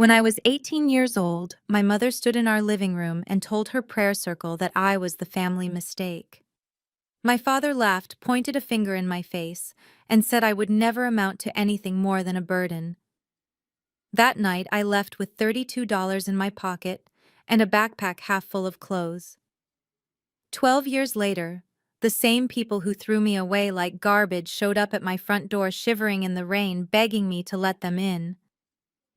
When I was 18 years old, my mother stood in our living room and told her prayer circle that I was the family mistake. My father laughed, pointed a finger in my face, and said I would never amount to anything more than a burden. That night, I left with $32 in my pocket and a backpack half full of clothes. 12 years later, the same people who threw me away like garbage showed up at my front door shivering in the rain, begging me to let them in.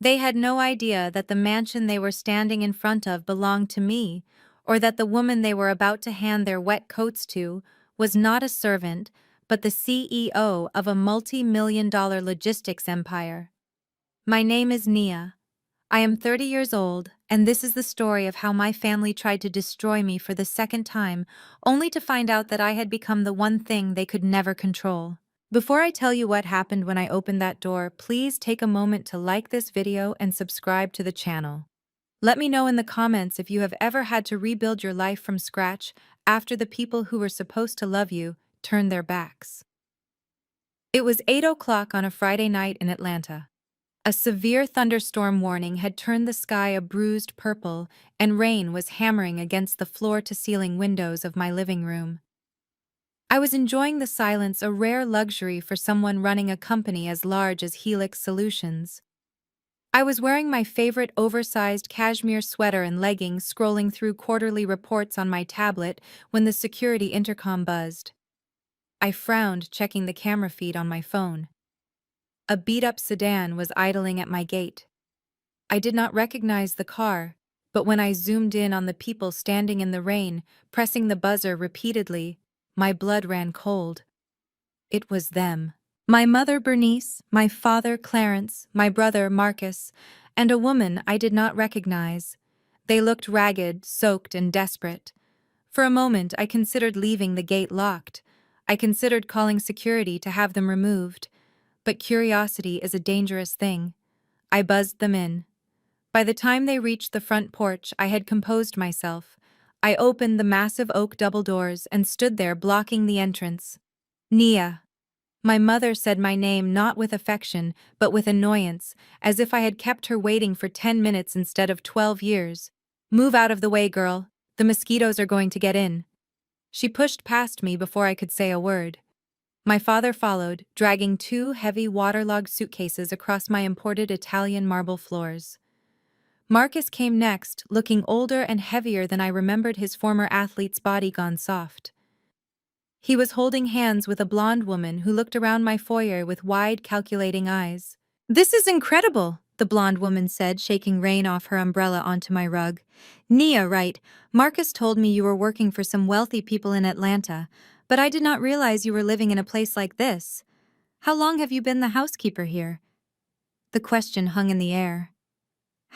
They had no idea that the mansion they were standing in front of belonged to me, or that the woman they were about to hand their wet coats to was not a servant, but the CEO of a multi-million-dollar logistics empire. My name is Nia. I am 30 years old, and this is the story of how my family tried to destroy me for the second time, only to find out that I had become the one thing they could never control. Before I tell you what happened when I opened that door, please take a moment to like this video and subscribe to the channel. Let me know in the comments if you have ever had to rebuild your life from scratch after the people who were supposed to love you turned their backs. It was 8 o'clock on a Friday night in Atlanta. A severe thunderstorm warning had turned the sky a bruised purple, and rain was hammering against the floor-to-ceiling windows of my living room. I was enjoying the silence, a rare luxury for someone running a company as large as Helix Solutions. I was wearing my favorite oversized cashmere sweater and leggings, scrolling through quarterly reports on my tablet when the security intercom buzzed. I frowned, checking the camera feed on my phone. A beat-up sedan was idling at my gate. I did not recognize the car, but when I zoomed in on the people standing in the rain, pressing the buzzer repeatedly, my blood ran cold. It was them. My mother Bernice, my father Clarence, my brother Marcus, and a woman I did not recognize. They looked ragged, soaked, and desperate. For a moment, I considered leaving the gate locked. I considered calling security to have them removed. But curiosity is a dangerous thing. I buzzed them in. By the time they reached the front porch, I had composed myself. I opened the massive oak double doors and stood there blocking the entrance. Nia. My mother said my name not with affection, but with annoyance, as if I had kept her waiting for 10 minutes instead of 12 years. Move out of the way, girl. The mosquitoes are going to get in. She pushed past me before I could say a word. My father followed, dragging 2 heavy waterlogged suitcases across my imported Italian marble floors. Marcus came next, looking older and heavier than I remembered his former athlete's body gone soft. He was holding hands with a blonde woman who looked around my foyer with wide, calculating eyes. "This is incredible," the blonde woman said, shaking rain off her umbrella onto my rug. "Nia, right. Marcus told me you were working for some wealthy people in Atlanta, but I did not realize you were living in a place like this. How long have you been the housekeeper here?" The question hung in the air.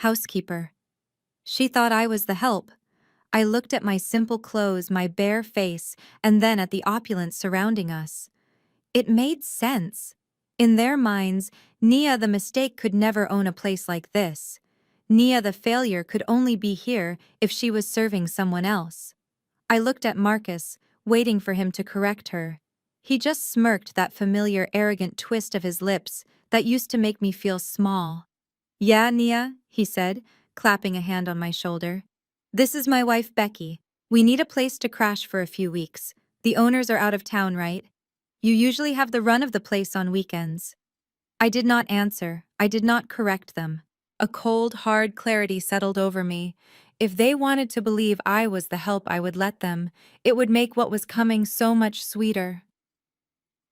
Housekeeper. She thought I was the help. I looked at my simple clothes, my bare face, and then at the opulence surrounding us. It made sense. In their minds, Nia the mistake could never own a place like this. Nia the failure could only be here if she was serving someone else. I looked at Marcus, waiting for him to correct her. He just smirked, that familiar arrogant twist of his lips that used to make me feel small. "Yeah, Nia," he said, clapping a hand on my shoulder. "This is my wife Becky. We need a place to crash for a few weeks. The owners are out of town, right? You usually have the run of the place on weekends." I did not answer. I did not correct them. A cold, hard clarity settled over me. If they wanted to believe I was the help, I would let them. It would make what was coming so much sweeter.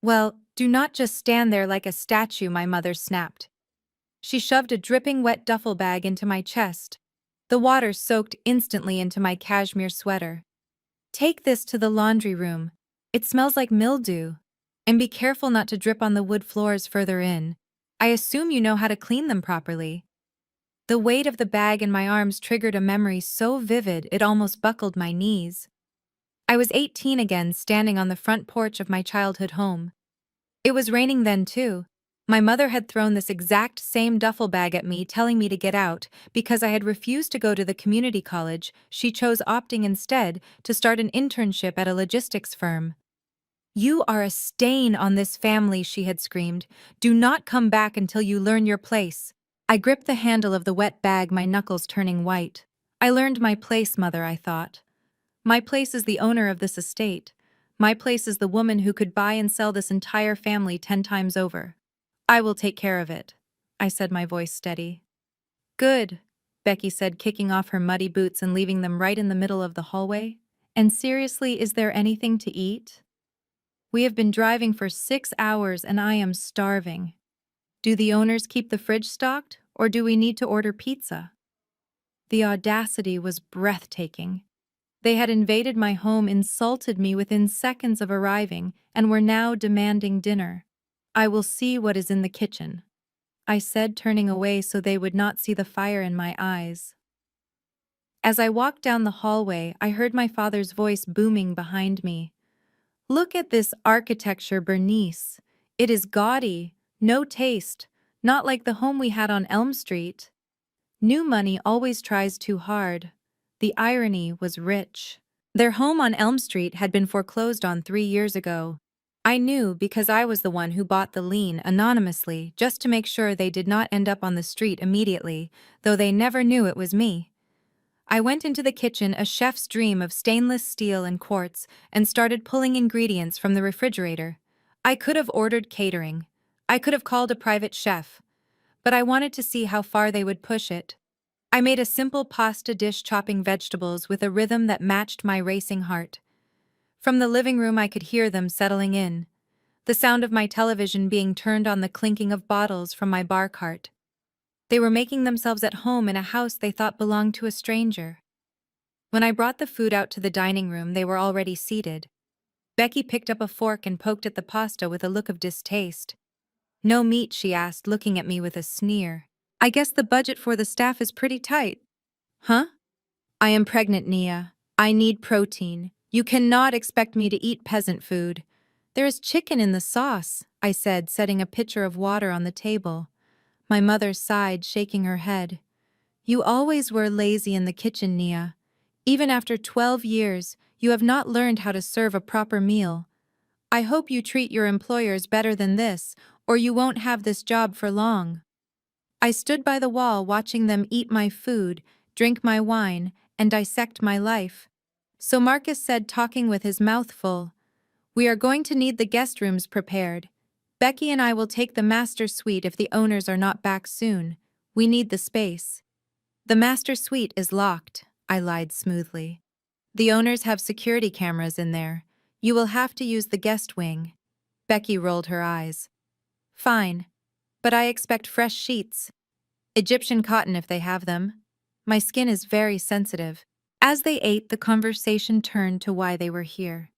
"Well, do not just stand there like a statue," my mother snapped. She shoved a dripping wet duffel bag into my chest. The water soaked instantly into my cashmere sweater. "Take this to the laundry room. It smells like mildew. And be careful not to drip on the wood floors further in. I assume you know how to clean them properly." The weight of the bag in my arms triggered a memory so vivid it almost buckled my knees. I was 18 again, standing on the front porch of my childhood home. It was raining then too. My mother had thrown this exact same duffel bag at me, telling me to get out because I had refused to go to the community college. She chose opting instead to start an internship at a logistics firm. "You are a stain on this family," she had screamed. "Do not come back until you learn your place." I gripped the handle of the wet bag, my knuckles turning white. I learned my place, mother, I thought. My place is the owner of this estate. My place is the woman who could buy and sell this entire family 10 times over. I will take care of it, I said, my voice steady. Good, Becky said, kicking off her muddy boots and leaving them right in the middle of the hallway. And seriously, is there anything to eat? We have been driving for 6 hours and I am starving. Do the owners keep the fridge stocked, or do we need to order pizza? The audacity was breathtaking. They had invaded my home, insulted me within seconds of arriving, and were now demanding dinner. I will see what is in the kitchen, I said, turning away so they would not see the fire in my eyes. As I walked down the hallway, I heard my father's voice booming behind me. Look at this architecture, Bernice. It is gaudy, no taste, not like the home we had on Elm Street. New money always tries too hard. The irony was rich. Their home on Elm Street had been foreclosed on 3 years ago. I knew because I was the one who bought the lien anonymously just to make sure they did not end up on the street immediately, though they never knew it was me. I went into the kitchen, a chef's dream of stainless steel and quartz, and started pulling ingredients from the refrigerator. I could have ordered catering. I could have called a private chef. But I wanted to see how far they would push it. I made a simple pasta dish, chopping vegetables with a rhythm that matched my racing heart. From the living room I could hear them settling in, the sound of my television being turned on, the clinking of bottles from my bar cart. They were making themselves at home in a house they thought belonged to a stranger. When I brought the food out to the dining room, they were already seated. Becky picked up a fork and poked at the pasta with a look of distaste. No meat, she asked, looking at me with a sneer. I guess the budget for the staff is pretty tight. Huh? I am pregnant, Nia. I need protein. You cannot expect me to eat peasant food. There is chicken in the sauce, I said, setting a pitcher of water on the table. My mother sighed, shaking her head. You always were lazy in the kitchen, Nia. Even after 12 years, you have not learned how to serve a proper meal. I hope you treat your employers better than this, or you won't have this job for long. I stood by the wall watching them eat my food, drink my wine, and dissect my life. So Marcus said, talking with his mouth full, we are going to need the guest rooms prepared. Becky and I will take the master suite if the owners are not back soon. We need the space. The master suite is locked, I lied smoothly. The owners have security cameras in there. You will have to use the guest wing. Becky rolled her eyes. Fine, but I expect fresh sheets. Egyptian cotton if they have them. My skin is very sensitive. As they ate, the conversation turned to why they were here.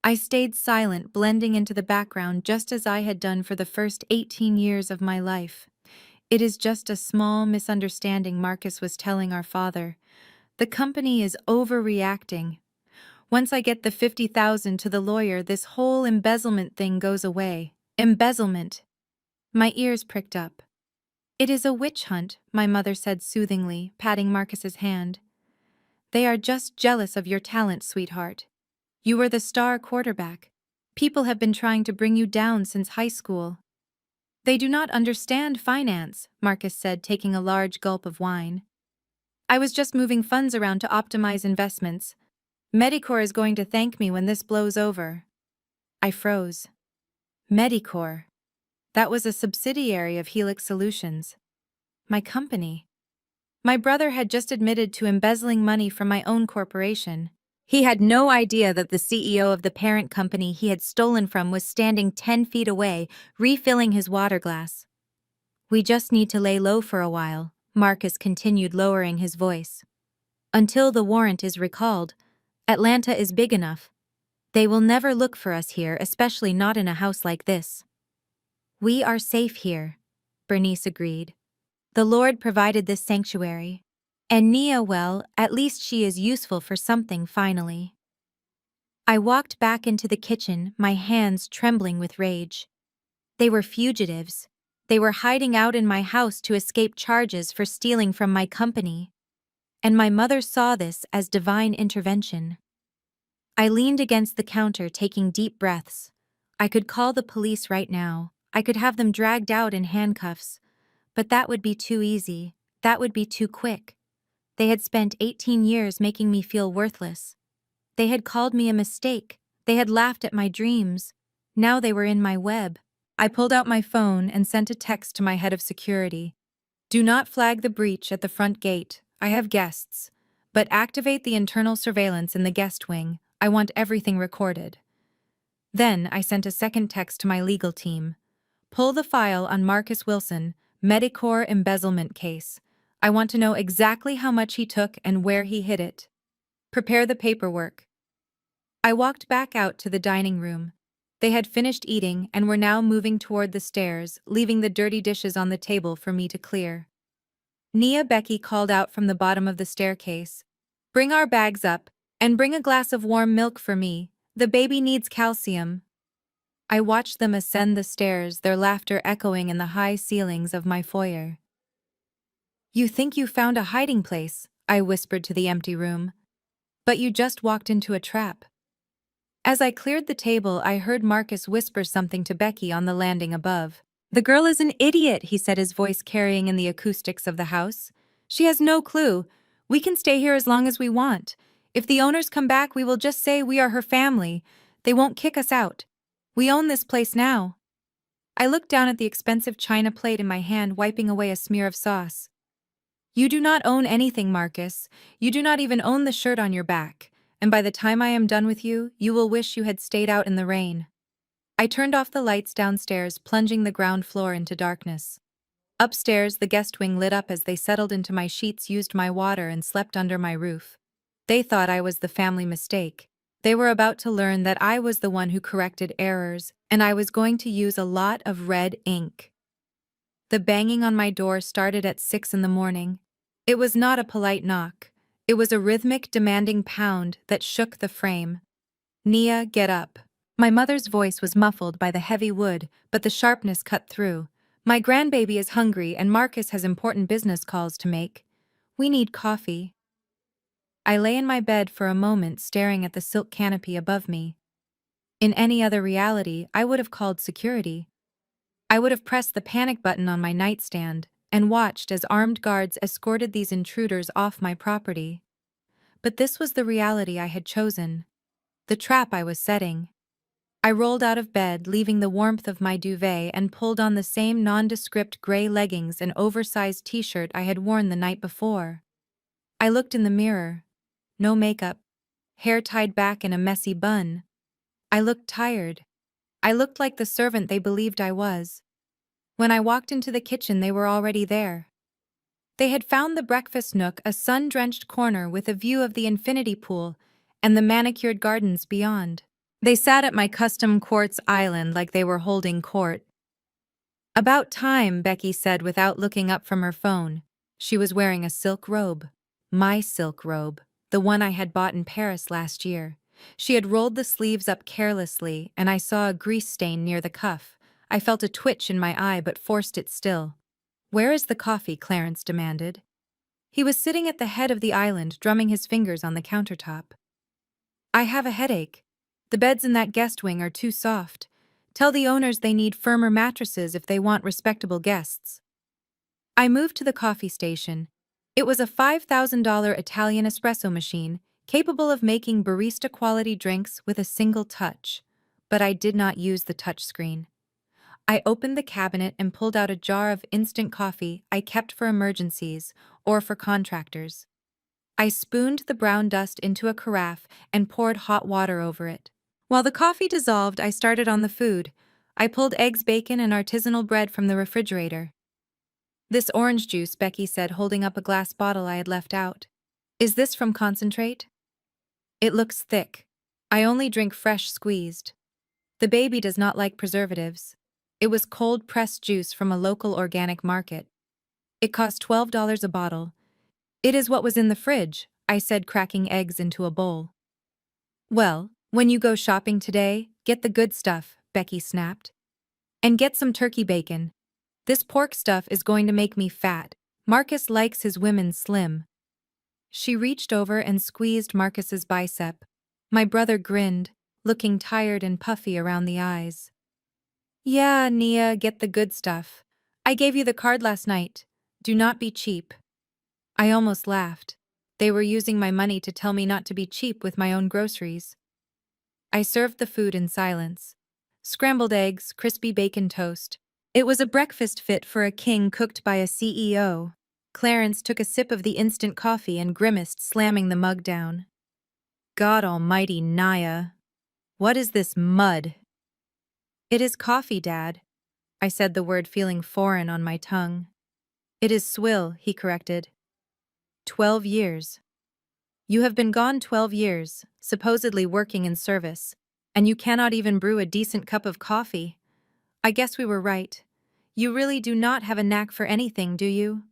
I stayed silent, blending into the background just as I had done for the first 18 years of my life. It is just a small misunderstanding, Marcus was telling our father. The company is overreacting. Once I get the $50,000 to the lawyer, this whole embezzlement thing goes away. Embezzlement. My ears pricked up. It is a witch hunt, my mother said soothingly, patting Marcus's hand. They are just jealous of your talent, sweetheart. You were the star quarterback. People have been trying to bring you down since high school. They do not understand finance, Marcus said, taking a large gulp of wine. I was just moving funds around to optimize investments. Medicor is going to thank me when this blows over. I froze. Medicor. That was a subsidiary of Helix Solutions. My company. My brother had just admitted to embezzling money from my own corporation. He had no idea that the CEO of the parent company he had stolen from was standing 10 feet away, refilling his water glass. We just need to lay low for a while, Marcus continued, lowering his voice. Until the warrant is recalled, Atlanta is big enough. They will never look for us here, especially not in a house like this. We are safe here, Bernice agreed. The Lord provided this sanctuary. And Nia, well, at least she is useful for something finally. I walked back into the kitchen, my hands trembling with rage. They were fugitives. They were hiding out in my house to escape charges for stealing from my company. And my mother saw this as divine intervention. I leaned against the counter, taking deep breaths. I could call the police right now. I could have them dragged out in handcuffs. But that would be too easy. That would be too quick. They had spent 18 years making me feel worthless. They had called me a mistake. They had laughed at my dreams. Now they were in my web. I pulled out my phone and sent a text to my head of security. Do not flag the breach at the front gate. I have guests. But activate the internal surveillance in the guest wing. I want everything recorded. Then I sent a second text to my legal team. Pull the file on Marcus Wilson, Medicor embezzlement case. I want to know exactly how much he took and where he hid it. Prepare the paperwork. I walked back out to the dining room. They had finished eating and were now moving toward the stairs, leaving the dirty dishes on the table for me to clear. Becky called out from the bottom of the staircase. Bring our bags up, and bring a glass of warm milk for me. The baby needs calcium. I watched them ascend the stairs, their laughter echoing in the high ceilings of my foyer. You think you found a hiding place, I whispered to the empty room. But you just walked into a trap. As I cleared the table, I heard Marcus whisper something to Becky on the landing above. The girl is an idiot, he said, his voice carrying in the acoustics of the house. She has no clue. We can stay here as long as we want. If the owners come back, we will just say we are her family. They won't kick us out. We own this place now. I looked down at the expensive china plate in my hand, wiping away a smear of sauce. You do not own anything, Marcus. You do not even own the shirt on your back. And by the time I am done with you, you will wish you had stayed out in the rain. I turned off the lights downstairs, plunging the ground floor into darkness. Upstairs, the guest wing lit up as they settled into my sheets, used my water, and slept under my roof. They thought I was the family mistake. They were about to learn that I was the one who corrected errors, and I was going to use a lot of red ink. The banging on my door started at 6 in the morning. It was not a polite knock. It was a rhythmic, demanding pound that shook the frame. Nia, get up. My mother's voice was muffled by the heavy wood, but the sharpness cut through. My grandbaby is hungry and Marcus has important business calls to make. We need coffee. I lay in my bed for a moment, staring at the silk canopy above me. In any other reality, I would have called security. I would have pressed the panic button on my nightstand and watched as armed guards escorted these intruders off my property. But this was the reality I had chosen, the trap I was setting. I rolled out of bed, leaving the warmth of my duvet, and pulled on the same nondescript gray leggings and oversized t-shirt I had worn the night before. I looked in the mirror. No makeup, hair tied back in a messy bun. I looked tired. I looked like the servant they believed I was. When I walked into the kitchen, they were already there. They had found the breakfast nook, a sun-drenched corner with a view of the infinity pool and the manicured gardens beyond. They sat at my custom quartz island like they were holding court. About time, Becky said without looking up from her phone. She was wearing a silk robe. My silk robe, the one I had bought in Paris last year. She had rolled the sleeves up carelessly, and I saw a grease stain near the cuff. I felt a twitch in my eye but forced it still. Where is the coffee? Clarence demanded. He was sitting at the head of the island, drumming his fingers on the countertop. I have a headache. The beds in that guest wing are too soft. Tell the owners they need firmer mattresses if they want respectable guests. I moved to the coffee station. It was a $5,000 Italian espresso machine, capable of making barista-quality drinks with a single touch. But I did not use the touchscreen. I opened the cabinet and pulled out a jar of instant coffee I kept for emergencies or for contractors. I spooned the brown dust into a carafe and poured hot water over it. While the coffee dissolved, I started on the food. I pulled eggs, bacon, and artisanal bread from the refrigerator. This orange juice, Becky said, holding up a glass bottle I had left out. Is this from concentrate? It looks thick. I only drink fresh squeezed. The baby does not like preservatives. It was cold-pressed juice from a local organic market. It cost $12 a bottle. It is what was in the fridge, I said, cracking eggs into a bowl. Well, when you go shopping today, get the good stuff, Becky snapped. And get some turkey bacon. This pork stuff is going to make me fat. Marcus likes his women slim. She reached over and squeezed Marcus's bicep. My brother grinned, looking tired and puffy around the eyes. Yeah, Nia, get the good stuff. I gave you the card last night. Do not be cheap. I almost laughed. They were using my money to tell me not to be cheap with my own groceries. I served the food in silence. Scrambled eggs, crispy bacon toast. It was a breakfast fit for a king cooked by a CEO. Clarence took a sip of the instant coffee and grimaced, slamming the mug down. God almighty, Naya. What is this mud? It is coffee, Dad. I said the word feeling foreign on my tongue. It is swill, he corrected. 12 years. You have been gone 12 years, supposedly working in service, and you cannot even brew a decent cup of coffee. I guess we were right. You really do not have a knack for anything, do you?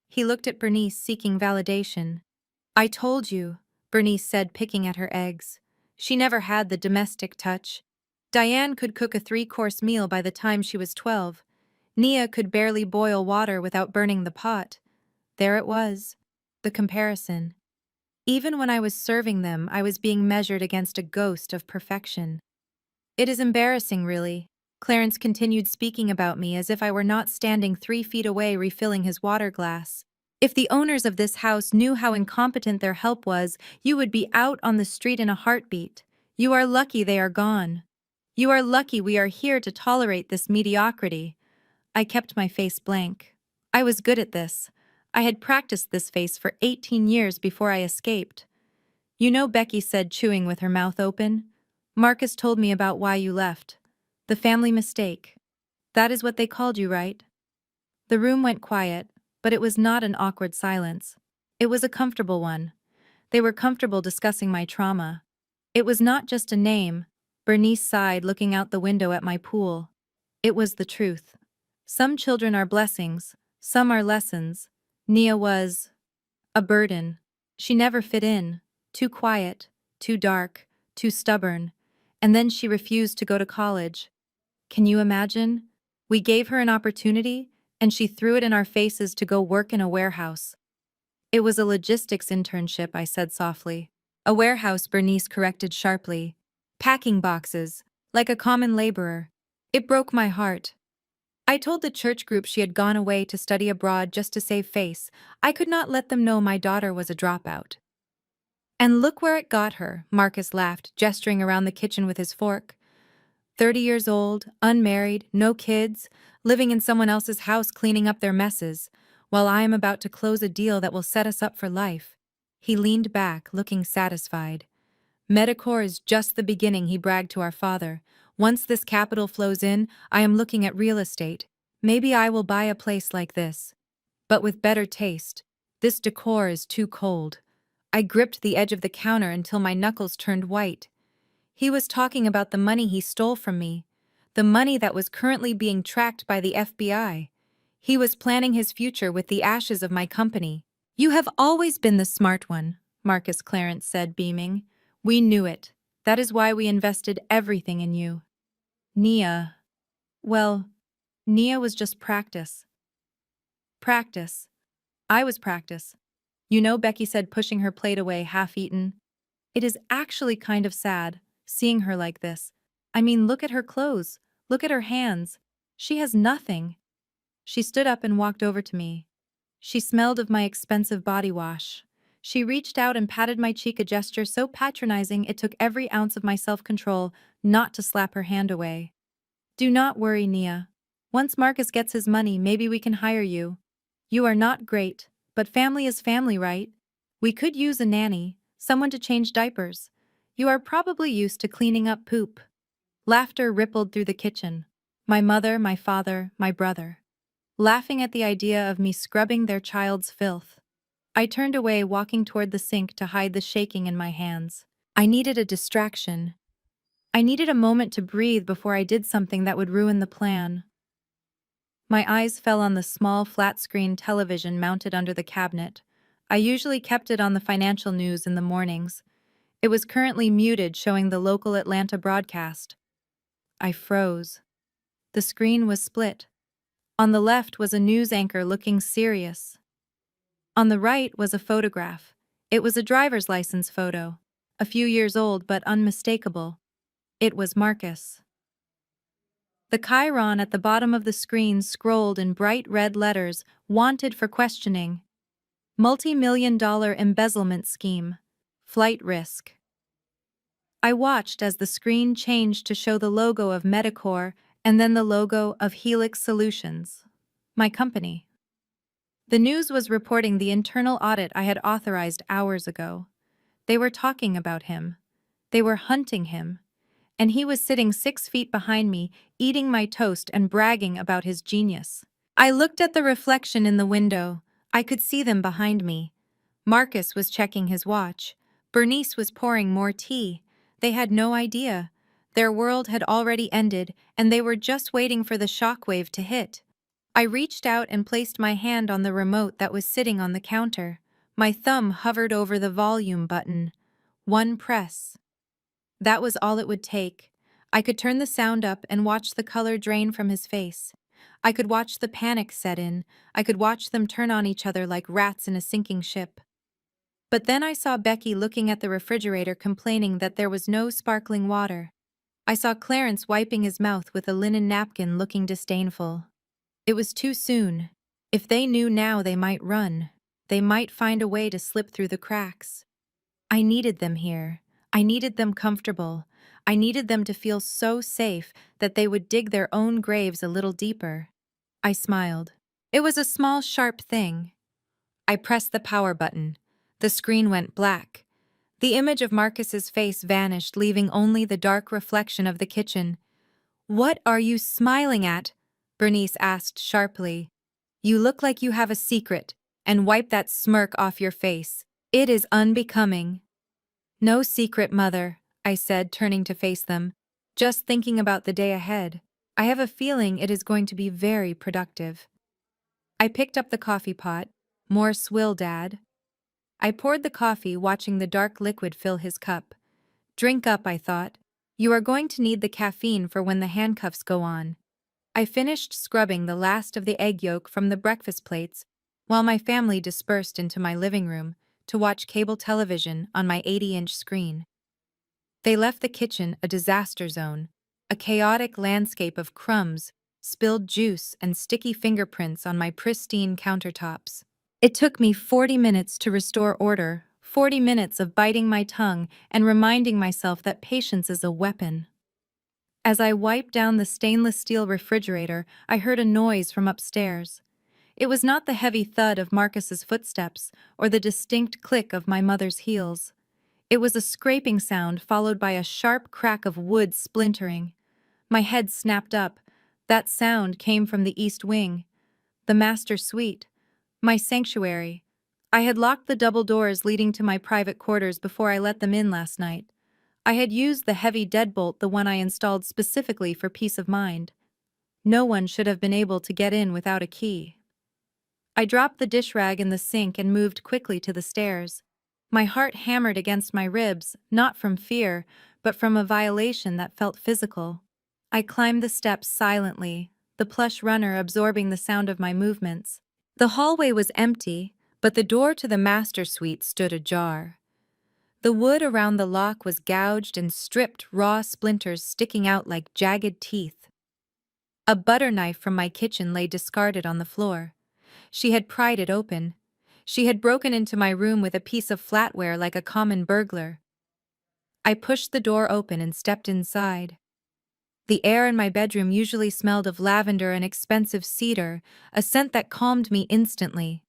He looked at Bernice, seeking validation. I told you, Bernice said, picking at her eggs. She never had the domestic touch. Diane could cook a 3-course meal by the time she was 12. Nia could barely boil water without burning the pot. There it was, the comparison. Even when I was serving them, I was being measured against a ghost of perfection. It is embarrassing, really. Clarence continued, speaking about me as if I were not standing 3 feet away refilling his water glass. If the owners of this house knew how incompetent their help was, you would be out on the street in a heartbeat. You are lucky they are gone. You are lucky we are here to tolerate this mediocrity. I kept my face blank. I was good at this. I had practiced this face for 18 years before I escaped. You know, Becky said, chewing with her mouth open. Marcus told me about why you left. The family mistake. That is what they called you, right? The room went quiet, but it was not an awkward silence. It was a comfortable one. They were comfortable discussing my trauma. It was not just a name. Bernice sighed, looking out the window at my pool. It was the truth. Some children are blessings, some are lessons. Nia was a burden. She never fit in. Too quiet, too dark, too stubborn. And then she refused to go to college. Can you imagine? We gave her an opportunity, and she threw it in our faces to go work in a warehouse. It was a logistics internship, I said softly. A warehouse, Bernice corrected sharply. Packing boxes, like a common laborer. It broke my heart. I told the church group she had gone away to study abroad just to save face. I could not let them know my daughter was a dropout. And look where it got her, Marcus laughed, gesturing around the kitchen with his fork. 30 years old, unmarried, no kids, living in someone else's house cleaning up their messes, while I am about to close a deal that will set us up for life. He leaned back, looking satisfied. Medicor is just the beginning, he bragged to our father. Once this capital flows in, I am looking at real estate. Maybe I will buy a place like this. But with better taste. This decor is too cold. I gripped the edge of the counter until my knuckles turned white. He was talking about the money he stole from me. The money that was currently being tracked by the FBI. He was planning his future with the ashes of my company. You have always been the smart one, Marcus Clarence said, beaming. We knew it. That is why we invested everything in you. Nia. Well, Nia was just practice. Practice. I was practice. You know, Becky said, pushing her plate away, half-eaten. It is actually kind of sad, seeing her like this. I mean, look at her clothes. Look at her hands. She has nothing. She stood up and walked over to me. She smelled of my expensive body wash. She reached out and patted my cheek, a gesture so patronizing it took every ounce of my self-control not to slap her hand away. Do not worry, Nia. Once Marcus gets his money, maybe we can hire you. You are not great, but family is family, right? We could use a nanny, someone to change diapers. You are probably used to cleaning up poop. Laughter rippled through the kitchen. My mother, my father, my brother. Laughing at the idea of me scrubbing their child's filth. I turned away, walking toward the sink to hide the shaking in my hands. I needed a distraction. I needed a moment to breathe before I did something that would ruin the plan. My eyes fell on the small flat-screen television mounted under the cabinet. I usually kept it on the financial news in the mornings. It was currently muted, showing the local Atlanta broadcast. I froze. The screen was split. On the left was a news anchor looking serious. On the right was a photograph. It was a driver's license photo. A few years old but unmistakable. It was Marcus. The chyron at the bottom of the screen scrolled in bright red letters, wanted for questioning. Multi-million-dollar embezzlement scheme. Flight risk. I watched as the screen changed to show the logo of Medicor and then the logo of Helix Solutions, my company. The news was reporting the internal audit I had authorized hours ago. They were talking about him. They were hunting him. And he was sitting 6 feet behind me, eating my toast and bragging about his genius. I looked at the reflection in the window. I could see them behind me. Marcus was checking his watch. Bernice was pouring more tea. They had no idea. Their world had already ended, and they were just waiting for the shockwave to hit. I reached out and placed my hand on the remote that was sitting on the counter. My thumb hovered over the volume button. One press. That was all it would take. I could turn the sound up and watch the color drain from his face. I could watch the panic set in. I could watch them turn on each other like rats in a sinking ship. But then I saw Becky looking at the refrigerator complaining that there was no sparkling water. I saw Clarence wiping his mouth with a linen napkin looking disdainful. It was too soon. If they knew now, they might run. They might find a way to slip through the cracks. I needed them here. I needed them comfortable. I needed them to feel so safe that they would dig their own graves a little deeper. I smiled. It was a small, sharp thing. I pressed the power button. The screen went black. The image of Marcus's face vanished, leaving only the dark reflection of the kitchen. "What are you smiling at?" Bernice asked sharply. "You look like you have a secret, and wipe that smirk off your face. It is unbecoming." "No secret, Mother," I said, turning to face them. "Just thinking about the day ahead. I have a feeling it is going to be very productive." I picked up the coffee pot. "More swill, Dad." I poured the coffee, watching the dark liquid fill his cup. "Drink up," I thought. "You are going to need the caffeine for when the handcuffs go on." I finished scrubbing the last of the egg yolk from the breakfast plates while my family dispersed into my living room to watch cable television on my 80-inch screen. They left the kitchen a disaster zone, a chaotic landscape of crumbs, spilled juice, and sticky fingerprints on my pristine countertops. It took me 40 minutes to restore order, 40 minutes of biting my tongue and reminding myself that patience is a weapon. As I wiped down the stainless steel refrigerator, I heard a noise from upstairs. It was not the heavy thud of Marcus's footsteps or the distinct click of my mother's heels. It was a scraping sound followed by a sharp crack of wood splintering. My head snapped up. That sound came from the east wing, the master suite, my sanctuary. I had locked the double doors leading to my private quarters before I let them in last night. I had used the heavy deadbolt, the one I installed specifically for peace of mind. No one should have been able to get in without a key. I dropped the dish rag in the sink and moved quickly to the stairs. My heart hammered against my ribs, not from fear, but from a violation that felt physical. I climbed the steps silently, the plush runner absorbing the sound of my movements. The hallway was empty, but the door to the master suite stood ajar. The wood around the lock was gouged and stripped, raw splinters sticking out like jagged teeth. A butter knife from my kitchen lay discarded on the floor. She had pried it open. She had broken into my room with a piece of flatware like a common burglar. I pushed the door open and stepped inside. The air in my bedroom usually smelled of lavender and expensive cedar, a scent that calmed me instantly.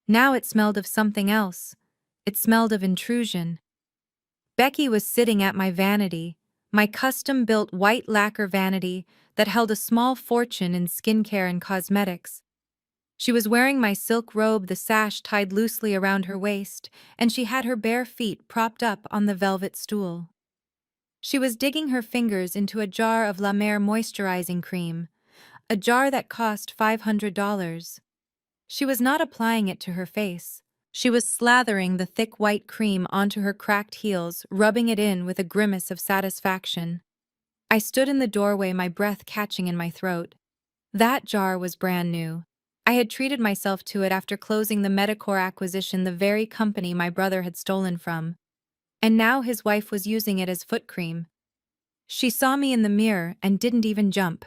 Now it smelled of something else. It smelled of intrusion. Becky was sitting at my vanity, my custom-built white lacquer vanity that held a small fortune in skincare and cosmetics. She was wearing my silk robe, the sash tied loosely around her waist, and she had her bare feet propped up on the velvet stool. She was digging her fingers into a jar of La Mer moisturizing cream, a jar that cost $500. She was not applying it to her face. She was slathering the thick white cream onto her cracked heels, rubbing it in with a grimace of satisfaction. I stood in the doorway, my breath catching in my throat. That jar was brand new. I had treated myself to it after closing the Medicor acquisition, the very company my brother had stolen from. And now his wife was using it as foot cream. She saw me in the mirror and didn't even jump.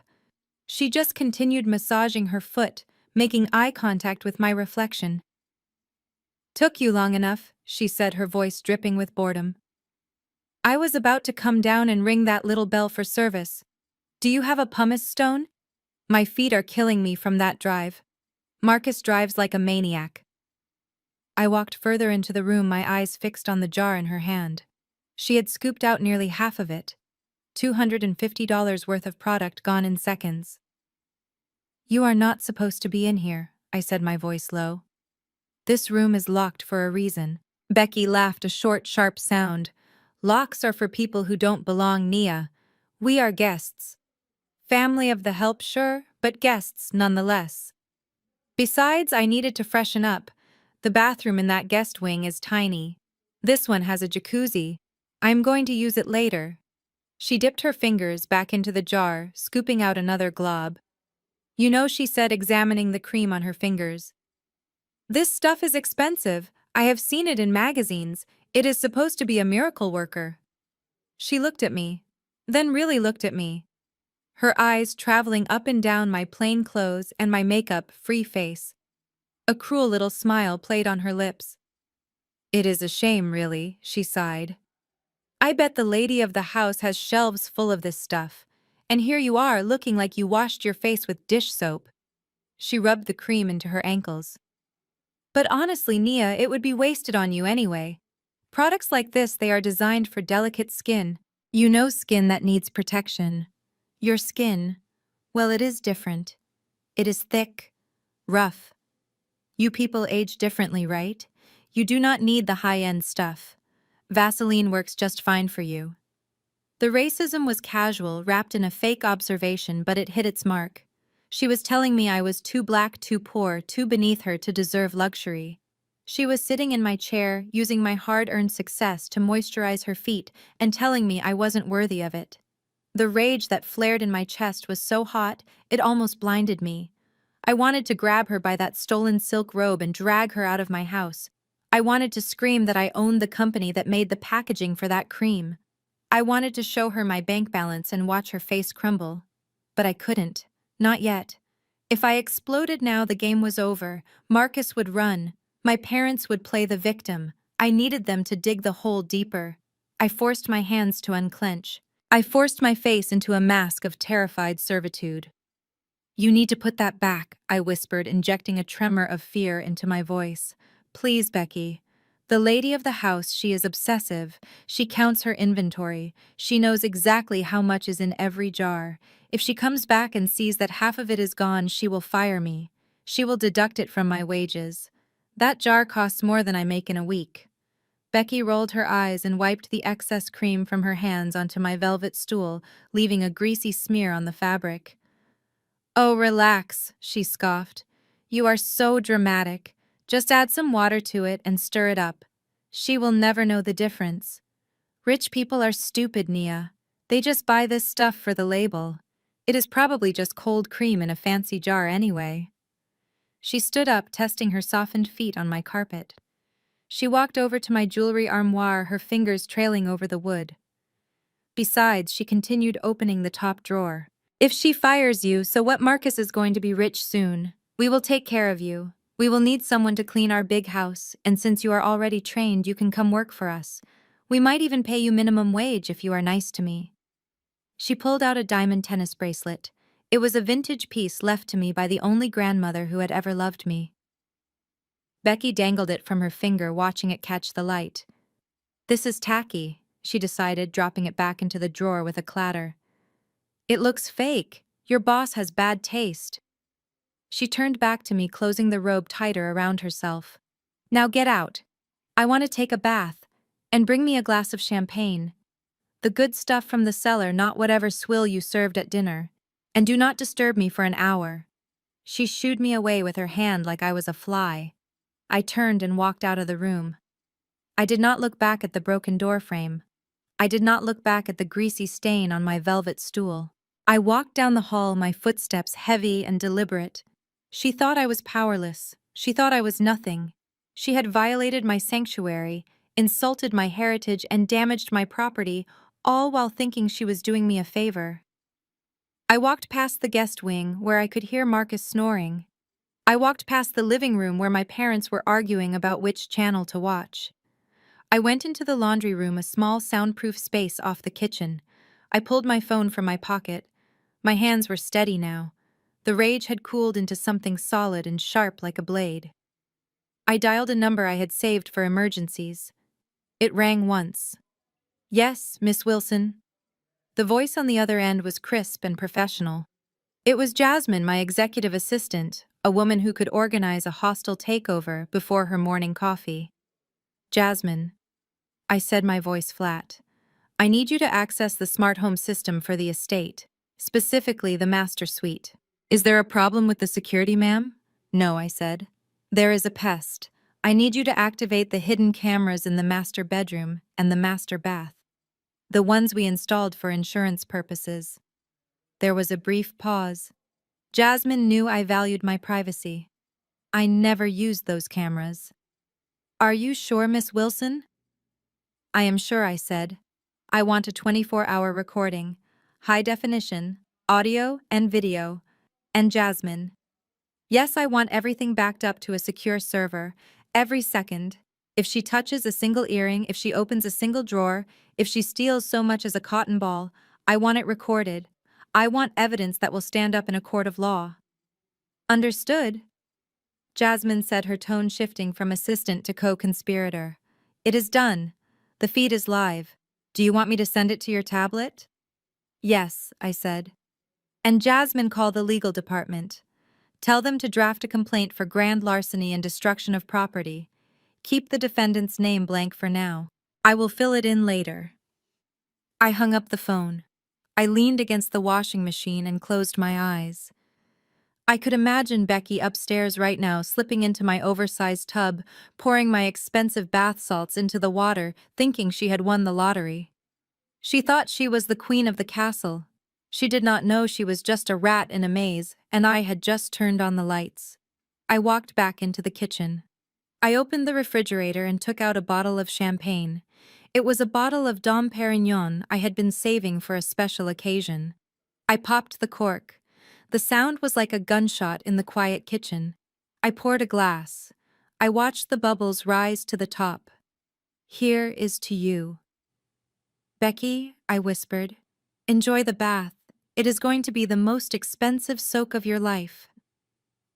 She just continued massaging her foot, making eye contact with my reflection. "Took you long enough," she said, her voice dripping with boredom. "I was about to come down and ring that little bell for service. Do you have a pumice stone? My feet are killing me from that drive. Marcus drives like a maniac." I walked further into the room, my eyes fixed on the jar in her hand. She had scooped out nearly half of it. $250 worth of product gone in seconds. "You are not supposed to be in here," I said, my voice low. "This room is locked for a reason." Becky laughed, a short, sharp sound. "Locks are for people who don't belong, Nia. We are guests. Family of the help, sure, but guests nonetheless. Besides, I needed to freshen up. The bathroom in that guest wing is tiny. This one has a jacuzzi. I'm going to use it later." She dipped her fingers back into the jar, scooping out another glob. "You know," she said, examining the cream on her fingers, "this stuff is expensive. I have seen it in magazines. It is supposed to be a miracle worker." She looked at me, then really looked at me, her eyes traveling up and down my plain clothes and my makeup-free face. A cruel little smile played on her lips. "It is a shame, really," she sighed. "I bet the lady of the house has shelves full of this stuff. And here you are, looking like you washed your face with dish soap." She rubbed the cream into her ankles. "But honestly, Nia, it would be wasted on you anyway. Products like this, they are designed for delicate skin. You know, skin that needs protection. Your skin, well, it is different. It is thick, rough. You people age differently, right? You do not need the high-end stuff. Vaseline works just fine for you." The racism was casual, wrapped in a fake observation, but it hit its mark. She was telling me I was too black, too poor, too beneath her to deserve luxury. She was sitting in my chair, using my hard-earned success to moisturize her feet, and telling me I wasn't worthy of it. The rage that flared in my chest was so hot, it almost blinded me. I wanted to grab her by that stolen silk robe and drag her out of my house. I wanted to scream that I owned the company that made the packaging for that cream. I wanted to show her my bank balance and watch her face crumble. But I couldn't. Not yet. If I exploded now, the game was over. Marcus would run. My parents would play the victim. I needed them to dig the hole deeper. I forced my hands to unclench. I forced my face into a mask of terrified servitude. "You need to put that back," I whispered, injecting a tremor of fear into my voice. "Please, Becky. The lady of the house, she is obsessive. She counts her inventory. She knows exactly how much is in every jar. If she comes back and sees that half of it is gone, she will fire me. She will deduct it from my wages. That jar costs more than I make in a week." Becky rolled her eyes and wiped the excess cream from her hands onto my velvet stool, leaving a greasy smear on the fabric. "Oh, relax," she scoffed. "You are so dramatic. Just add some water to it and stir it up. She will never know the difference. Rich people are stupid, Nia. They just buy this stuff for the label. It is probably just cold cream in a fancy jar anyway." She stood up, testing her softened feet on my carpet. She walked over to my jewelry armoire, her fingers trailing over the wood. Besides, she continued, opening the top drawer. "If she fires you, so what? Marcus is going to be rich soon. We will take care of you. We will need someone to clean our big house, and since you are already trained, you can come work for us. We might even pay you minimum wage if you are nice to me." She pulled out a diamond tennis bracelet. It was a vintage piece left to me by the only grandmother who had ever loved me. Becky dangled it from her finger, watching it catch the light. "This is tacky," she decided, dropping it back into the drawer with a clatter. "It looks fake. Your boss has bad taste." She turned back to me, closing the robe tighter around herself. "Now get out. I want to take a bath. And bring me a glass of champagne. The good stuff from the cellar, not whatever swill you served at dinner. And do not disturb me for an hour." She shooed me away with her hand like I was a fly. I turned and walked out of the room. I did not look back at the broken door frame. I did not look back at the greasy stain on my velvet stool. I walked down the hall, my footsteps heavy and deliberate. She thought I was powerless. She thought I was nothing. She had violated my sanctuary, insulted my heritage, and damaged my property, all while thinking she was doing me a favor. I walked past the guest wing where I could hear Marcus snoring. I walked past the living room where my parents were arguing about which channel to watch. I went into the laundry room, a small soundproof space off the kitchen. I pulled my phone from my pocket. My hands were steady now. The rage had cooled into something solid and sharp like a blade. I dialed a number I had saved for emergencies. It rang once. "Yes, Miss Wilson." The voice on the other end was crisp and professional. It was Jasmine, my executive assistant, a woman who could organize a hostile takeover before her morning coffee. "Jasmine," I said, my voice flat. "I need you to access the smart home system for the estate, specifically the master suite." "Is there a problem with the security, ma'am?" "No," I said. "There is a pest. I need you to activate the hidden cameras in the master bedroom and the master bath. The ones we installed for insurance purposes." There was a brief pause. Jasmine knew I valued my privacy. "I never used those cameras." "Are you sure, Miss Wilson?" "I am sure," I said. "I want a 24-hour recording, high definition, audio and video, and Jasmine. Yes, I want everything backed up to a secure server, every second. If she touches a single earring, if she opens a single drawer, if she steals so much as a cotton ball, I want it recorded. I want evidence that will stand up in a court of law." "Understood," Jasmine said, her tone shifting from assistant to co-conspirator. "It is done. The feed is live. Do you want me to send it to your tablet?" "Yes," I said. "And Jasmine, call the legal department. Tell them to draft a complaint for grand larceny and destruction of property. Keep the defendant's name blank for now. I will fill it in later." I hung up the phone. I leaned against the washing machine and closed my eyes. I could imagine Becky upstairs right now, slipping into my oversized tub, pouring my expensive bath salts into the water, thinking she had won the lottery. She thought she was the queen of the castle. She did not know she was just a rat in a maze, and I had just turned on the lights. I walked back into the kitchen. I opened the refrigerator and took out a bottle of champagne. It was a bottle of Dom Perignon I had been saving for a special occasion. I popped the cork. The sound was like a gunshot in the quiet kitchen. I poured a glass. I watched the bubbles rise to the top. "Here is to you." "Becky," I whispered, "enjoy the bath. It is going to be the most expensive soak of your life."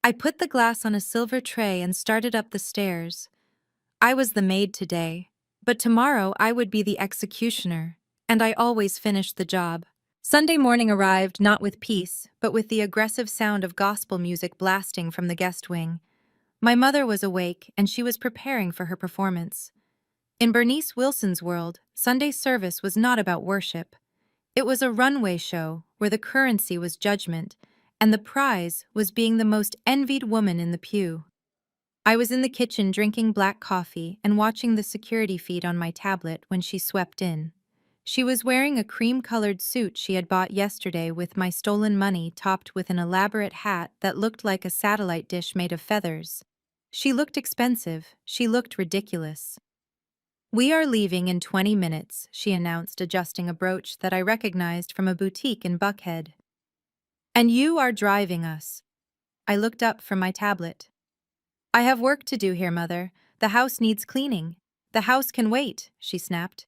I put the glass on a silver tray and started up the stairs. I was the maid today, but tomorrow I would be the executioner, and I always finished the job. Sunday morning arrived not with peace, but with the aggressive sound of gospel music blasting from the guest wing. My mother was awake, and she was preparing for her performance. In Bernice Wilson's world, Sunday service was not about worship. It was a runway show where the currency was judgment, and the prize was being the most envied woman in the pew. I was in the kitchen drinking black coffee and watching the security feed on my tablet when she swept in. She was wearing a cream-colored suit she had bought yesterday with my stolen money, topped with an elaborate hat that looked like a satellite dish made of feathers. She looked expensive. She looked ridiculous. "We are leaving in 20 minutes, she announced, adjusting a brooch that I recognized from a boutique in Buckhead. "And you are driving us." I looked up from my tablet. "I have work to do here, Mother. The house needs cleaning." "The house can wait," she snapped.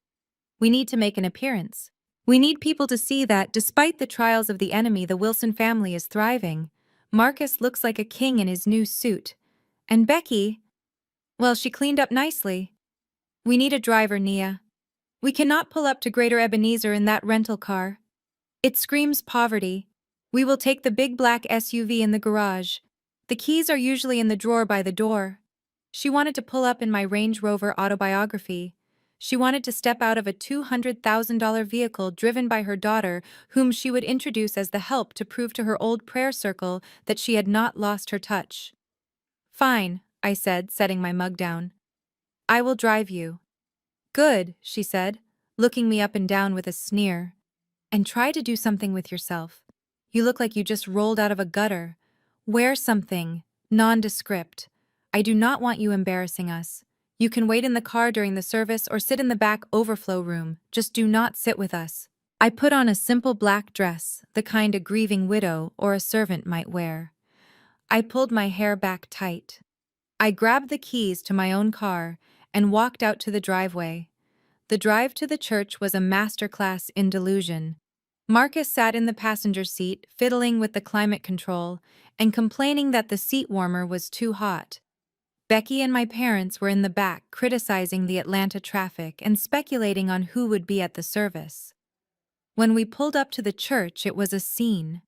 "We need to make an appearance. We need people to see that, despite the trials of the enemy, the Wilson family is thriving. Marcus looks like a king in his new suit. And Becky, well, she cleaned up nicely. We need a driver, Nia. We cannot pull up to Greater Ebenezer in that rental car. It screams poverty. We will take the big black SUV in the garage. The keys are usually in the drawer by the door." She wanted to pull up in my Range Rover Autobiography. She wanted to step out of a $200,000 vehicle driven by her daughter, whom she would introduce as the help to prove to her old prayer circle that she had not lost her touch. "Fine," I said, setting my mug down. "I will drive you." "Good," she said, looking me up and down with a sneer. "And try to do something with yourself. You look like you just rolled out of a gutter. Wear something nondescript. I do not want you embarrassing us. You can wait in the car during the service or sit in the back overflow room. Just do not sit with us." I put on a simple black dress, the kind a grieving widow or a servant might wear. I pulled my hair back tight. I grabbed the keys to my own car and walked out to the driveway. The drive to the church was a masterclass in delusion. Marcus sat in the passenger seat, fiddling with the climate control and complaining that the seat warmer was too hot. Becky and my parents were in the back criticizing the Atlanta traffic and speculating on who would be at the service. When we pulled up to the church, it was a scene.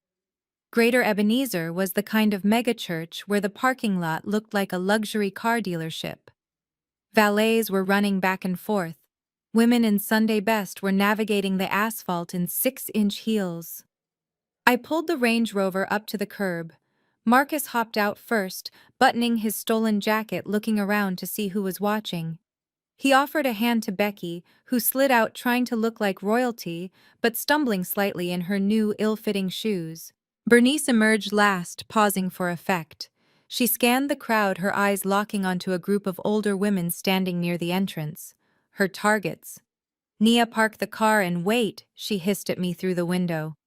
Greater Ebenezer was the kind of megachurch where the parking lot looked like a luxury car dealership. Valets were running back and forth. Women in Sunday best were navigating the asphalt in 6-inch heels. I pulled the Range Rover up to the curb. Marcus hopped out first, buttoning his stolen jacket, looking around to see who was watching. He offered a hand to Becky, who slid out trying to look like royalty, but stumbling slightly in her new, ill-fitting shoes. Bernice emerged last, pausing for effect. She scanned the crowd, her eyes locking onto a group of older women standing near the entrance. Her targets. "Nia, park the car and wait," she hissed at me through the window.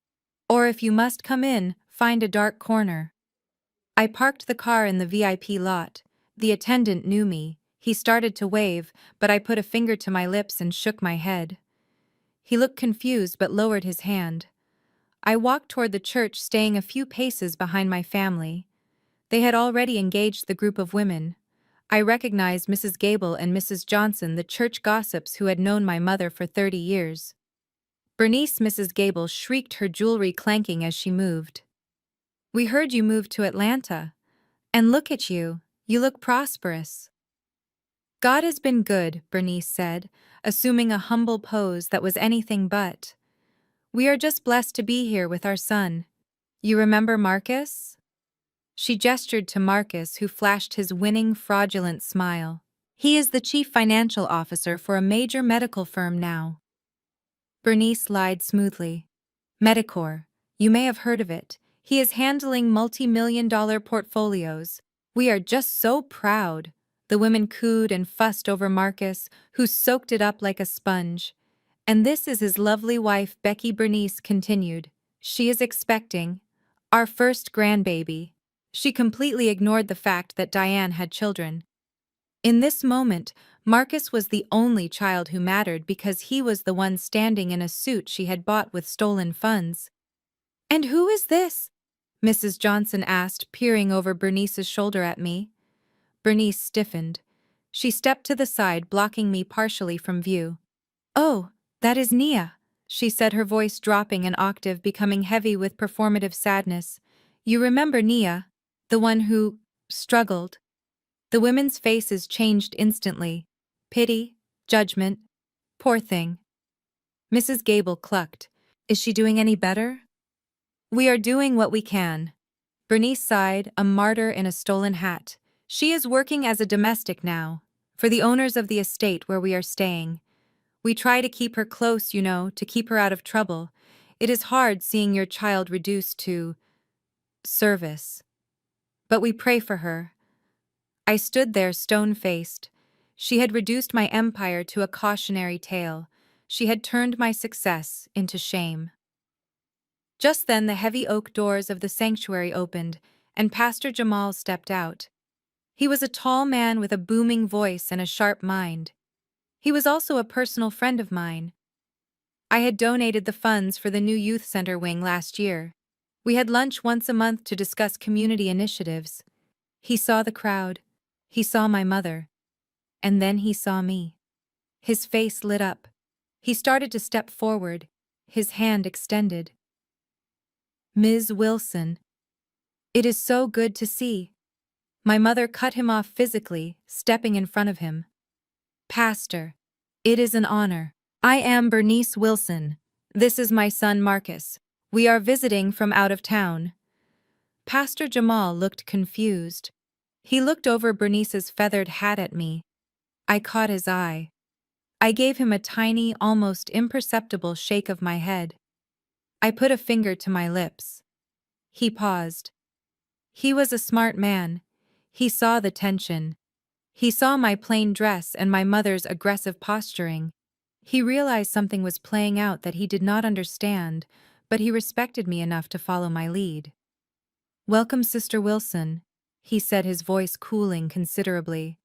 "Or if you must come in, find a dark corner." I parked the car in the VIP lot. The attendant knew me. He started to wave, but I put a finger to my lips and shook my head. He looked confused but lowered his hand. I walked toward the church, staying a few paces behind my family. They had already engaged the group of women. I recognized Mrs. Gable and Mrs. Johnson, the church gossips who had known my mother for 30 years. Bernice, Mrs. Gable shrieked, her jewelry clanking as she moved. "We heard you moved to Atlanta. And look at you, you look prosperous." "God has been good," Bernice said, assuming a humble pose that was anything but. "We are just blessed to be here with our son. You remember Marcus?" She gestured to Marcus, who flashed his winning, fraudulent smile. "He is the chief financial officer for a major medical firm now." Bernice lied smoothly. "Medicor. You may have heard of it. He is handling multi-million-dollar portfolios. We are just so proud." The women cooed and fussed over Marcus, who soaked it up like a sponge. "And this is his lovely wife, Becky," Bernice continued. "She is expecting our first grandbaby." She completely ignored the fact that Diane had children. In this moment, Marcus was the only child who mattered because he was the one standing in a suit she had bought with stolen funds. "And who is this?" Mrs. Johnson asked, peering over Bernice's shoulder at me. Bernice stiffened. She stepped to the side, blocking me partially from view. "Oh, that is Nia," she said, her voice dropping an octave, becoming heavy with performative sadness. "You remember Nia, the one who struggled?" The women's faces changed instantly. Pity, judgment. "Poor thing." Mrs. Gable clucked. "Is she doing any better?" "We are doing what we can." Bernice sighed, a martyr in a stolen hat. "She is working as a domestic now, for the owners of the estate where we are staying. We try to keep her close, you know, to keep her out of trouble. It is hard seeing your child reduced to service. But we pray for her." I stood there stone-faced. She had reduced my empire to a cautionary tale. She had turned my success into shame. Just then the heavy oak doors of the sanctuary opened, and Pastor Jamal stepped out. He was a tall man with a booming voice and a sharp mind. He was also a personal friend of mine. I had donated the funds for the new youth center wing last year. We had lunch once a month to discuss community initiatives. He saw the crowd. He saw my mother. And then he saw me. His face lit up. He started to step forward, his hand extended. "Ms. Wilson, it is so good to see." My mother cut him off physically, stepping in front of him. "Pastor, it is an honor. I am Bernice Wilson. This is my son Marcus. We are visiting from out of town." Pastor Jamal looked confused. He looked over Bernice's feathered hat at me. I caught his eye. I gave him a tiny, almost imperceptible shake of my head. I put a finger to my lips. He paused. He was a smart man. He saw the tension. He saw my plain dress and my mother's aggressive posturing. He realized something was playing out that he did not understand, but he respected me enough to follow my lead. "Welcome, Sister Wilson," he said, his voice cooling considerably.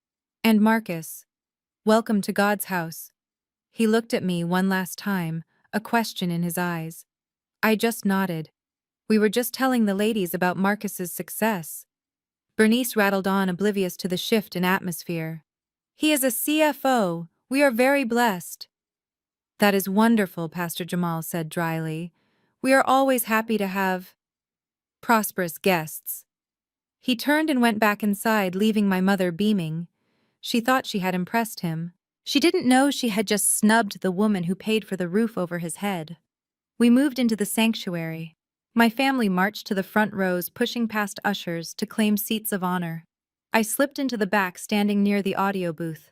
"And Marcus, welcome to God's house." He looked at me one last time, a question in his eyes. I just nodded. "We were just telling the ladies about Marcus's success." Bernice rattled on, oblivious to the shift in atmosphere. "He is a CFO. We are very blessed." "That is wonderful," Pastor Jamal said dryly. "We are always happy to have prosperous guests." He turned and went back inside, leaving my mother beaming. She thought she had impressed him. She didn't know she had just snubbed the woman who paid for the roof over his head. We moved into the sanctuary. My family marched to the front rows, pushing past ushers to claim seats of honor. I slipped into the back, standing near the audio booth.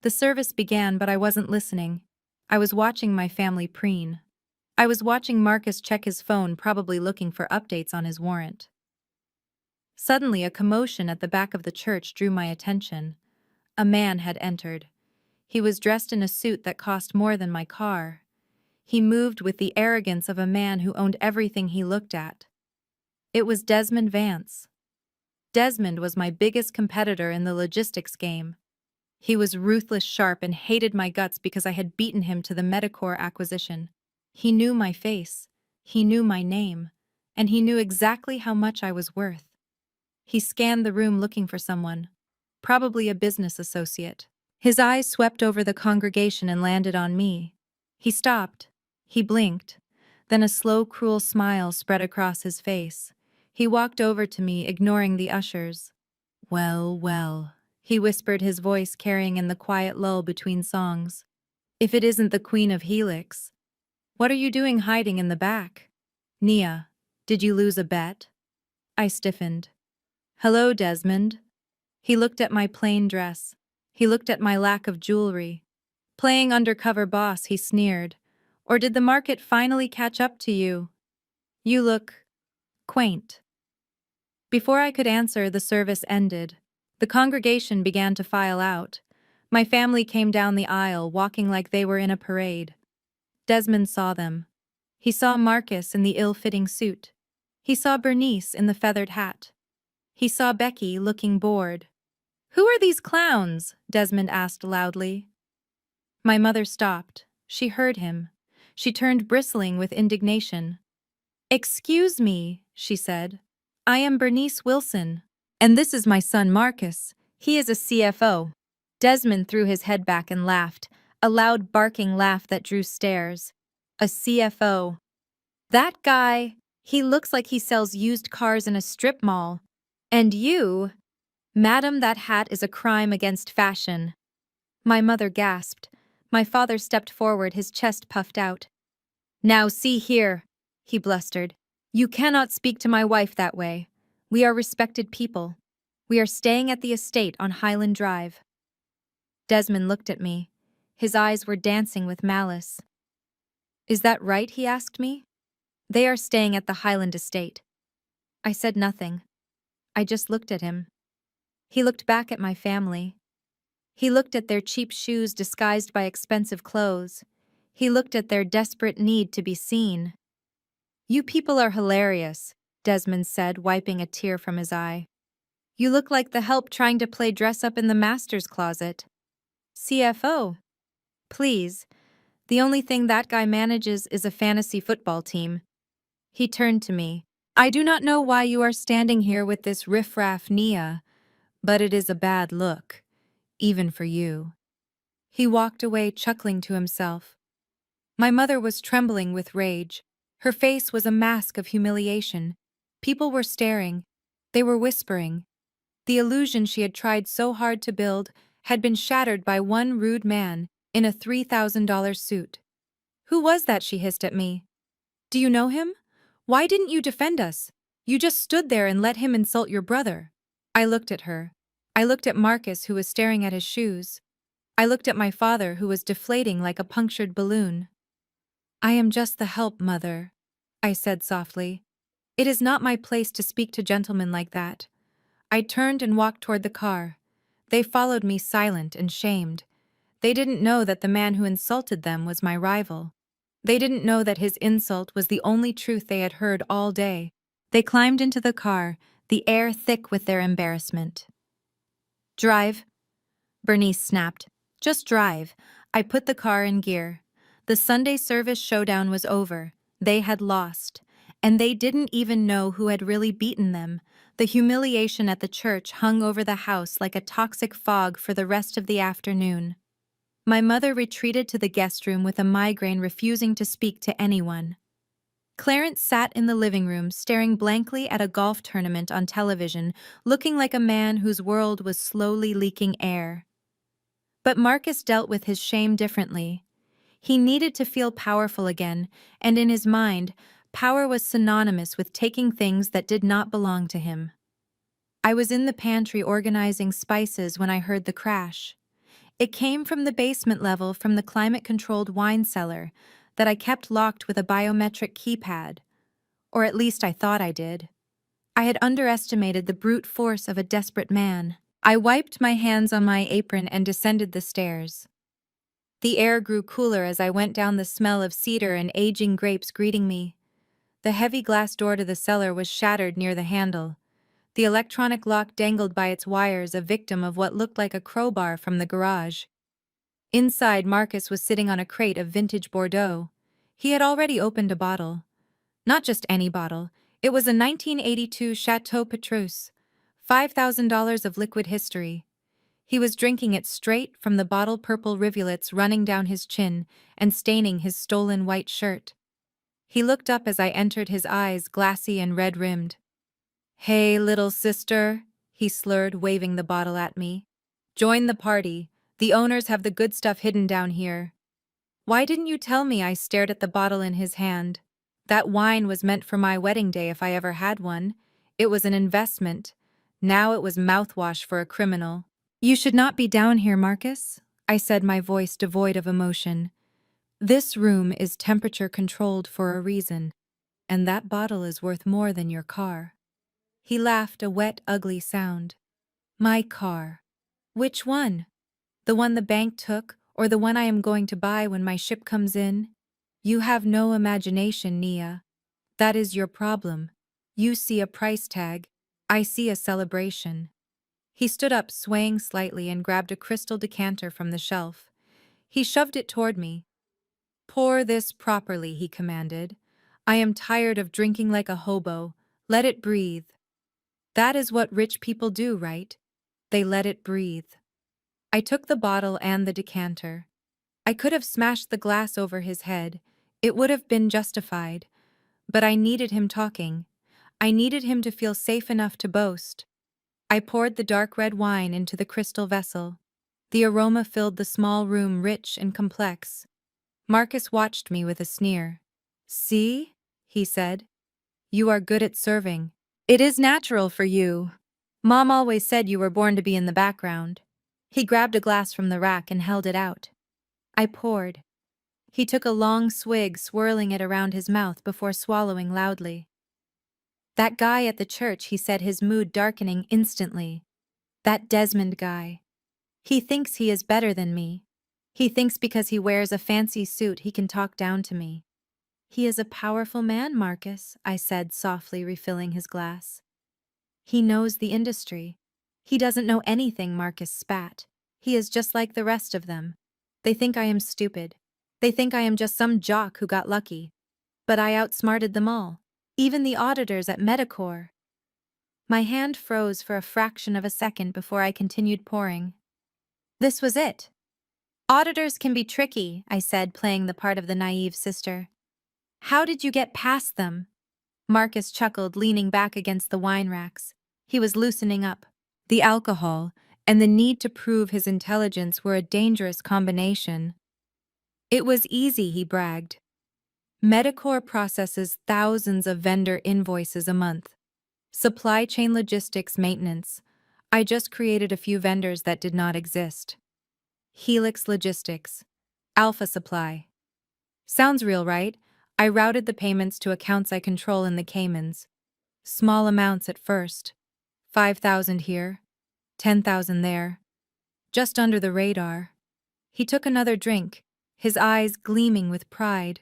The service began, but I wasn't listening. I was watching my family preen. I was watching Marcus check his phone, probably looking for updates on his warrant. Suddenly, a commotion at the back of the church drew my attention. A man had entered. He was dressed in a suit that cost more than my car. He moved with the arrogance of a man who owned everything he looked at. It was Desmond Vance. Desmond was my biggest competitor in the logistics game. He was ruthless, sharp, and hated my guts because I had beaten him to the Medicore acquisition. He knew my face, he knew my name, and he knew exactly how much I was worth. He scanned the room looking for someone, probably a business associate. His eyes swept over the congregation and landed on me. He stopped. He blinked. Then a slow, cruel smile spread across his face. He walked over to me, ignoring the ushers. "Well, well," he whispered, his voice carrying in the quiet lull between songs. "If it isn't the Queen of Helix. What are you doing hiding in the back? Nia, did you lose a bet?" I stiffened. "Hello, Desmond." He looked at my plain dress. He looked at my lack of jewelry. "Playing undercover boss," he sneered. "Or did the market finally catch up to you? You look quaint." Before I could answer, the service ended. The congregation began to file out. My family came down the aisle, walking like they were in a parade. Desmond saw them. He saw Marcus in the ill-fitting suit. He saw Bernice in the feathered hat. He saw Becky looking bored. "Who are these clowns?" Desmond asked loudly. My mother stopped. She heard him. She turned, bristling with indignation. "Excuse me," she said. "I am Bernice Wilson, and this is my son Marcus. He is a CFO." Desmond threw his head back and laughed, a loud barking laugh that drew stares. "A CFO. That guy, he looks like he sells used cars in a strip mall. And you? Madam, that hat is a crime against fashion." My mother gasped. My father stepped forward, his chest puffed out. "Now see here," he blustered. "You cannot speak to my wife that way. We are respected people. We are staying at the estate on Highland Drive." Desmond looked at me. His eyes were dancing with malice. "Is that right?" he asked me. "They are staying at the Highland estate." I said nothing. I just looked at him. He looked back at my family. He looked at their cheap shoes disguised by expensive clothes. He looked at their desperate need to be seen. "You people are hilarious," Desmond said, wiping a tear from his eye. "You look like the help trying to play dress-up in the master's closet." "CFO? Please. The only thing that guy manages is a fantasy football team." He turned to me. "I do not know why you are standing here with this riffraff Nia, but it is a bad look, even for you." He walked away, chuckling to himself. My mother was trembling with rage. Her face was a mask of humiliation. People were staring. They were whispering. The illusion she had tried so hard to build had been shattered by one rude man in a $3,000 suit. "Who was that?" she hissed at me. "Do you know him? Why didn't you defend us? You just stood there and let him insult your brother." I looked at her. I looked at Marcus, who was staring at his shoes. I looked at my father, who was deflating like a punctured balloon. "I am just the help, Mother," I said softly. "It is not my place to speak to gentlemen like that." I turned and walked toward the car. They followed me, silent and shamed. They didn't know that the man who insulted them was my rival. They didn't know that his insult was the only truth they had heard all day. They climbed into the car, the air thick with their embarrassment. "Drive," Bernice snapped. "Just drive." I put the car in gear. The Sunday service showdown was over. They had lost. And they didn't even know who had really beaten them. The humiliation at the church hung over the house like a toxic fog for the rest of the afternoon. My mother retreated to the guest room with a migraine, refusing to speak to anyone. Clarence sat in the living room, staring blankly at a golf tournament on television, looking like a man whose world was slowly leaking air. But Marcus dealt with his shame differently. He needed to feel powerful again, and in his mind, power was synonymous with taking things that did not belong to him. I was in the pantry organizing spices when I heard the crash. It came from the basement level, from the climate-controlled wine cellar that I kept locked with a biometric keypad. Or at least I thought I did. I had underestimated the brute force of a desperate man. I wiped my hands on my apron and descended the stairs. The air grew cooler as I went down, the smell of cedar and aging grapes greeting me. The heavy glass door to the cellar was shattered near the handle. The electronic lock dangled by its wires, a victim of what looked like a crowbar from the garage. Inside, Marcus was sitting on a crate of vintage Bordeaux. He had already opened a bottle. Not just any bottle. It was a 1982 Chateau Petrus, $5,000 of liquid history. He was drinking it straight from the bottle, purple rivulets running down his chin and staining his stolen white shirt. He looked up as I entered, his eyes glassy and red-rimmed. "Hey, little sister," he slurred, waving the bottle at me. "Join the party. The owners have the good stuff hidden down here." "Why didn't you tell me?" I stared at the bottle in his hand. That wine was meant for my wedding day if I ever had one. It was an investment. Now it was mouthwash for a criminal. "You should not be down here, Marcus," I said, my voice devoid of emotion. "This room is temperature controlled for a reason, and that bottle is worth more than your car." He laughed, a wet, ugly sound. "My car. Which one? The one the bank took, or the one I am going to buy when my ship comes in? You have no imagination, Nia. That is your problem. You see a price tag. I see a celebration." He stood up, swaying slightly, and grabbed a crystal decanter from the shelf. He shoved it toward me. "Pour this properly," he commanded. "I am tired of drinking like a hobo. Let it breathe." That is what rich people do, right? They let it breathe. I took the bottle and the decanter. I could have smashed the glass over his head. It would have been justified. But I needed him talking. I needed him to feel safe enough to boast. I poured the dark red wine into the crystal vessel. The aroma filled the small room, rich and complex. Marcus watched me with a sneer. "See?" he said. "You are good at serving. It is natural for you. Mom always said you were born to be in the background." He grabbed a glass from the rack and held it out. I poured. He took a long swig, swirling it around his mouth before swallowing loudly. "That guy at the church," he said, his mood darkening instantly. "That Desmond guy. He thinks he is better than me. He thinks because he wears a fancy suit he can talk down to me." "He is a powerful man, Marcus," I said, softly refilling his glass. "He knows the industry." "He doesn't know anything," Marcus spat. "He is just like the rest of them. They think I am stupid. They think I am just some jock who got lucky. But I outsmarted them all. Even the auditors at Medicor." My hand froze for a fraction of a second before I continued pouring. This was it. "Auditors can be tricky," I said, playing the part of the naive sister. "How did you get past them?" Marcus chuckled, leaning back against the wine racks. He was loosening up. The alcohol and the need to prove his intelligence were a dangerous combination. "It was easy," he bragged. "Medicor processes thousands of vendor invoices a month. Supply chain, logistics, maintenance. I just created a few vendors that did not exist. Helix Logistics. Alpha Supply. Sounds real, right? I routed the payments to accounts I control in the Caymans. Small amounts at first. 5,000 here, 10,000 there. Just under the radar. He took another drink, his eyes gleaming with pride.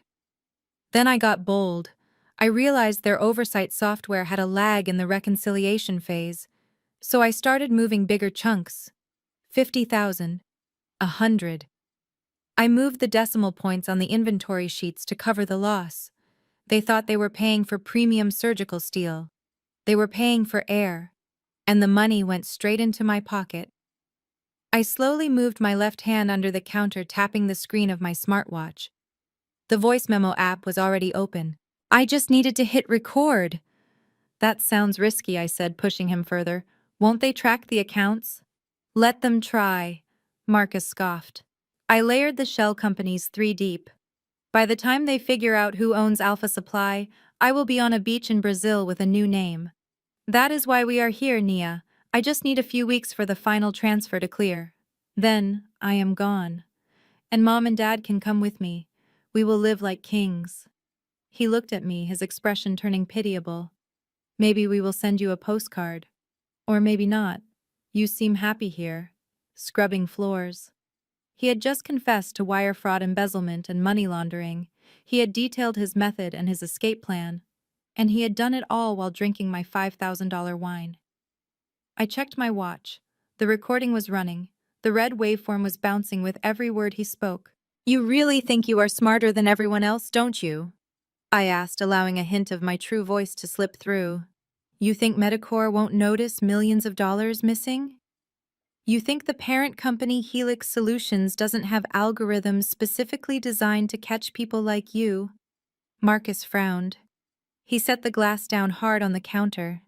Then I got bold. I realized their oversight software had a lag in the reconciliation phase, so I started moving bigger chunks. 50,000. 100. I moved the decimal points on the inventory sheets to cover the loss. They thought they were paying for premium surgical steel. They were paying for air. And the money went straight into my pocket. I slowly moved my left hand under the counter, tapping the screen of my smartwatch. The voice memo app was already open. I just needed to hit record. That sounds risky, I said, pushing him further. Won't they track the accounts? Let them try, Marcus scoffed. I layered the shell companies 3 deep. By the time they figure out who owns Alpha Supply, I will be on a beach in Brazil with a new name. That is why we are here, Nia. I just need a few weeks for the final transfer to clear. Then, I am gone. And Mom and Dad can come with me. We will live like kings. He looked at me, his expression turning pitiable. Maybe we will send you a postcard. Or maybe not. You seem happy here. Scrubbing floors. He had just confessed to wire fraud, embezzlement, and money laundering. He had detailed his method and his escape plan. And he had done it all while drinking my $5,000 wine. I checked my watch. The recording was running. The red waveform was bouncing with every word he spoke. You really think you are smarter than everyone else, don't you? I asked, allowing a hint of my true voice to slip through. You think Medicor won't notice millions of dollars missing? You think the parent company Helix Solutions doesn't have algorithms specifically designed to catch people like you? Marcus frowned. He set the glass down hard on the counter.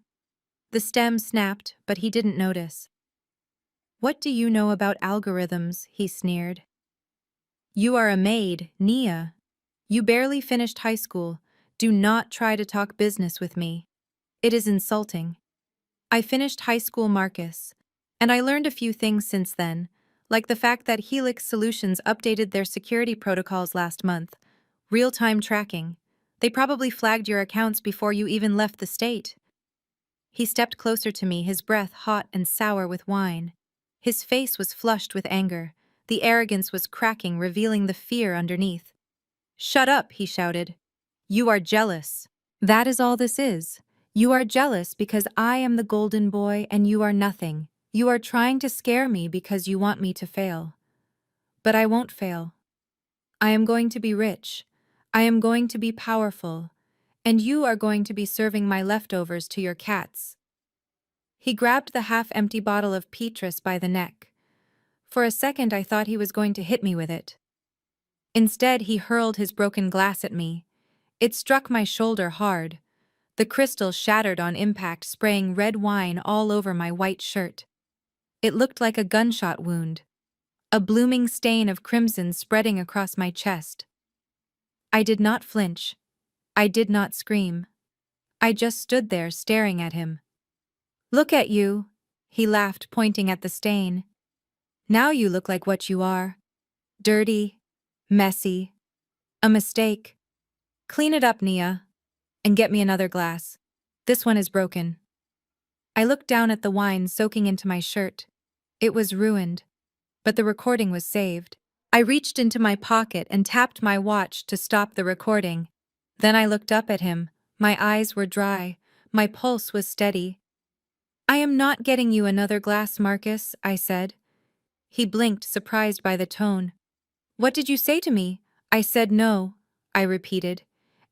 The stem snapped, but he didn't notice. What do you know about algorithms? He sneered. You are a maid, Nia. You barely finished high school. Do not try to talk business with me. It is insulting. I finished high school, Marcus, and I learned a few things since then, like the fact that Helix Solutions updated their security protocols last month. Real-time tracking. They probably flagged your accounts before you even left the state. He stepped closer to me, his breath hot and sour with wine. His face was flushed with anger. The arrogance was cracking, revealing the fear underneath. Shut up, he shouted. You are jealous. That is all this is. You are jealous because I am the golden boy and you are nothing. You are trying to scare me because you want me to fail. But I won't fail. I am going to be rich. I am going to be powerful. And you are going to be serving my leftovers to your cats. He grabbed the half-empty bottle of Petrus by the neck. For a second I thought he was going to hit me with it. Instead, he hurled his broken glass at me. It struck my shoulder hard. The crystal shattered on impact, spraying red wine all over my white shirt. It looked like a gunshot wound, a blooming stain of crimson spreading across my chest. I did not flinch. I did not scream. I just stood there staring at him. Look at you, he laughed, pointing at the stain. Now you look like what you are. Dirty, messy, a mistake. Clean it up, Nia, and get me another glass. This one is broken. I looked down at the wine soaking into my shirt. It was ruined, but the recording was saved. I reached into my pocket and tapped my watch to stop the recording. Then I looked up at him. My eyes were dry. My pulse was steady. I am not getting you another glass, Marcus, I said. He blinked, surprised by the tone. What did you say to me? I said no, I repeated.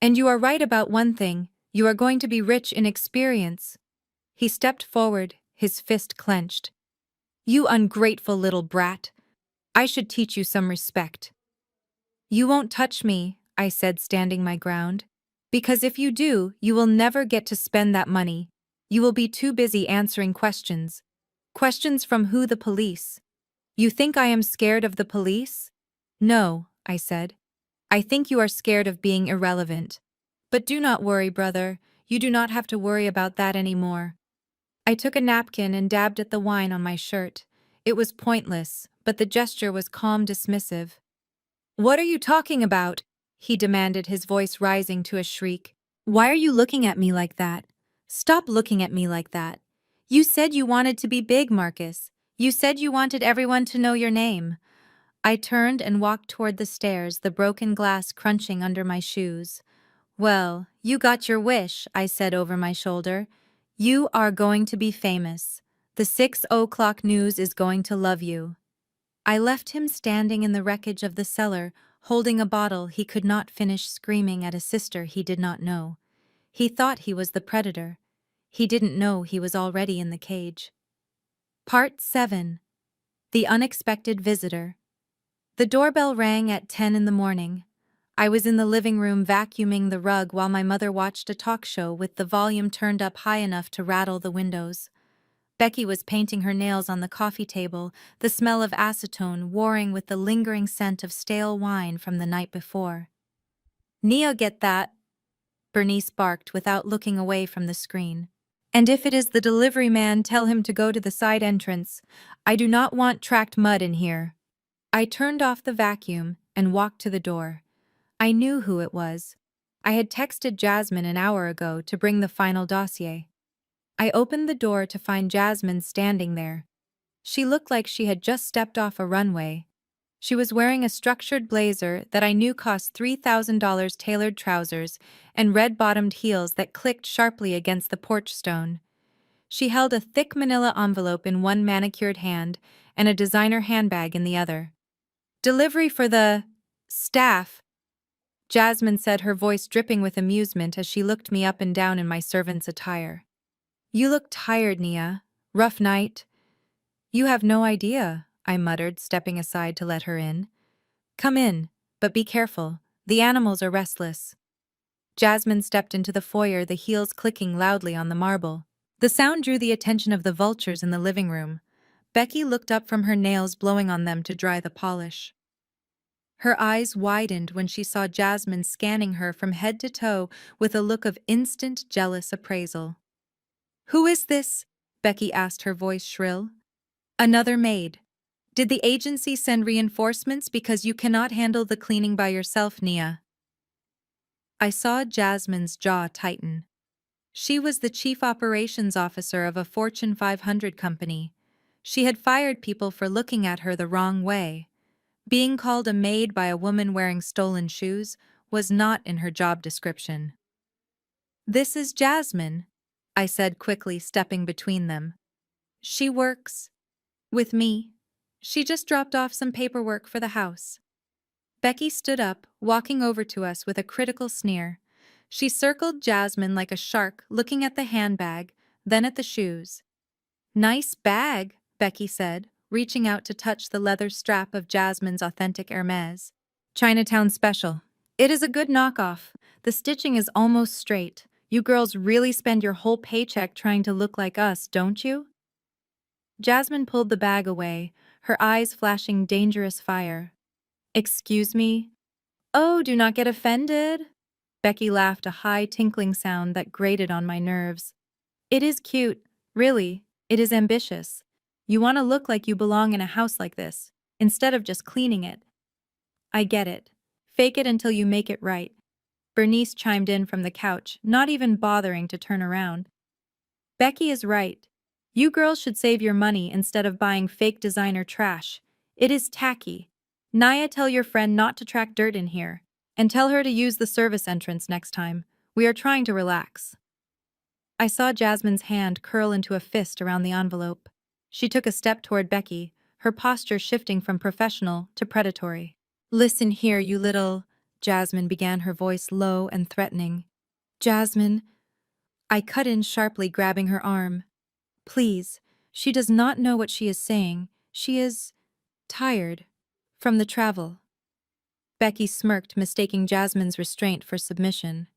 And you are right about one thing. You are going to be rich in experience. He stepped forward, his fist clenched. You ungrateful little brat. I should teach you some respect. You won't touch me, I said, standing my ground. Because if you do, you will never get to spend that money. You will be too busy answering questions. Questions from who? The police. You think I am scared of the police? No, I said. I think you are scared of being irrelevant. But do not worry, brother. You do not have to worry about that anymore. I took a napkin and dabbed at the wine on my shirt. It was pointless, but the gesture was calm, dismissive. What are you talking about? He demanded, his voice rising to a shriek. Why are you looking at me like that? Stop looking at me like that. You said you wanted to be big, Marcus. You said you wanted everyone to know your name. I turned and walked toward the stairs, the broken glass crunching under my shoes. Well, you got your wish, I said over my shoulder. You are going to be famous. The 6 o'clock news is going to love you. I left him standing in the wreckage of the cellar, holding a bottle he could not finish, screaming at a sister he did not know. He thought he was the predator. He didn't know he was already in the cage. Part 7. The Unexpected Visitor. The doorbell rang at 10 in the morning. I was in the living room vacuuming the rug while my mother watched a talk show with the volume turned up high enough to rattle the windows. Becky was painting her nails on the coffee table, the smell of acetone warring with the lingering scent of stale wine from the night before. "Nia, get that," Bernice barked without looking away from the screen. "And if it is the delivery man, tell him to go to the side entrance. I do not want tracked mud in here." I turned off the vacuum and walked to the door. I knew who it was. I had texted Jasmine an hour ago to bring the final dossier. I opened the door to find Jasmine standing there. She looked like she had just stepped off a runway. She was wearing a structured blazer that I knew cost $3,000, tailored trousers, and red-bottomed heels that clicked sharply against the porch stone. She held a thick manila envelope in one manicured hand and a designer handbag in the other. "Delivery for the staff," Jasmine said, her voice dripping with amusement as she looked me up and down in my servant's attire. "You look tired, Nia. Rough night?" "You have no idea," I muttered, stepping aside to let her in. "Come in, but be careful. The animals are restless." Jasmine stepped into the foyer, the heels clicking loudly on the marble. The sound drew the attention of the vultures in the living room. Becky looked up from her nails, blowing on them to dry the polish. Her eyes widened when she saw Jasmine scanning her from head to toe with a look of instant, jealous appraisal. "Who is this?" Becky asked, her voice shrill. "Another maid. Did the agency send reinforcements because you cannot handle the cleaning by yourself, Nia?" I saw Jasmine's jaw tighten. She was the chief operations officer of a Fortune 500 company. She had fired people for looking at her the wrong way. Being called a maid by a woman wearing stolen shoes was not in her job description. "This is Jasmine," I said quickly, stepping between them. "She works with me. She just dropped off some paperwork for the house." Becky stood up, walking over to us with a critical sneer. She circled Jasmine like a shark, looking at the handbag, then at the shoes. "Nice bag," Becky said, reaching out to touch the leather strap of Jasmine's authentic Hermes. "Chinatown special. It is a good knockoff. The stitching is almost straight. You girls really spend your whole paycheck trying to look like us, don't you?" Jasmine pulled the bag away, her eyes flashing dangerous fire. "Excuse me?" "Oh, do not get offended." Becky laughed, a high, tinkling sound that grated on my nerves. "It is cute, really. It is ambitious. You want to look like you belong in a house like this, instead of just cleaning it." "I get it. Fake it until you make it right." Bernice chimed in from the couch, not even bothering to turn around. "Becky is right. You girls should save your money instead of buying fake designer trash. It is tacky. Nia, tell your friend not to track dirt in here, and tell her to use the service entrance next time. We are trying to relax." I saw Jasmine's hand curl into a fist around the envelope. She took a step toward Becky, her posture shifting from professional to predatory. "Listen here, you little—" Jasmine began, her voice low and threatening. "Jasmine," I cut in sharply, grabbing her arm. "Please, she does not know what she is saying. She is tired from the travel." Becky smirked, mistaking Jasmine's restraint for submission.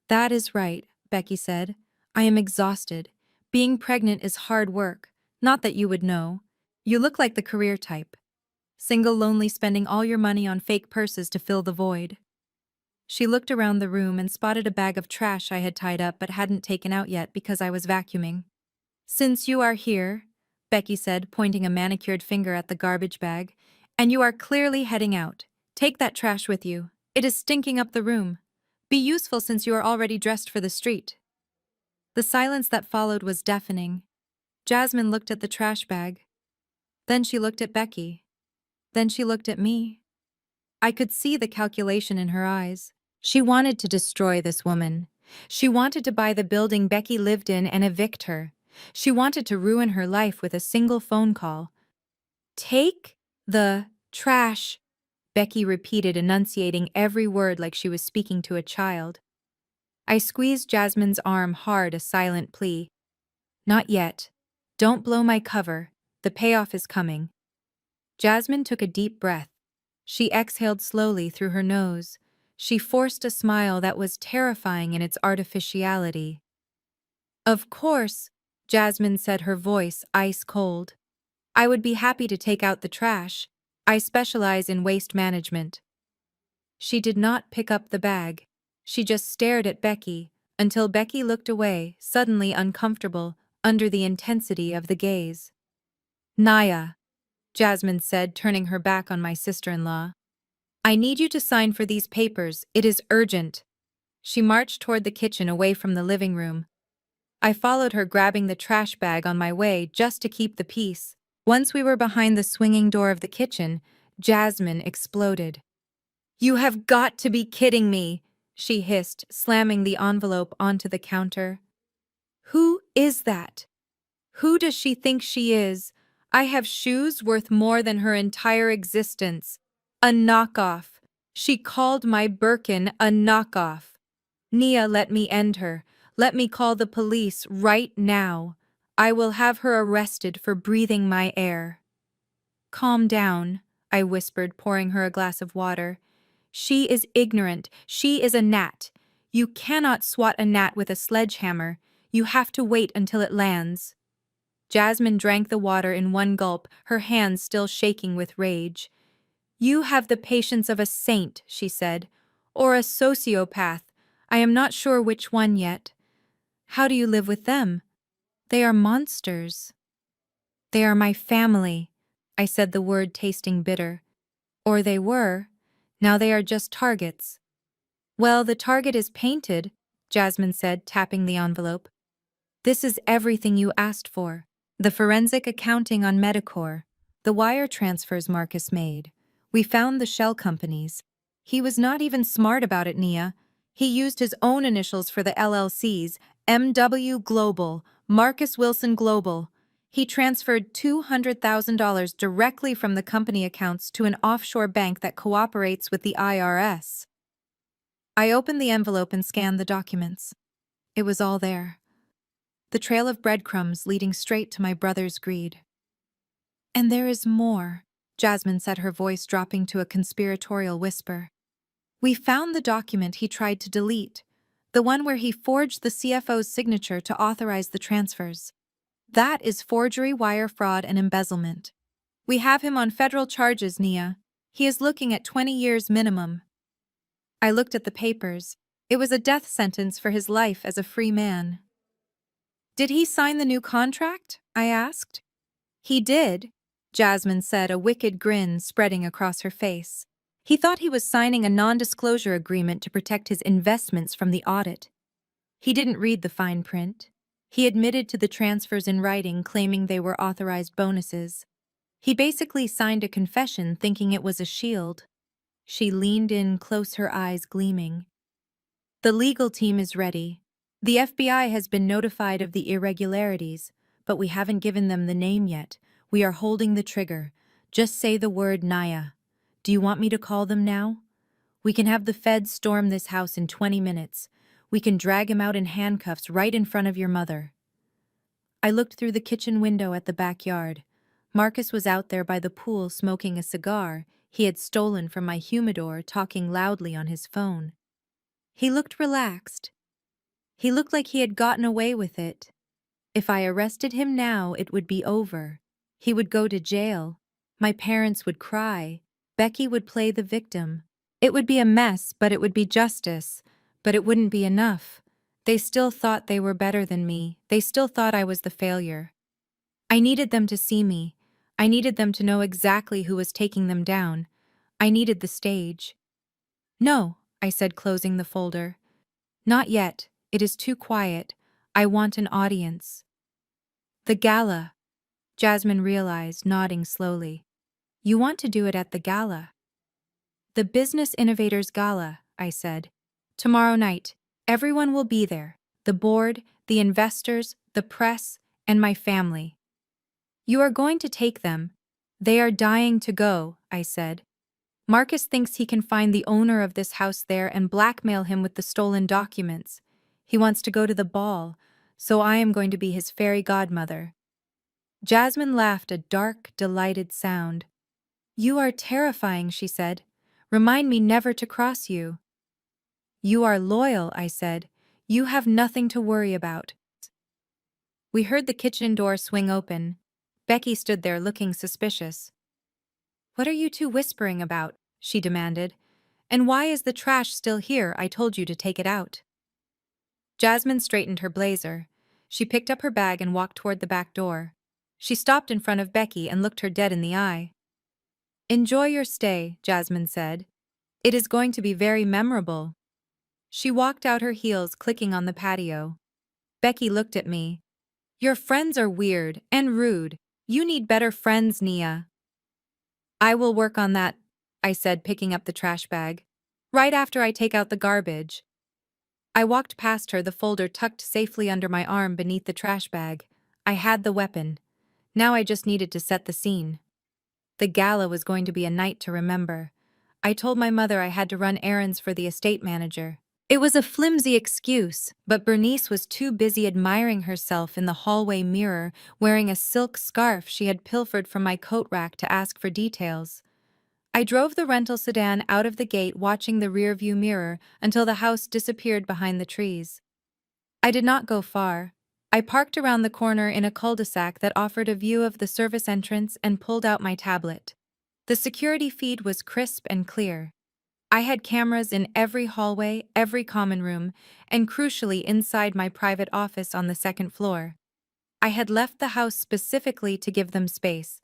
"That is right," Becky said. "I am exhausted. Being pregnant is hard work. Not that you would know. You look like the career type. Single, lonely, spending all your money on fake purses to fill the void." She looked around the room and spotted a bag of trash I had tied up but hadn't taken out yet because I was vacuuming. "Since you are here," Becky said, pointing a manicured finger at the garbage bag, "and you are clearly heading out, take that trash with you. It is stinking up the room. Be useful since you are already dressed for the street." The silence that followed was deafening. Jasmine looked at the trash bag. Then she looked at Becky. Then she looked at me. I could see the calculation in her eyes. She wanted to destroy this woman. She wanted to buy the building Becky lived in and evict her. She wanted to ruin her life with a single phone call. Take the trash, Becky repeated, enunciating every word like she was speaking to a child. I squeezed Jasmine's arm hard, a silent plea. Not yet. Don't blow my cover. The payoff is coming. Jasmine took a deep breath. She exhaled slowly through her nose. She forced a smile that was terrifying in its artificiality. Of course, Jasmine said, her voice ice cold. I would be happy to take out the trash. I specialize in waste management. She did not pick up the bag. She just stared at Becky, until Becky looked away, suddenly uncomfortable, under the intensity of the gaze. Naya, Jasmine said, turning her back on my sister-in-law. I need you to sign for these papers. It is urgent. She marched toward the kitchen, away from the living room. I followed her, grabbing the trash bag on my way just to keep the peace. Once we were behind the swinging door of the kitchen, Jasmine exploded. You have got to be kidding me, she hissed, slamming the envelope onto the counter. Who is that? Who does she think she is? I have shoes worth more than her entire existence. A knockoff. She called my Birkin a knockoff. Nia, let me end her. Let me call the police right now. I will have her arrested for breathing my air. Calm down, I whispered, pouring her a glass of water. She is ignorant. She is a gnat. You cannot swat a gnat with a sledgehammer. You have to wait until it lands. Jasmine drank the water in one gulp, her hands still shaking with rage. You have the patience of a saint, she said, or a sociopath. I am not sure which one yet. How do you live with them? They are monsters. They are my family, I said, the word tasting bitter. Or they were. Now they are just targets. Well, the target is painted, Jasmine said, tapping the envelope. This is everything you asked for. The forensic accounting on Medicor. The wire transfers Marcus made. We found the shell companies. He was not even smart about it, Nia. He used his own initials for the LLCs, MW Global, Marcus Wilson Global. He transferred $200,000 directly from the company accounts to an offshore bank that cooperates with the IRS. I opened the envelope and scanned the documents. It was all there. The trail of breadcrumbs leading straight to my brother's greed. And there is more, Jasmine said, her voice dropping to a conspiratorial whisper. We found the document he tried to delete, the one where he forged the CFO's signature to authorize the transfers. That is forgery, wire fraud, and embezzlement. We have him on federal charges, Nia. He is looking at 20 years minimum. I looked at the papers. It was a death sentence for his life as a free man. Did he sign the new contract? I asked. He did, Jasmine said, a wicked grin spreading across her face. He thought he was signing a non-disclosure agreement to protect his investments from the audit. He didn't read the fine print. He admitted to the transfers in writing, claiming they were authorized bonuses. He basically signed a confession, thinking it was a shield. She leaned in close, her eyes gleaming. The legal team is ready. The FBI has been notified of the irregularities, but we haven't given them the name yet. We are holding the trigger. Just say the word, Naya. Do you want me to call them now? We can have the feds storm this house in 20 minutes. We can drag him out in handcuffs right in front of your mother. I looked through the kitchen window at the backyard. Marcus was out there by the pool smoking a cigar he had stolen from my humidor, talking loudly on his phone. He looked relaxed. He looked like he had gotten away with it. If I arrested him now, it would be over. He would go to jail. My parents would cry. Becky would play the victim. It would be a mess, but it would be justice. But it wouldn't be enough. They still thought they were better than me. They still thought I was the failure. I needed them to see me. I needed them to know exactly who was taking them down. I needed the stage. No, I said, closing the folder. Not yet. It is too quiet. I want an audience. The gala, Jasmine realized, nodding slowly. You want to do it at the gala. The Business Innovators Gala, I said. Tomorrow night. Everyone will be there. The board, the investors, the press, and my family. You are going to take them. They are dying to go, I said. Marcus thinks he can find the owner of this house there and blackmail him with the stolen documents. He wants to go to the ball, so I am going to be his fairy godmother. Jasmine laughed a dark, delighted sound. You are terrifying, she said. Remind me never to cross you. You are loyal, I said. You have nothing to worry about. We heard the kitchen door swing open. Becky stood there looking suspicious. What are you two whispering about? She demanded. And why is the trash still here? I told you to take it out. Jasmine straightened her blazer. She picked up her bag and walked toward the back door. She stopped in front of Becky and looked her dead in the eye. Enjoy your stay, Jasmine said. It is going to be very memorable. She walked out, her heels clicking on the patio. Becky looked at me. Your friends are weird and rude. You need better friends, Nia. I will work on that, I said, picking up the trash bag. Right after I take out the garbage. I walked past her, the folder tucked safely under my arm beneath the trash bag. I had the weapon. Now I just needed to set the scene. The gala was going to be a night to remember. I told my mother I had to run errands for the estate manager. It was a flimsy excuse, but Bernice was too busy admiring herself in the hallway mirror, wearing a silk scarf she had pilfered from my coat rack, to ask for details. I drove the rental sedan out of the gate, watching the rearview mirror until the house disappeared behind the trees. I did not go far. I parked around the corner in a cul-de-sac that offered a view of the service entrance and pulled out my tablet. The security feed was crisp and clear. I had cameras in every hallway, every common room, and crucially inside my private office on the second floor. I had left the house specifically to give them space.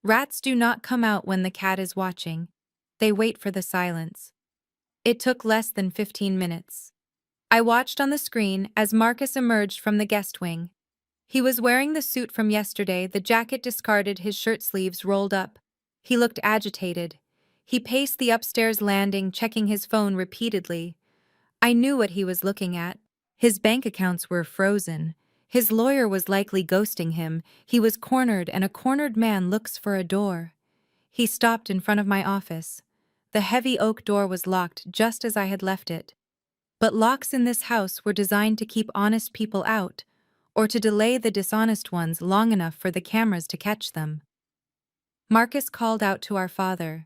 Rats do not come out when the cat is watching. They wait for the silence. It took less than 15 minutes. I watched on the screen as Marcus emerged from the guest wing. He was wearing the suit from yesterday, the jacket discarded, his shirt sleeves rolled up. He looked agitated. He paced the upstairs landing, checking his phone repeatedly. I knew what he was looking at. His bank accounts were frozen. His lawyer was likely ghosting him. He was cornered, and a cornered man looks for a door. He stopped in front of my office. The heavy oak door was locked just as I had left it. But locks in this house were designed to keep honest people out, or to delay the dishonest ones long enough for the cameras to catch them. Marcus called out to our father.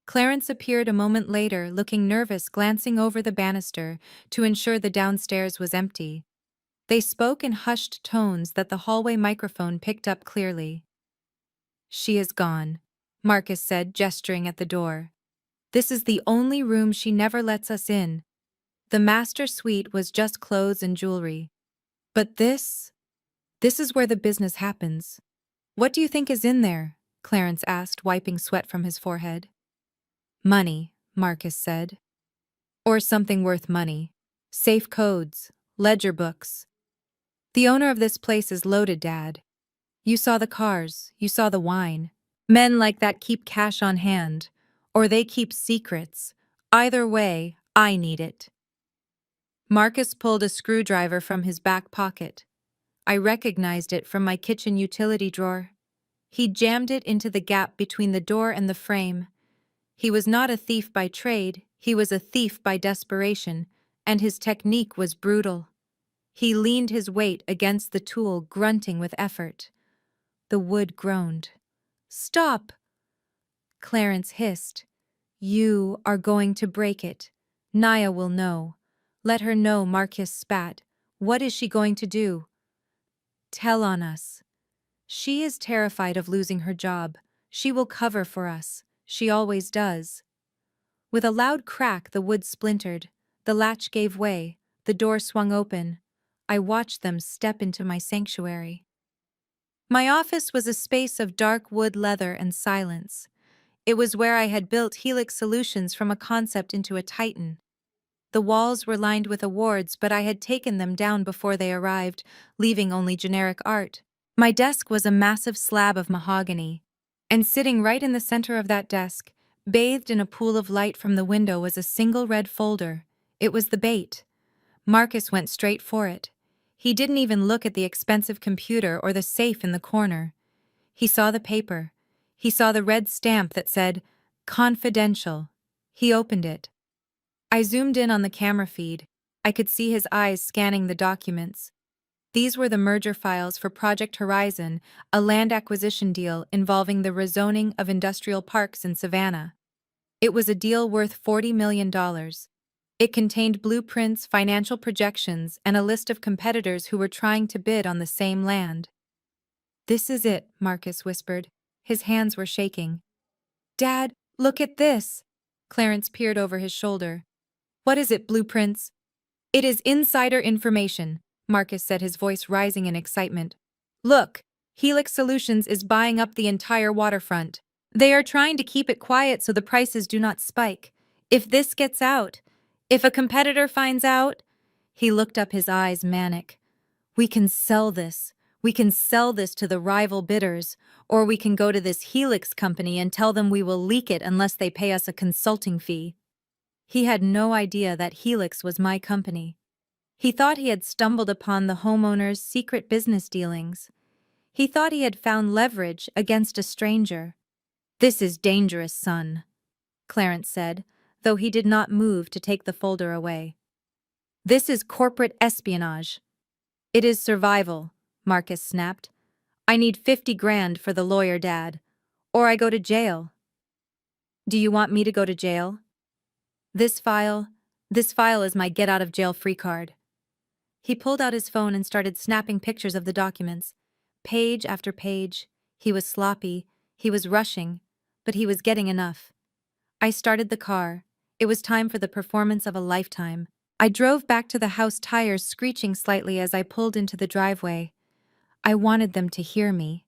Clarence appeared a moment later, looking nervous, glancing over the banister to ensure the downstairs was empty. They spoke in hushed tones that the hallway microphone picked up clearly. She is gone, Marcus said, gesturing at the door. This is the only room she never lets us in. The master suite was just clothes and jewelry. But this is where the business happens. What do you think is in there? Clarence asked, wiping sweat from his forehead. Money, Marcus said. Or something worth money. Safe codes, ledger books. The owner of this place is loaded, Dad. You saw the cars, you saw the wine. Men like that keep cash on hand, or they keep secrets. Either way, I need it. Marcus pulled a screwdriver from his back pocket. I recognized it from my kitchen utility drawer. He jammed it into the gap between the door and the frame. He was not a thief by trade, he was a thief by desperation, and his technique was brutal. He leaned his weight against the tool, grunting with effort. The wood groaned. Stop! Clarence hissed. You are going to break it. Nia will know. Let her know, Marcus spat. What is she going to do? Tell on us. She is terrified of losing her job. She will cover for us. She always does. With a loud crack, the wood splintered. The latch gave way. The door swung open. I watched them step into my sanctuary. My office was a space of dark wood, leather, and silence. It was where I had built Helix Solutions from a concept into a titan. The walls were lined with awards, but I had taken them down before they arrived, leaving only generic art. My desk was a massive slab of mahogany. And sitting right in the center of that desk, bathed in a pool of light from the window, was a single red folder. It was the bait. Marcus went straight for it. He didn't even look at the expensive computer or the safe in the corner. He saw the paper. He saw the red stamp that said, "Confidential." He opened it. I zoomed in on the camera feed. I could see his eyes scanning the documents. These were the merger files for Project Horizon, a land acquisition deal involving the rezoning of industrial parks in Savannah. It was a deal worth $40 million. It contained blueprints, financial projections, and a list of competitors who were trying to bid on the same land. "This is it," Marcus whispered. His hands were shaking. "Dad, look at this!" Clarence peered over his shoulder. "What is it, blueprints?" "It is insider information," Marcus said, his voice rising in excitement. "Look, Helix Solutions is buying up the entire waterfront. They are trying to keep it quiet so the prices do not spike. If this gets out, if a competitor finds out—" He looked up, his eyes manic. "We can sell this. We can sell this to the rival bidders, or we can go to this Helix company and tell them we will leak it unless they pay us a consulting fee." He had no idea that Helix was my company. He thought he had stumbled upon the homeowner's secret business dealings. He thought he had found leverage against a stranger. "This is dangerous, son," Clarence said, though he did not move to take the folder away. "This is corporate espionage." "It is survival," Marcus snapped. "I need 50 grand for the lawyer, Dad. Or I go to jail." "Do you want me to go to jail?" This file is my get-out-of-jail-free card." He pulled out his phone and started snapping pictures of the documents. Page after page. He was sloppy, he was rushing, but he was getting enough. I started the car. It was time for the performance of a lifetime. I drove back to the house, tires screeching slightly as I pulled into the driveway. I wanted them to hear me.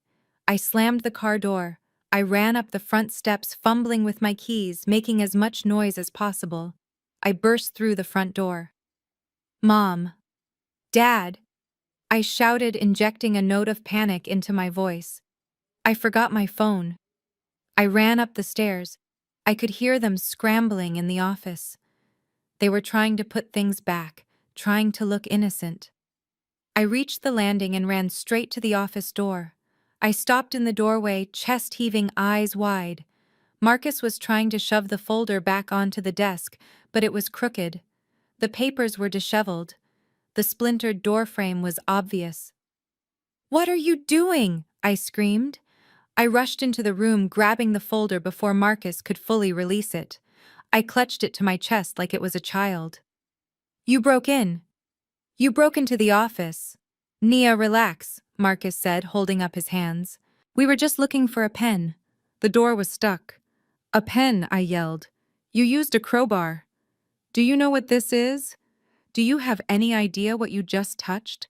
I slammed the car door. I ran up the front steps, fumbling with my keys, making as much noise as possible. I burst through the front door. "Mom! Dad!" I shouted, injecting a note of panic into my voice. I forgot my phone. I ran up the stairs. I could hear them scrambling in the office. They were trying to put things back, trying to look innocent. I reached the landing and ran straight to the office door. I stopped in the doorway, chest heaving, eyes wide. Marcus was trying to shove the folder back onto the desk, but it was crooked. The papers were disheveled. The splintered doorframe was obvious. "What are you doing?" I screamed. I rushed into the room, grabbing the folder before Marcus could fully release it. I clutched it to my chest like it was a child. "You broke in. You broke into the office." "Nia, relax," Marcus said, holding up his hands. "We were just looking for a pen. The door was stuck." "A pen," I yelled. "You used a crowbar. Do you know what this is? Do you have any idea what you just touched?"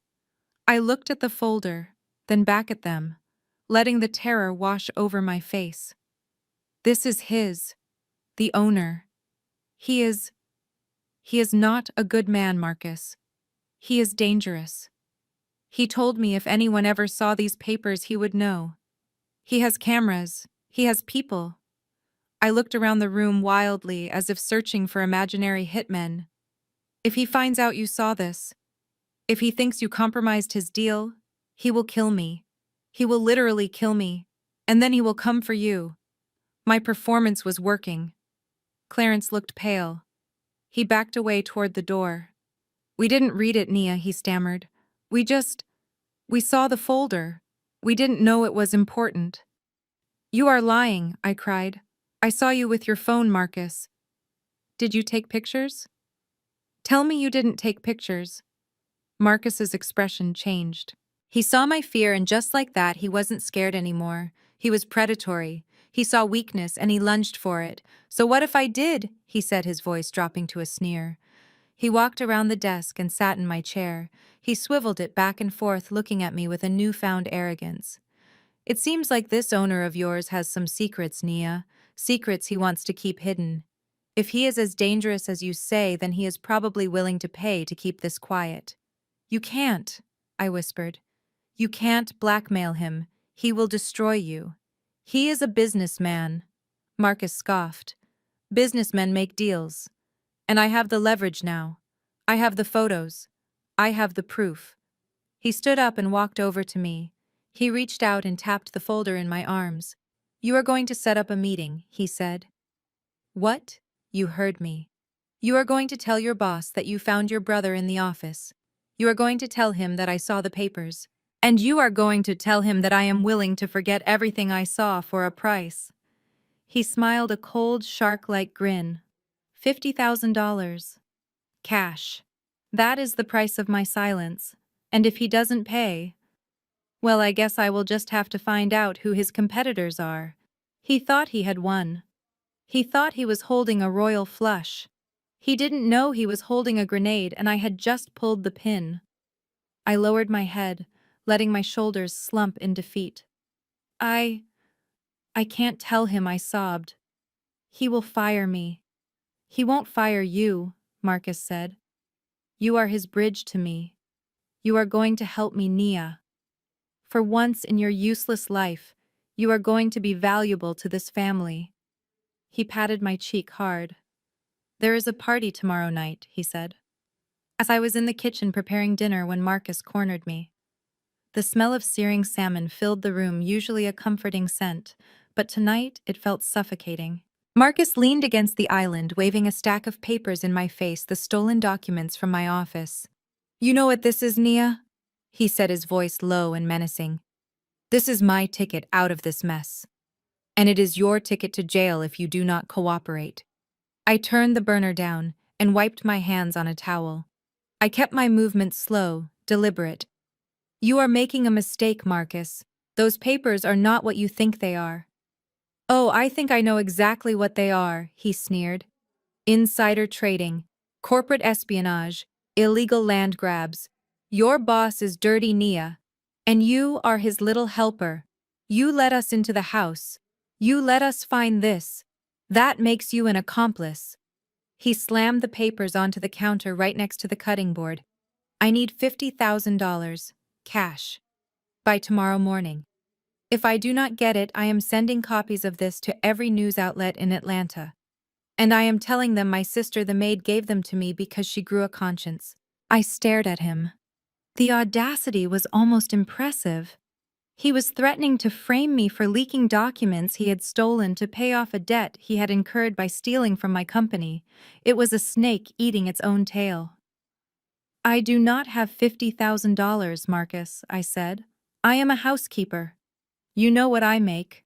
I looked at the folder, then back at them, letting the terror wash over my face. "This is his, the owner. He is not a good man, Marcus. He is dangerous. He told me if anyone ever saw these papers, he would know. He has cameras. He has people." I looked around the room wildly, as if searching for imaginary hitmen. "If he finds out you saw this, if he thinks you compromised his deal, he will kill me. He will literally kill me. And then he will come for you." My performance was working. Clarence looked pale. He backed away toward the door. "We didn't read it, Nia," he stammered. We saw the folder. We didn't know it was important." "You are lying," I cried. "I saw you with your phone, Marcus." "Did you take pictures?" "Tell me you didn't take pictures." Marcus's expression changed. He saw my fear, and just like that, he wasn't scared anymore. He was predatory. He saw weakness and he lunged for it. "So what if I did?" he said, his voice dropping to a sneer. He walked around the desk and sat in my chair. He swiveled it back and forth, looking at me with a newfound arrogance. "It seems like this owner of yours has some secrets, Nia. Secrets he wants to keep hidden. If he is as dangerous as you say, then he is probably willing to pay to keep this quiet." "You can't," I whispered. "You can't blackmail him. He will destroy you. He is a businessman, Marcus scoffed. Businessmen make deals. And I have the leverage now. I have the photos. I have the proof. He stood up and walked over to me. He reached out and tapped the folder in my arms. You are going to set up a meeting, he said. What? You heard me. You are going to tell your boss that you found your brother in the office. You are going to tell him that I saw the papers. And you are going to tell him that I am willing to forget everything I saw for a price. He smiled a cold, shark-like grin. $50,000. Cash. That is the price of my silence. And if he doesn't pay, well, I guess I will just have to find out who his competitors are. He thought he had won. He thought he was holding a royal flush. He didn't know he was holding a grenade and I had just pulled the pin. I lowered my head, letting my shoulders slump in defeat. I can't tell him, I sobbed. He will fire me. He won't fire you, Marcus said. You are his bridge to me. You are going to help me, Nia. For once in your useless life, you are going to be valuable to this family. He patted my cheek hard. There is a party tomorrow night, he said. As I was in the kitchen preparing dinner when Marcus cornered me. The smell of searing salmon filled the room, usually a comforting scent, but tonight it felt suffocating. Marcus leaned against the island, waving a stack of papers in my face, the stolen documents from my office. You know what this is, Nia? He said, his voice low and menacing. This is my ticket out of this mess. And it is your ticket to jail if you do not cooperate. I turned the burner down and wiped my hands on a towel. I kept my movements slow, deliberate. You are making a mistake, Marcus. Those papers are not what you think they are. Oh, I think I know exactly what they are, he sneered. Insider trading, corporate espionage, illegal land grabs. Your boss is Dirty Nia, and you are his little helper. You let us into the house. You let us find this. That makes you an accomplice. He slammed the papers onto the counter right next to the cutting board. I need $50,000, cash, by tomorrow morning. If I do not get it, I am sending copies of this to every news outlet in Atlanta. And I am telling them my sister the maid gave them to me because she grew a conscience. I stared at him. The audacity was almost impressive. He was threatening to frame me for leaking documents he had stolen to pay off a debt he had incurred by stealing from my company. It was a snake eating its own tail. I do not have $50,000, Marcus, I said. I am a housekeeper. You know what I make.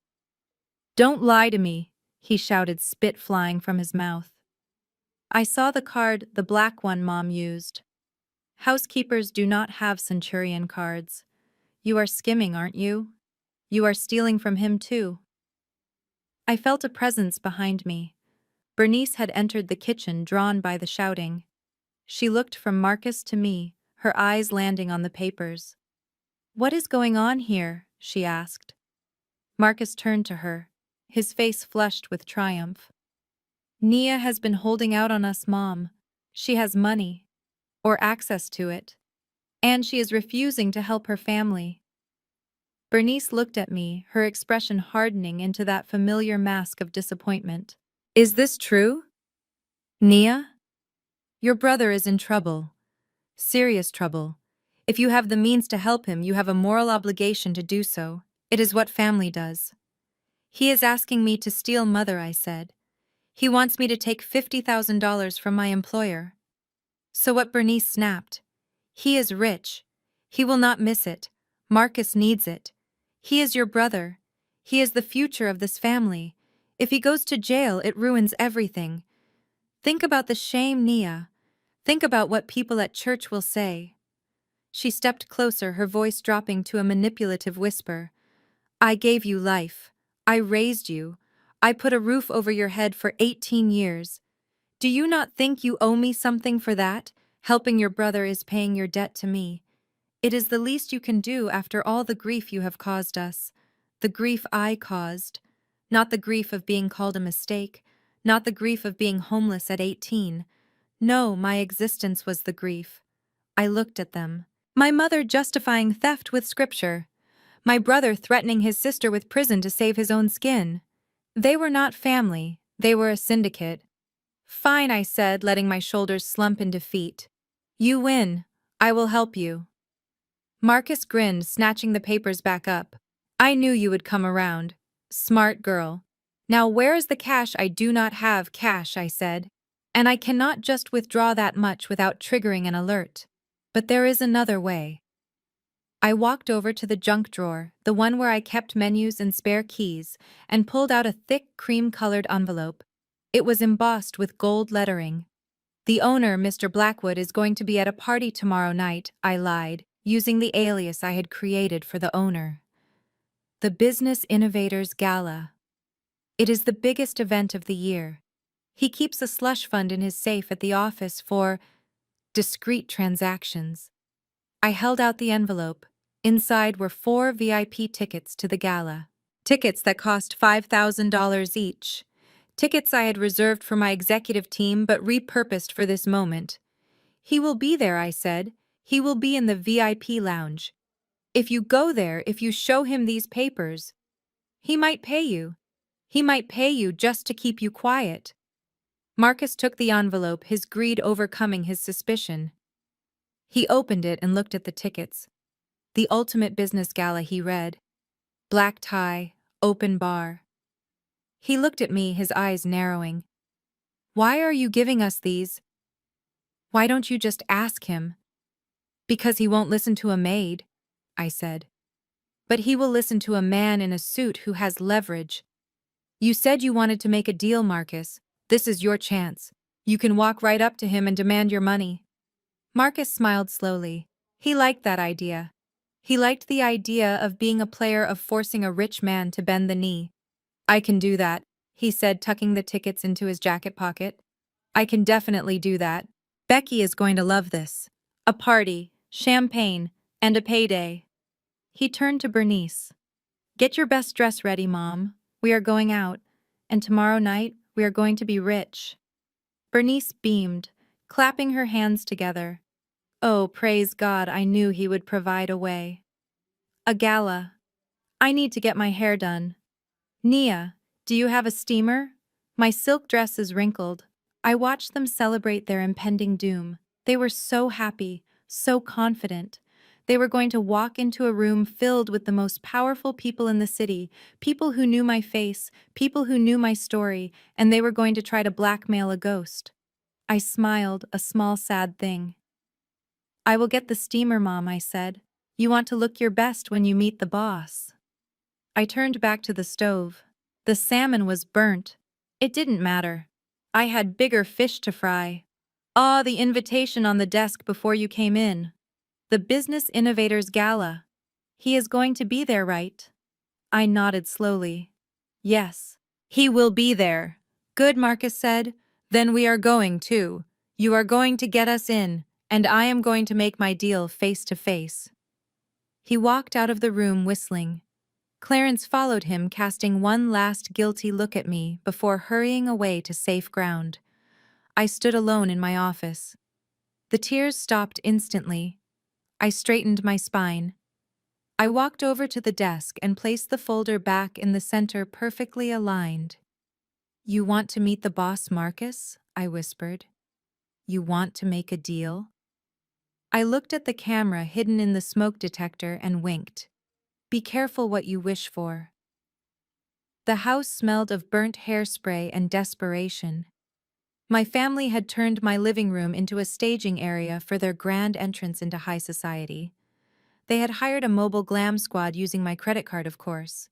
Don't lie to me, he shouted, spit flying from his mouth. I saw the card, the black one Mom used. Housekeepers do not have Centurion cards. You are skimming, aren't you? You are stealing from him too. I felt a presence behind me. Bernice had entered the kitchen, drawn by the shouting. She looked from Marcus to me, her eyes landing on the papers. What is going on here? She asked. Marcus turned to her, his face flushed with triumph. Nia has been holding out on us, Mom. She has money, or access to it, and she is refusing to help her family. Bernice looked at me, her expression hardening into that familiar mask of disappointment. Is this true? Nia? Your brother is in trouble. Serious trouble. If you have the means to help him, you have a moral obligation to do so. It is what family does. He is asking me to steal Mother, I said. He wants me to take $50,000 from my employer. So what? Bernice snapped. He is rich. He will not miss it. Marcus needs it. He is your brother. He is the future of this family. If he goes to jail, it ruins everything. Think about the shame, Nia. Think about what people at church will say. She stepped closer, her voice dropping to a manipulative whisper. I gave you life. I raised you. I put a roof over your head for 18 years. Do you not think you owe me something for that? Helping your brother is paying your debt to me. It is the least you can do after all the grief you have caused us. The grief I caused. Not the grief of being called a mistake. Not the grief of being homeless at 18. No, my existence was the grief. I looked at them. My mother justifying theft with scripture. My brother threatening his sister with prison to save his own skin. They were not family, they were a syndicate. Fine, I said, letting my shoulders slump in defeat. You win. I will help you. Marcus grinned, snatching the papers back up. I knew you would come around. Smart girl. Now where is the cash? I do not have cash, I said. And I cannot just withdraw that much without triggering an alert. But there is another way. I walked over to the junk drawer, the one where I kept menus and spare keys, and pulled out a thick cream-colored envelope. It was embossed with gold lettering. The owner, Mr. Blackwood, is going to be at a party tomorrow night, I lied, using the alias I had created for the owner. The Business Innovators Gala. It is the biggest event of the year. He keeps a slush fund in his safe at the office for discreet transactions. I held out the envelope. Inside were 4 VIP tickets to the gala. Tickets that cost $5,000 each. Tickets I had reserved for my executive team but repurposed for this moment. He will be there, I said. He will be in the VIP lounge. If you go there, if you show him these papers, he might pay you. He might pay you just to keep you quiet. Marcus took the envelope, his greed overcoming his suspicion. He opened it and looked at the tickets. The ultimate business gala, he read. Black tie, open bar. He looked at me, his eyes narrowing. Why are you giving us these? Why don't you just ask him? Because he won't listen to a maid, I said. But he will listen to a man in a suit who has leverage. You said you wanted to make a deal, Marcus. This is your chance. You can walk right up to him and demand your money. Marcus smiled slowly. He liked that idea. He liked the idea of being a player, of forcing a rich man to bend the knee. I can do that, he said, tucking the tickets into his jacket pocket. I can definitely do that. Becky is going to love this. A party, champagne, and a payday. He turned to Bernice. Get your best dress ready, Mom. We are going out, and tomorrow night we are going to be rich. Bernice beamed, clapping her hands together. Oh, praise God, I knew he would provide a way. A gala. I need to get my hair done. Nia, do you have a steamer? My silk dress is wrinkled. I watched them celebrate their impending doom. They were so happy, so confident. They were going to walk into a room filled with the most powerful people in the city, people who knew my face, people who knew my story, and they were going to try to blackmail a ghost. I smiled, a small sad thing. I will get the steamer, Mom, I said. You want to look your best when you meet the boss. I turned back to the stove. The salmon was burnt. It didn't matter. I had bigger fish to fry. Ah, the invitation on the desk before you came in. The Business Innovators Gala. He is going to be there, right? I nodded slowly. Yes, he will be there. Good, Marcus said. Then we are going too. You are going to get us in, and I am going to make my deal face to face. He walked out of the room whistling. Clarence followed him, casting one last guilty look at me before hurrying away to safe ground. I stood alone in my office. The tears stopped instantly. I straightened my spine. I walked over to the desk and placed the folder back in the center, perfectly aligned. You want to meet the boss, Marcus? I whispered. You want to make a deal? I looked at the camera hidden in the smoke detector and winked. Be careful what you wish for. The house smelled of burnt hairspray and desperation. My family had turned my living room into a staging area for their grand entrance into high society. They had hired a mobile glam squad using my credit card, of course.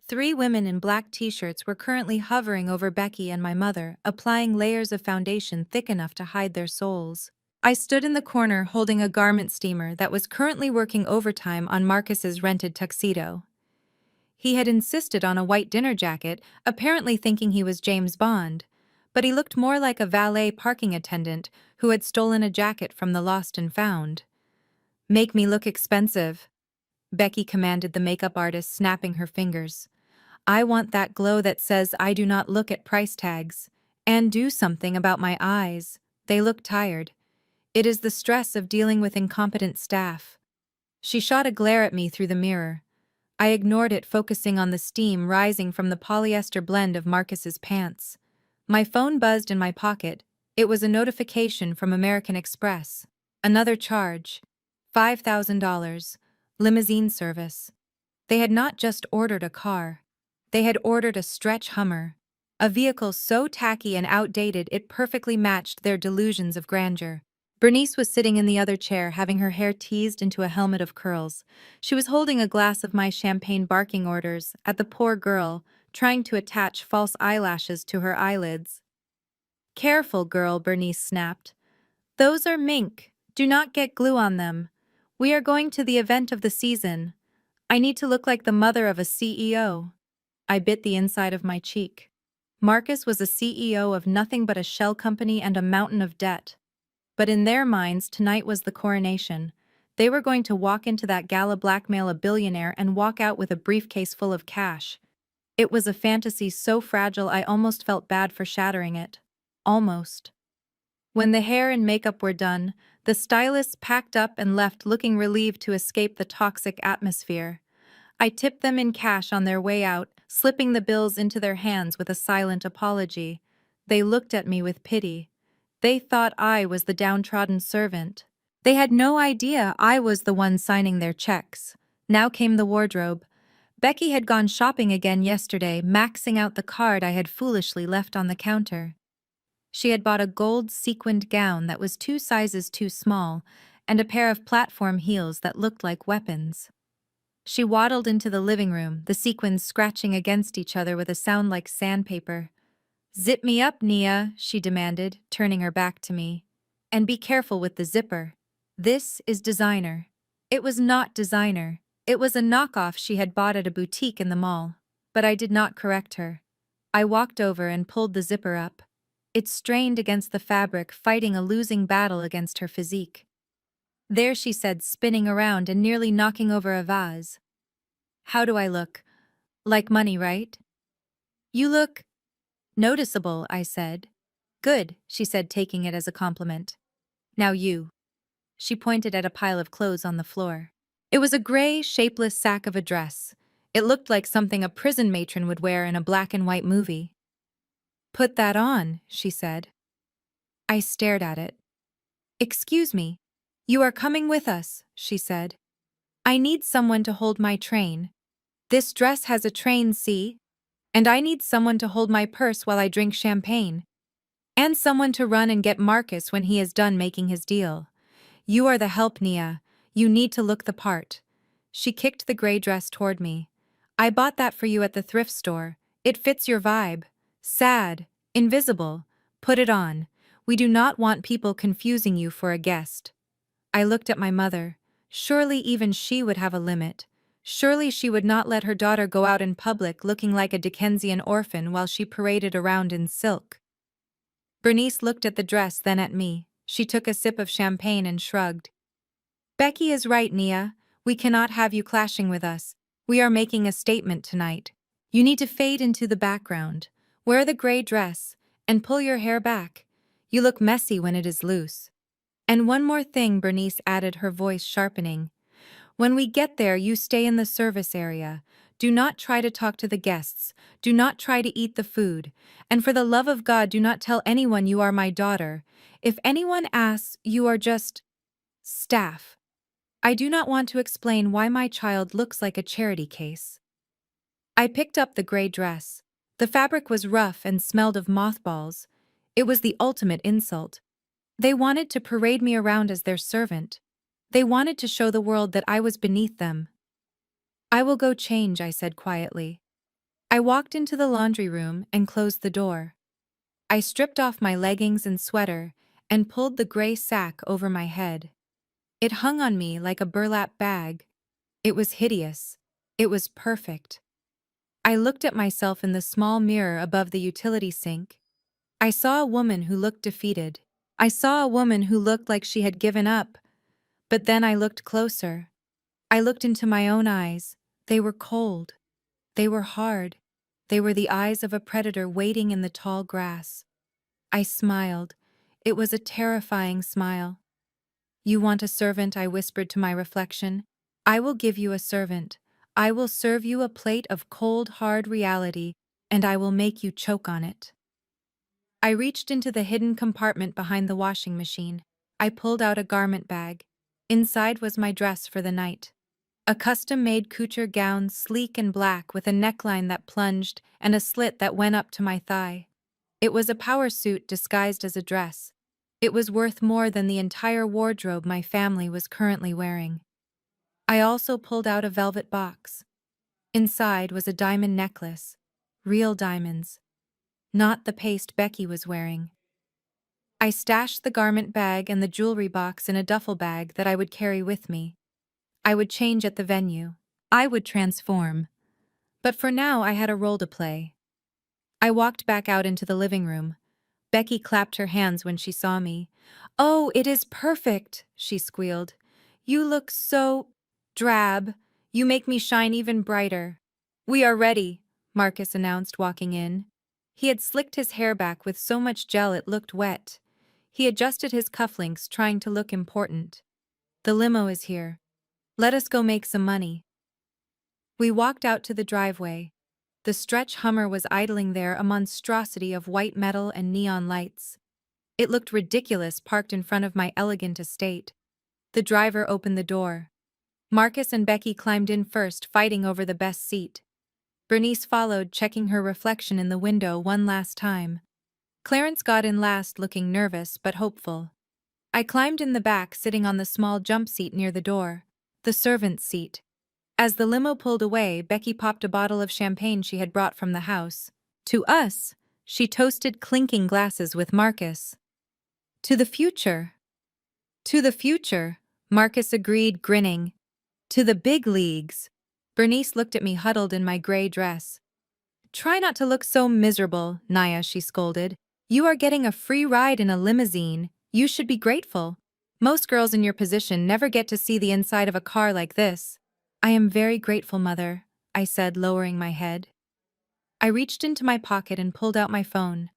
3 women in black t-shirts were currently hovering over Becky and my mother, applying layers of foundation thick enough to hide their souls. I stood in the corner holding a garment steamer that was currently working overtime on Marcus's rented tuxedo. He had insisted on a white dinner jacket, apparently thinking he was James Bond, but he looked more like a valet parking attendant who had stolen a jacket from the lost and found. Make me look expensive, Becky commanded the makeup artist, snapping her fingers. I want that glow that says I do not look at price tags. And do something about my eyes. They look tired. It is the stress of dealing with incompetent staff. She shot a glare at me through the mirror. I ignored it, focusing on the steam rising from the polyester blend of Marcus's pants. My phone buzzed in my pocket. It was a notification from American Express. Another charge. $5,000. Limousine service. They had not just ordered a car. They had ordered a stretch Hummer. A vehicle so tacky and outdated it perfectly matched their delusions of grandeur. Bernice was sitting in the other chair, having her hair teased into a helmet of curls. She was holding a glass of my champagne, barking orders at the poor girl, trying to attach false eyelashes to her eyelids. "Careful, girl," Bernice snapped. "Those are mink. Do not get glue on them. We are going to the event of the season. I need to look like the mother of a CEO." I bit the inside of my cheek. Marcus was a CEO of nothing but a shell company and a mountain of debt. But in their minds, tonight was the coronation. They were going to walk into that gala, blackmail a billionaire, and walk out with a briefcase full of cash. It was a fantasy so fragile I almost felt bad for shattering it. Almost. When the hair and makeup were done, the stylists packed up and left, looking relieved to escape the toxic atmosphere. I tipped them in cash on their way out, slipping the bills into their hands with a silent apology. They looked at me with pity. They thought I was the downtrodden servant. They had no idea I was the one signing their checks. Now came the wardrobe. Becky had gone shopping again yesterday, maxing out the card I had foolishly left on the counter. She had bought a gold sequined gown that was 2 sizes too small and a pair of platform heels that looked like weapons. She waddled into the living room, the sequins scratching against each other with a sound like sandpaper. "Zip me up, Nia," she demanded, turning her back to me. "And be careful with the zipper. This is designer." It was not designer. It was a knockoff she had bought at a boutique in the mall. But I did not correct her. I walked over and pulled the zipper up. It strained against the fabric, fighting a losing battle against her physique. "There," she said, spinning around and nearly knocking over a vase. "How do I look? Like money, right?" "You look noticeable," I said. "Good," she said, taking it as a compliment. "Now you." She pointed at a pile of clothes on the floor. It was a gray, shapeless sack of a dress. It looked like something a prison matron would wear in a black and white movie. "Put that on," she said. I stared at it. "Excuse me. You are coming with us," she said. "I need someone to hold my train. This dress has a train, see? And I need someone to hold my purse while I drink champagne. And someone to run and get Marcus when he is done making his deal. You are the help, Nia. You need to look the part." She kicked the gray dress toward me. "I bought that for you at the thrift store. It fits your vibe. Sad. Invisible. Put it on. We do not want people confusing you for a guest." I looked at my mother. Surely even she would have a limit. Surely she would not let her daughter go out in public looking like a Dickensian orphan while she paraded around in silk. Bernice looked at the dress, then at me. She took a sip of champagne and shrugged. "Becky is right, Nia. We cannot have you clashing with us. We are making a statement tonight. You need to fade into the background. Wear the gray dress, and pull your hair back. You look messy when it is loose. And one more thing," Bernice added, her voice sharpening. "When we get there, you stay in the service area. Do not try to talk to the guests. Do not try to eat the food. And for the love of God, do not tell anyone you are my daughter. If anyone asks, you are just staff. I do not want to explain why my child looks like a charity case." I picked up the gray dress. The fabric was rough and smelled of mothballs. It was the ultimate insult. They wanted to parade me around as their servant. They wanted to show the world that I was beneath them. "I will go change," I said quietly. I walked into the laundry room and closed the door. I stripped off my leggings and sweater and pulled the gray sack over my head. It hung on me like a burlap bag. It was hideous. It was perfect. I looked at myself in the small mirror above the utility sink. I saw a woman who looked defeated. I saw a woman who looked like she had given up. But then I looked closer. I looked into my own eyes. They were cold. They were hard. They were the eyes of a predator waiting in the tall grass. I smiled. It was a terrifying smile. "You want a servant," I whispered to my reflection. "I will give you a servant. I will serve you a plate of cold, hard reality, and I will make you choke on it. I reached into the hidden compartment behind the washing machine. I pulled out a garment bag. Inside was my dress for the night. A custom-made couture gown, sleek and black, with a neckline that plunged and a slit that went up to my thigh. It was a power suit disguised as a dress. It was worth more than the entire wardrobe my family was currently wearing. I also pulled out a velvet box. Inside was a diamond necklace. Real diamonds. Not the paste Becky was wearing. I stashed the garment bag and the jewelry box in a duffel bag that I would carry with me. I would change at the venue. I would transform. But for now I had a role to play. I walked back out into the living room. Becky clapped her hands when she saw me. "Oh, it is perfect," she squealed. "You look so drab. You make me shine even brighter." "We are ready," Marcus announced, walking in. He had slicked his hair back with so much gel it looked wet. He adjusted his cufflinks, trying to look important. "The limo is here. Let us go make some money." We walked out to the driveway. The stretch Hummer was idling there, a monstrosity of white metal and neon lights. It looked ridiculous parked in front of my elegant estate. The driver opened the door. Marcus and Becky climbed in first, fighting over the best seat. Bernice followed, checking her reflection in the window one last time. Clarence got in last, looking nervous but hopeful. I climbed in the back, sitting on the small jump seat near the door, the servant's seat. As the limo pulled away, Becky popped a bottle of champagne she had brought from the house. "To us," she toasted, clinking glasses with Marcus. "To the future." "To the future," Marcus agreed, grinning. "To the big leagues." Bernice looked at me, huddled in my gray dress. "Try not to look so miserable, Naya," she scolded. "You are getting a free ride in a limousine. You should be grateful. Most girls in your position never get to see the inside of a car like this." "I am very grateful, Mother," I said, lowering my head. I reached into my pocket and pulled out my phone.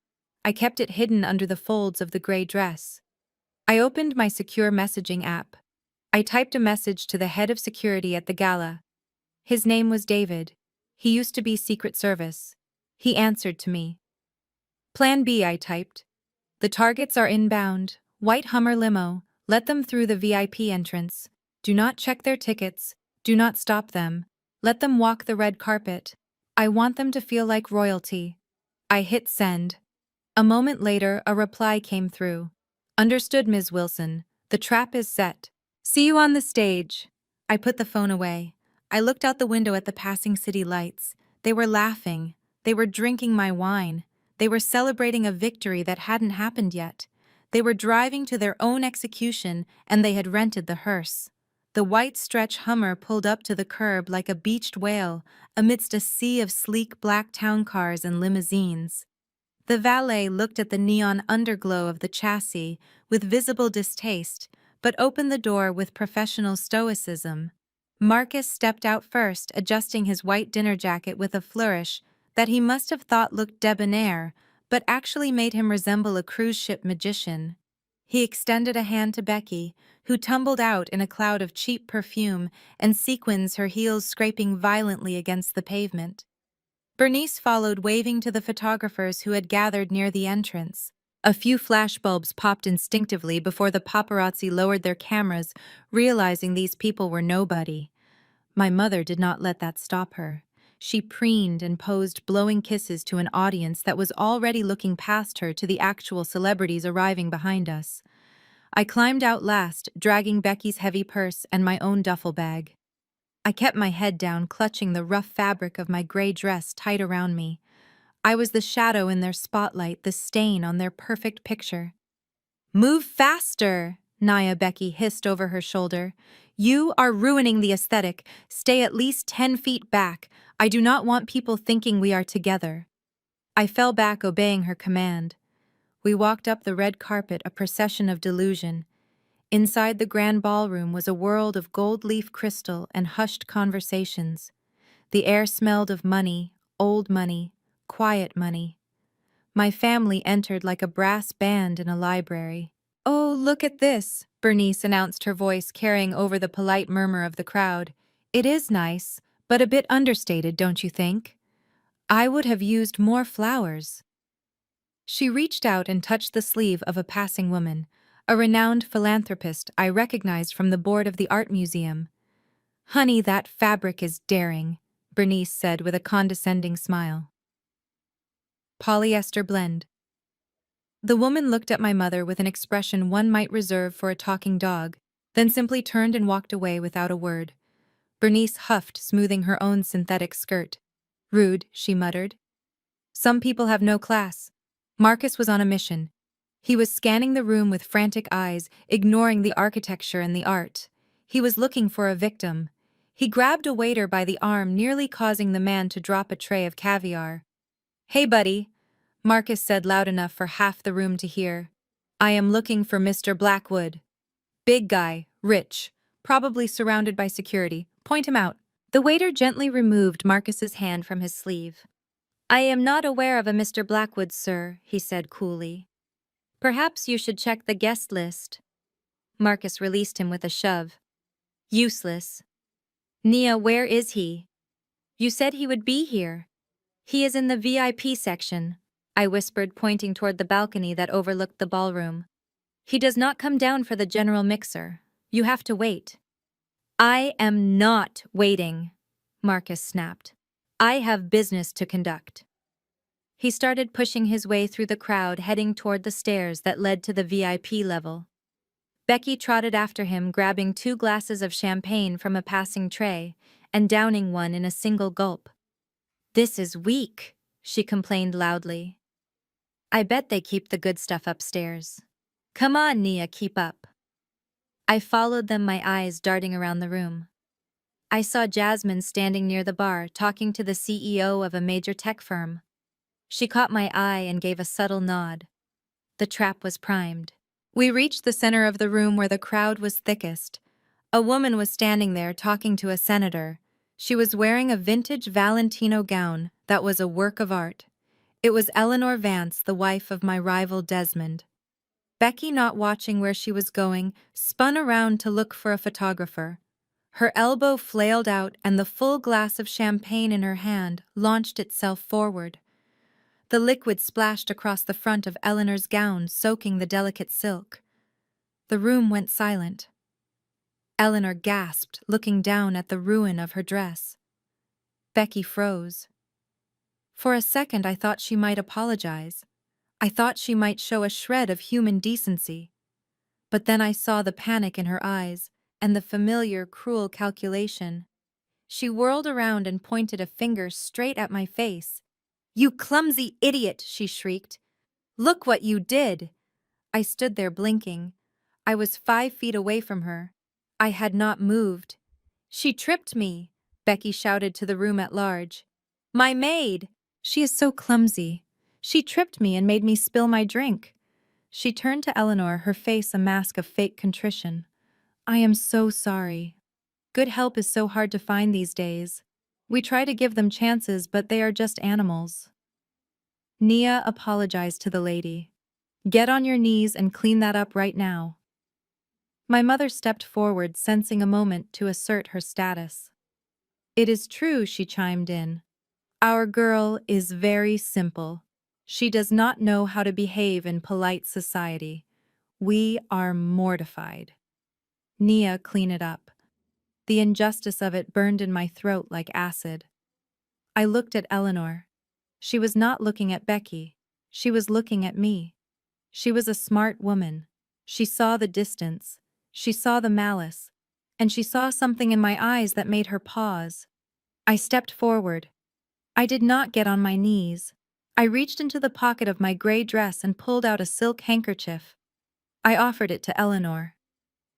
I kept it hidden under the folds of the gray dress. I opened my secure messaging app. I typed a message to the head of security at the gala. His name was David. He used to be Secret Service. He answered to me. "Plan B," I typed. "The targets are inbound. White Hummer limo. Let them through the VIP entrance. Do not check their tickets. Do not stop them. Let them walk the red carpet. I want them to feel like royalty." I hit send. A moment later, a reply came through. "Understood, Ms. Wilson. The trap is set. See you on the stage." I put the phone away. I looked out the window at the passing city lights. They were laughing. They were drinking my wine. They were celebrating a victory that hadn't happened yet. They were driving to their own execution, and they had rented the hearse. The white stretch Hummer pulled up to the curb like a beached whale amidst a sea of sleek black town cars and limousines. The valet looked at the neon underglow of the chassis with visible distaste, but opened the door with professional stoicism. Marcus stepped out first, adjusting his white dinner jacket with a flourish that he must have thought looked debonair, but actually made him resemble a cruise ship magician. He extended a hand to Becky, who tumbled out in a cloud of cheap perfume and sequins, her heels scraping violently against the pavement. Bernice followed, waving to the photographers who had gathered near the entrance. A few flashbulbs popped instinctively before the paparazzi lowered their cameras, realizing these people were nobody. My mother did not let that stop her. She preened and posed, blowing kisses to an audience that was already looking past her to the actual celebrities arriving behind us. I climbed out last, dragging Becky's heavy purse and my own duffel bag. I kept my head down, clutching the rough fabric of my gray dress tight around me. I was the shadow in their spotlight, the stain on their perfect picture. "Move faster," Naya Becky hissed over her shoulder. "You are ruining the aesthetic. Stay at least 10 feet back. I do not want people thinking we are together." I fell back, obeying her command. We walked up the red carpet, a procession of delusion. Inside the grand ballroom was a world of gold leaf crystal and hushed conversations. The air smelled of money, old money, quiet money. My family entered like a brass band in a library. "Oh, look at this," Bernice announced, her voice carrying over the polite murmur of the crowd. "It is nice, But a bit understated, don't you think? I would have used more flowers. She reached out and touched the sleeve of a passing woman, a renowned philanthropist I recognized from the board of the art museum. Honey, that fabric is daring, Bernice said with a condescending smile. Polyester blend. The woman looked at my mother with an expression one might reserve for a talking dog, then simply turned and walked away without a word. Bernice huffed, smoothing her own synthetic skirt. Rude, she muttered. Some people have no class. Marcus was on a mission. He was scanning the room with frantic eyes, ignoring the architecture and the art. He was looking for a victim. He grabbed a waiter by the arm, nearly causing the man to drop a tray of caviar. "Hey, buddy," Marcus said loud enough for half the room to hear. "I am looking for Mr. Blackwood." Big guy, rich, probably surrounded by security. Point him out. The waiter gently removed Marcus's hand from his sleeve. "I am not aware of a Mr. Blackwood, sir," he said coolly. "Perhaps you should check the guest list." Marcus released him with a shove. "Useless. Nia, where is he?" "You said he would be here." "He is in the VIP section," I whispered, pointing toward the balcony that overlooked the ballroom. "He does not come down for the general mixer. You have to wait." "I am not waiting," Marcus snapped. "I have business to conduct." He started pushing his way through the crowd, heading toward the stairs that led to the VIP level. Becky trotted after him, grabbing 2 glasses of champagne from a passing tray and downing one in a single gulp. "This is weak," she complained loudly. "I bet they keep the good stuff upstairs." "Come on, Nia, keep up." I followed them, my eyes darting around the room. I saw Jasmine standing near the bar, talking to the CEO of a major tech firm. She caught my eye and gave a subtle nod. The trap was primed. We reached the center of the room where the crowd was thickest. A woman was standing there talking to a senator. She was wearing a vintage Valentino gown that was a work of art. It was Eleanor Vance, the wife of my rival Desmond. Becky, not watching where she was going, spun around to look for a photographer. Her elbow flailed out and the full glass of champagne in her hand launched itself forward. The liquid splashed across the front of Eleanor's gown, soaking the delicate silk. The room went silent. Eleanor gasped, looking down at the ruin of her dress. Becky froze. For a second, I thought she might apologize. I thought she might show a shred of human decency. But then I saw the panic in her eyes and the familiar, cruel calculation. She whirled around and pointed a finger straight at my face. "You clumsy idiot!" she shrieked. "Look what you did!" I stood there blinking. I was 5 feet away from her. I had not moved. "She tripped me," Becky shouted to the room at large. "My maid! She is so clumsy. She tripped me and made me spill my drink." She turned to Eleanor, her face a mask of fake contrition. "I am so sorry. Good help is so hard to find these days. We try to give them chances, but they are just animals." Nia apologized to the lady. "Get on your knees and clean that up right now." My mother stepped forward, sensing a moment to assert her status. "It is true," she chimed in. "Our girl is very simple. She does not know how to behave in polite society. We are mortified." "Nia, clean it up." The injustice of it burned in my throat like acid. I looked at Eleanor. She was not looking at Becky. She was looking at me. She was a smart woman. She saw the distance. She saw the malice. And she saw something in my eyes that made her pause. I stepped forward. I did not get on my knees. I reached into the pocket of my gray dress and pulled out a silk handkerchief. I offered it to Eleanor.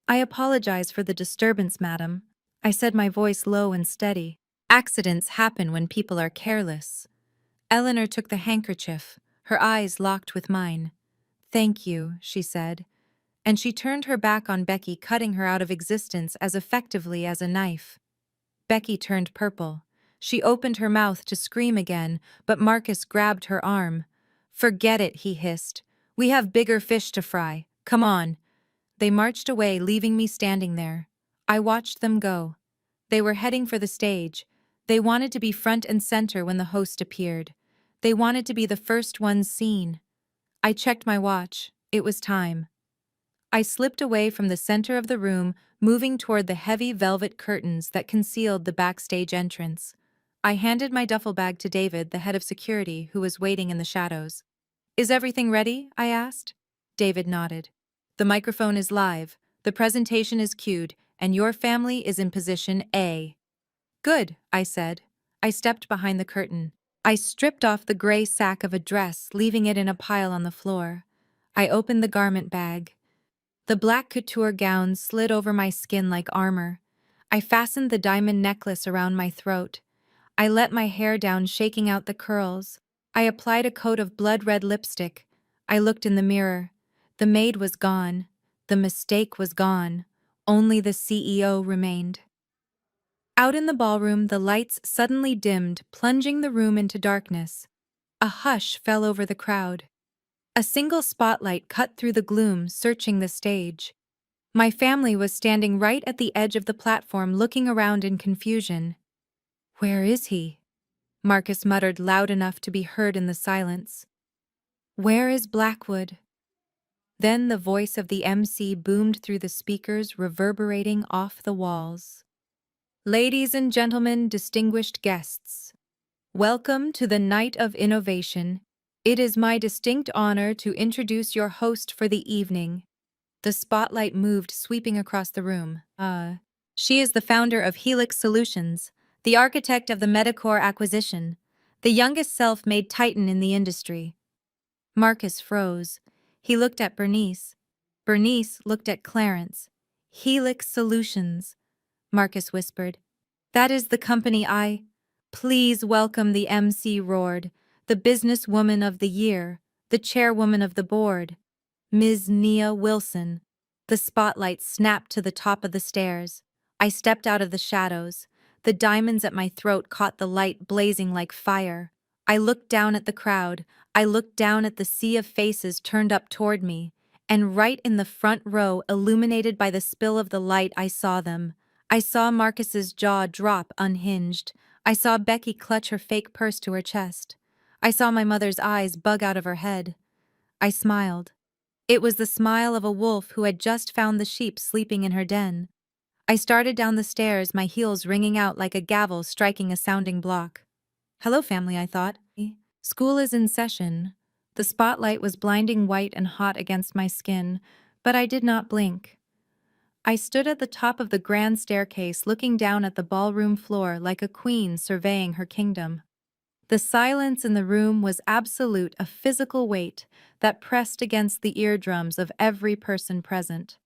"I apologize for the disturbance, madam," I said, my voice low and steady. "Accidents happen when people are careless." Eleanor took the handkerchief, her eyes locked with mine. "Thank you," she said, and she turned her back on Becky, cutting her out of existence as effectively as a knife. Becky turned purple. She opened her mouth to scream again, but Marcus grabbed her arm. "Forget it," he hissed. "We have bigger fish to fry. Come on." They marched away, leaving me standing there. I watched them go. They were heading for the stage. They wanted to be front and center when the host appeared. They wanted to be the first ones seen. I checked my watch. It was time. I slipped away from the center of the room, moving toward the heavy velvet curtains that concealed the backstage entrance. I handed my duffel bag to David, the head of security, who was waiting in the shadows. "Is everything ready?" I asked. David nodded. "The microphone is live, the presentation is cued, and your family is in position A." "Good," I said. I stepped behind the curtain. I stripped off the gray sack of a dress, leaving it in a pile on the floor. I opened the garment bag. The black couture gown slid over my skin like armor. I fastened the diamond necklace around my throat. I let my hair down, shaking out the curls. I applied a coat of blood-red lipstick. I looked in the mirror. The maid was gone. The mistake was gone. Only the CEO remained. Out in the ballroom, the lights suddenly dimmed, plunging the room into darkness. A hush fell over the crowd. A single spotlight cut through the gloom, searching the stage. My family was standing right at the edge of the platform, looking around in confusion. "Where is he?" Marcus muttered loud enough to be heard in the silence. "Where is Blackwood?" Then the voice of the MC boomed through the speakers, reverberating off the walls. "Ladies and gentlemen, distinguished guests, welcome to the Night of Innovation. It is my distinct honor to introduce your host for the evening." The spotlight moved, sweeping across the room. She is the founder of Helix Solutions, the architect of the Medicore acquisition, the youngest self-made titan in the industry. Marcus froze. He looked at Bernice. Bernice looked at Clarence. "Helix Solutions," Marcus whispered. "That is the company I—" "Please welcome," the MC roared, "the businesswoman of the year, the chairwoman of the board, Ms. Nia Wilson." The spotlight snapped to the top of the stairs. I stepped out of the shadows. The diamonds at my throat caught the light, blazing like fire. I looked down at the crowd. I looked down at the sea of faces turned up toward me. And right in the front row, illuminated by the spill of the light, I saw them. I saw Marcus's jaw drop unhinged. I saw Becky clutch her fake purse to her chest. I saw my mother's eyes bug out of her head. I smiled. It was the smile of a wolf who had just found the sheep sleeping in her den. I started down the stairs, my heels ringing out like a gavel striking a sounding block. "Hello, family," I thought. "School is in session." The spotlight was blinding white and hot against my skin, but I did not blink. I stood at the top of the grand staircase, looking down at the ballroom floor like a queen surveying her kingdom. The silence in the room was absolute, a physical weight that pressed against the eardrums of every person present.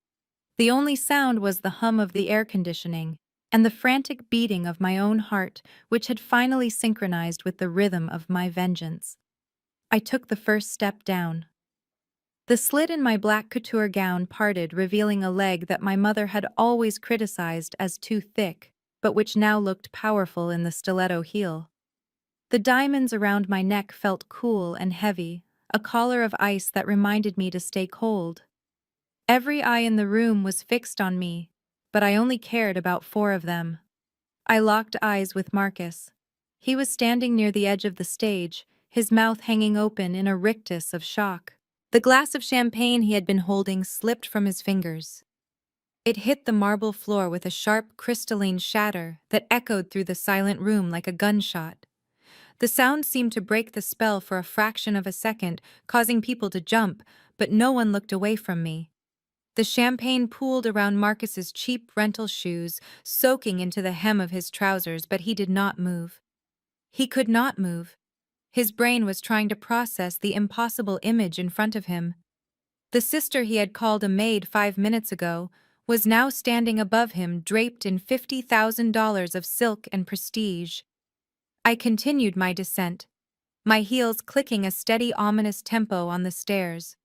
The only sound was the hum of the air conditioning and the frantic beating of my own heart, which had finally synchronized with the rhythm of my vengeance. I took the first step down. The slit in my black couture gown parted, revealing a leg that my mother had always criticized as too thick, but which now looked powerful in the stiletto heel. The diamonds around my neck felt cool and heavy, a collar of ice that reminded me to stay cold. Every eye in the room was fixed on me, but I only cared about 4 of them. I locked eyes with Marcus. He was standing near the edge of the stage, his mouth hanging open in a rictus of shock. The glass of champagne he had been holding slipped from his fingers. It hit the marble floor with a sharp, crystalline shatter that echoed through the silent room like a gunshot. The sound seemed to break the spell for a fraction of a second, causing people to jump, but no one looked away from me. The champagne pooled around Marcus's cheap rental shoes, soaking into the hem of his trousers, but he did not move. He could not move. His brain was trying to process the impossible image in front of him. The sister he had called a maid 5 minutes ago was now standing above him, draped in $50,000 of silk and prestige. I continued my descent, my heels clicking a steady, ominous tempo on the stairs.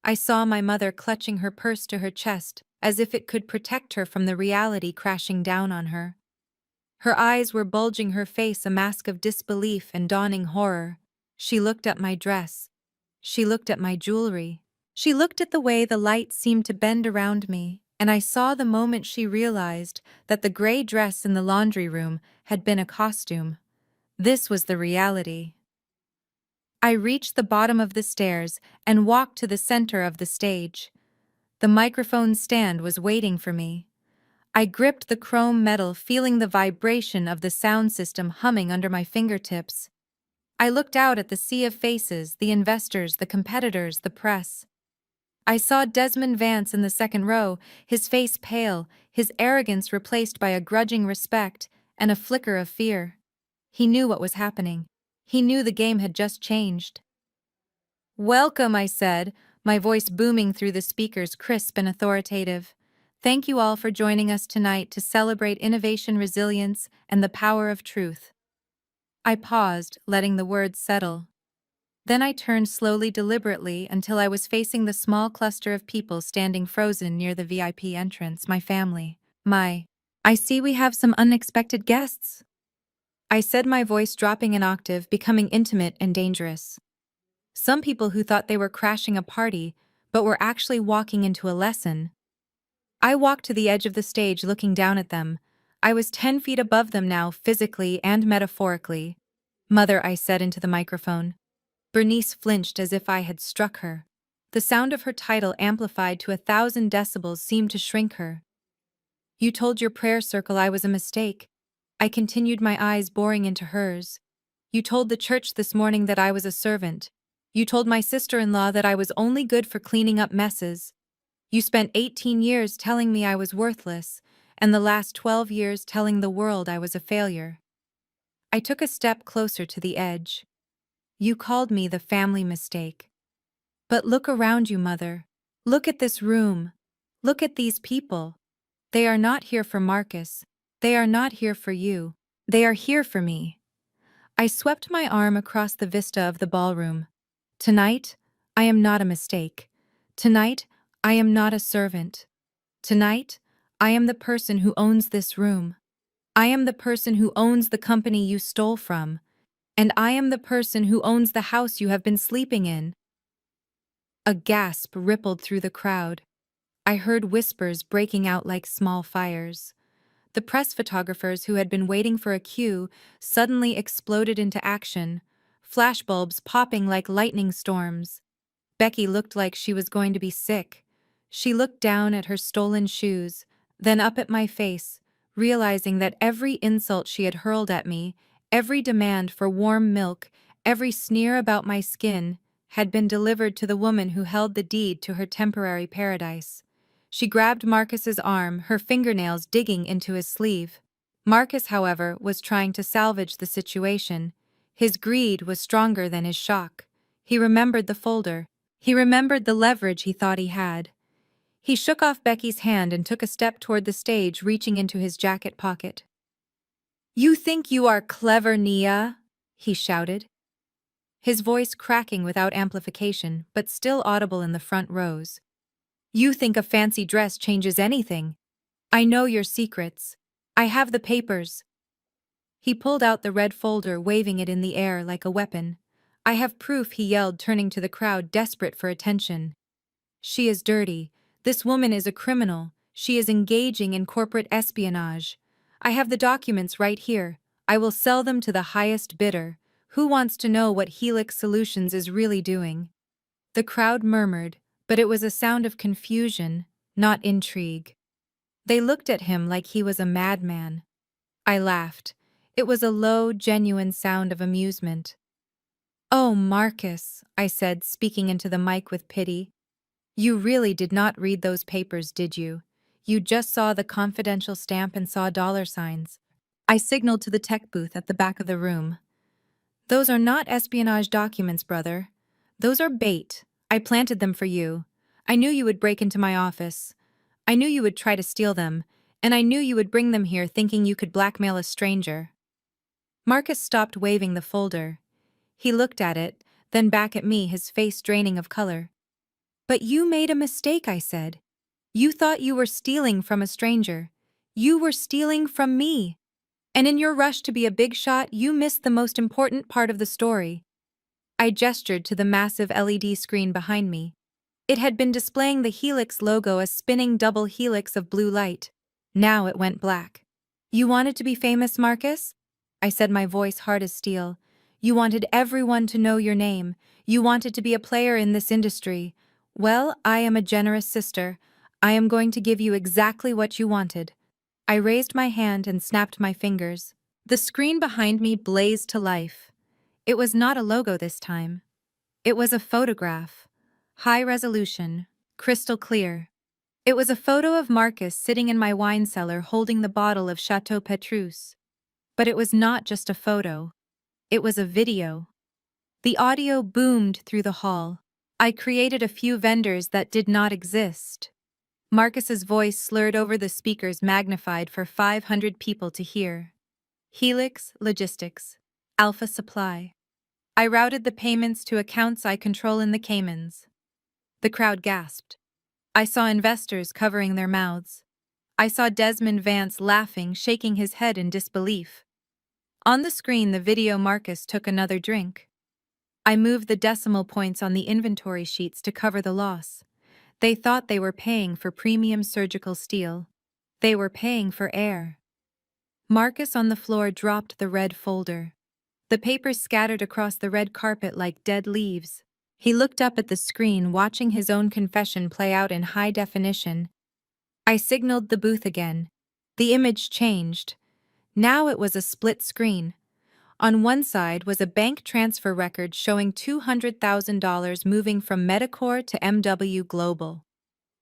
I saw my mother clutching her purse to her chest, as if it could protect her from the reality crashing down on her. Her eyes were bulging, her face a mask of disbelief and dawning horror. She looked at my dress. She looked at my jewelry. She looked at the way the light seemed to bend around me, and I saw the moment she realized that the gray dress in the laundry room had been a costume. This was the reality. I reached the bottom of the stairs and walked to the center of the stage. The microphone stand was waiting for me. I gripped the chrome metal, feeling the vibration of the sound system humming under my fingertips. I looked out at the sea of faces, the investors, the competitors, the press. I saw Desmond Vance in the second row, his face pale, his arrogance replaced by a grudging respect and a flicker of fear. He knew what was happening. He knew the game had just changed. "Welcome," I said, my voice booming through the speakers, crisp and authoritative. "Thank you all for joining us tonight to celebrate innovation, resilience, and the power of truth." I paused, letting the words settle. Then I turned slowly, deliberately, until I was facing the small cluster of people standing frozen near the VIP entrance, my family. I see we have some unexpected guests," I said, my voice dropping an octave, becoming intimate and dangerous. Some people who thought they were crashing a party, but were actually walking into a lesson. I walked to the edge of the stage, looking down at them. I was 10 feet above them now, physically and metaphorically. "Mother," I said into the microphone. Bernice flinched as if I had struck her. The sound of her title, amplified to 1,000 decibels, seemed to shrink her. "You told your prayer circle I was a mistake," I continued, my eyes boring into hers. "You told the church this morning that I was a servant. You told my sister-in-law that I was only good for cleaning up messes. You spent 18 years telling me I was worthless, and the last 12 years telling the world I was a failure." I took a step closer to the edge. "You called me the family mistake. But look around you, Mother. Look at this room. Look at these people. They are not here for Marcus. They are not here for you. They are here for me." I swept my arm across the vista of the ballroom. "Tonight, I am not a mistake. Tonight, I am not a servant. Tonight, I am the person who owns this room. I am the person who owns the company you stole from. And I am the person who owns the house you have been sleeping in." A gasp rippled through the crowd. I heard whispers breaking out like small fires. The press photographers who had been waiting for a cue suddenly exploded into action, flashbulbs popping like lightning storms. Becky looked like she was going to be sick. She looked down at her stolen shoes, then up at my face, realizing that every insult she had hurled at me, every demand for warm milk, every sneer about my skin, had been delivered to the woman who held the deed to her temporary paradise. She grabbed Marcus's arm, her fingernails digging into his sleeve. Marcus, however, was trying to salvage the situation. His greed was stronger than his shock. He remembered the folder. He remembered the leverage he thought he had. He shook off Becky's hand and took a step toward the stage, reaching into his jacket pocket. "You think you are clever, Nia?" he shouted, his voice cracking without amplification, but still audible in the front rows. "You think a fancy dress changes anything? I know your secrets. I have the papers." He pulled out the red folder, waving it in the air like a weapon. "I have proof," he yelled, turning to the crowd, desperate for attention. "She is dirty. This woman is a criminal. She is engaging in corporate espionage. I have the documents right here. I will sell them to the highest bidder. Who wants to know what Helix Solutions is really doing?" The crowd murmured, but it was a sound of confusion, not intrigue. They looked at him like he was a madman. I laughed. It was a low, genuine sound of amusement. "Oh, Marcus," I said, speaking into the mic with pity. "You really did not read those papers, did you? You just saw the confidential stamp and saw dollar signs." I signaled to the tech booth at the back of the room. "Those are not espionage documents, brother. Those are bait. I planted them for you. I knew you would break into my office. I knew you would try to steal them, and I knew you would bring them here thinking you could blackmail a stranger." Marcus stopped waving the folder. He looked at it, then back at me, his face draining of color. "But you made a mistake," I said. "You thought you were stealing from a stranger. You were stealing from me. And in your rush to be a big shot, you missed the most important part of the story." I gestured to the massive LED screen behind me. It had been displaying the Helix logo, a spinning double helix of blue light. Now it went black. "You wanted to be famous, Marcus?" I said, my voice hard as steel. "You wanted everyone to know your name. You wanted to be a player in this industry. Well, I am a generous sister. I am going to give you exactly what you wanted." I raised my hand and snapped my fingers. The screen behind me blazed to life. It was not a logo this time. It was a photograph. High resolution, crystal clear. It was a photo of Marcus sitting in my wine cellar holding the bottle of Chateau Petrus. But it was not just a photo. It was a video. The audio boomed through the hall. I created a few vendors that did not exist. Marcus's voice slurred over the speakers, magnified for 500 people to hear. Helix Logistics. Alpha Supply. I routed the payments to accounts I control in the Caymans. The crowd gasped. I saw investors covering their mouths. I saw Desmond Vance laughing, shaking his head in disbelief. On the screen, the video, Marcus took another drink. I moved the decimal points on the inventory sheets to cover the loss. They thought they were paying for premium surgical steel. They were paying for air. Marcus on the floor dropped the red folder. The papers scattered across the red carpet like dead leaves. He looked up at the screen, watching his own confession play out in high definition. I signaled the booth again. The image changed. Now it was a split screen. On one side was a bank transfer record showing $200,000 moving from Medicor to MW Global.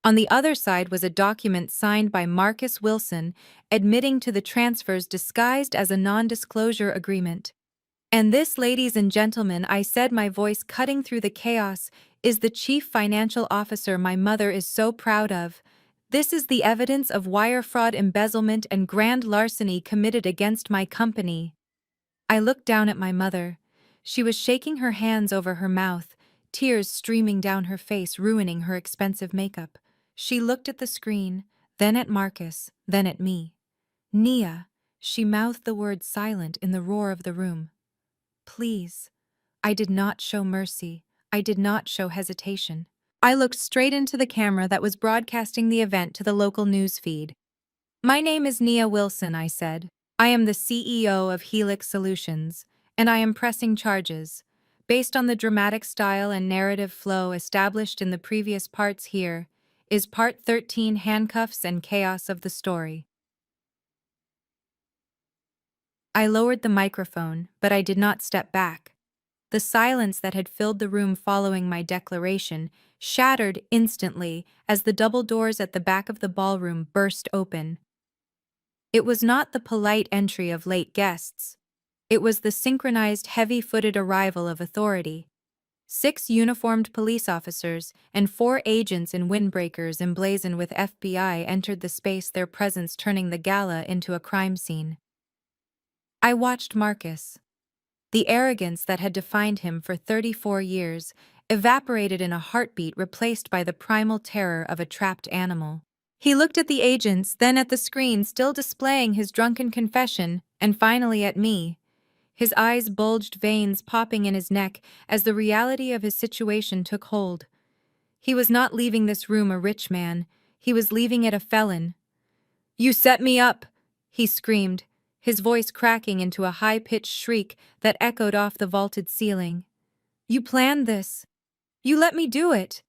On the other side was a document signed by Marcus Wilson admitting to the transfers disguised as a non-disclosure agreement. "And this, ladies and gentlemen," I said, my voice cutting through the chaos, "is the chief financial officer my mother is so proud of. This is the evidence of wire fraud, embezzlement, and grand larceny committed against my company." I looked down at my mother. She was shaking her hands over her mouth, tears streaming down her face, ruining her expensive makeup. She looked at the screen, then at Marcus, then at me. "Nia," she mouthed the word silent in the roar of the room. "Please." I did not show mercy. I did not show hesitation. I looked straight into the camera that was broadcasting the event to the local news feed. "My name is Nia Wilson," I said. "I am the CEO of Helix Solutions, and I am pressing charges. Based on the dramatic style and narrative flow established in the previous parts, here is Part 13, Handcuffs and Chaos of the Story." I lowered the microphone, but I did not step back. The silence that had filled the room following my declaration shattered instantly as the double doors at the back of the ballroom burst open. It was not the polite entry of late guests. It was the synchronized, heavy-footed arrival of authority. 6 uniformed police officers and 4 agents in windbreakers emblazoned with FBI entered the space, their presence turning the gala into a crime scene. I watched Marcus. The arrogance that had defined him for 34 years evaporated in a heartbeat, replaced by the primal terror of a trapped animal. He looked at the agents, then at the screen still displaying his drunken confession, and finally at me. His eyes bulged, veins popping in his neck as the reality of his situation took hold. He was not leaving this room a rich man. He was leaving it a felon. "You set me up!" he screamed, his voice cracking into a high-pitched shriek that echoed off the vaulted ceiling. "You planned this. You let me do it."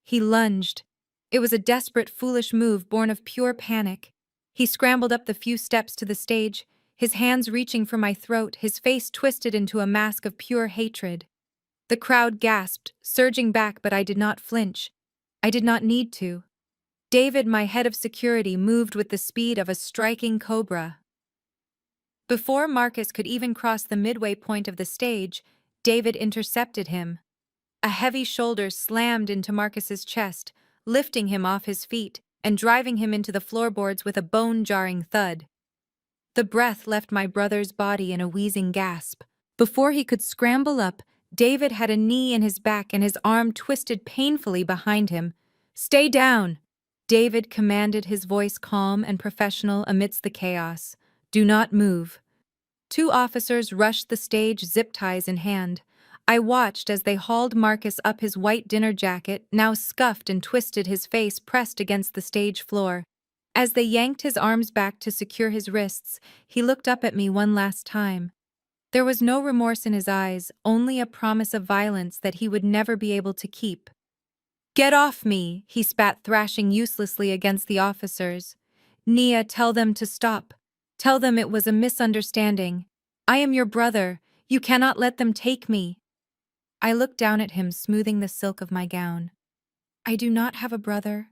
He lunged. It was a desperate, foolish move born of pure panic. He scrambled up the few steps to the stage, his hands reaching for my throat, his face twisted into a mask of pure hatred. The crowd gasped, surging back, but I did not flinch. I did not need to. David, my head of security, moved with the speed of a striking cobra. Before Marcus could even cross the midway point of the stage, David intercepted him. A heavy shoulder slammed into Marcus's chest, lifting him off his feet and driving him into the floorboards with a bone-jarring thud. The breath left my brother's body in a wheezing gasp. Before he could scramble up, David had a knee in his back and his arm twisted painfully behind him. "Stay down!" David commanded, his voice calm and professional amidst the chaos. "Do not move." 2 officers rushed the stage, zip ties in hand. I watched as they hauled Marcus up his white dinner jacket, now scuffed and twisted, his face pressed against the stage floor. As they yanked his arms back to secure his wrists, he looked up at me one last time. There was no remorse in his eyes, only a promise of violence that he would never be able to keep. "Get off me," he spat, thrashing uselessly against the officers. "Nia, tell them to stop. Tell them it was a misunderstanding. I am your brother. You cannot let them take me." I looked down at him, smoothing the silk of my gown. "I do not have a brother,"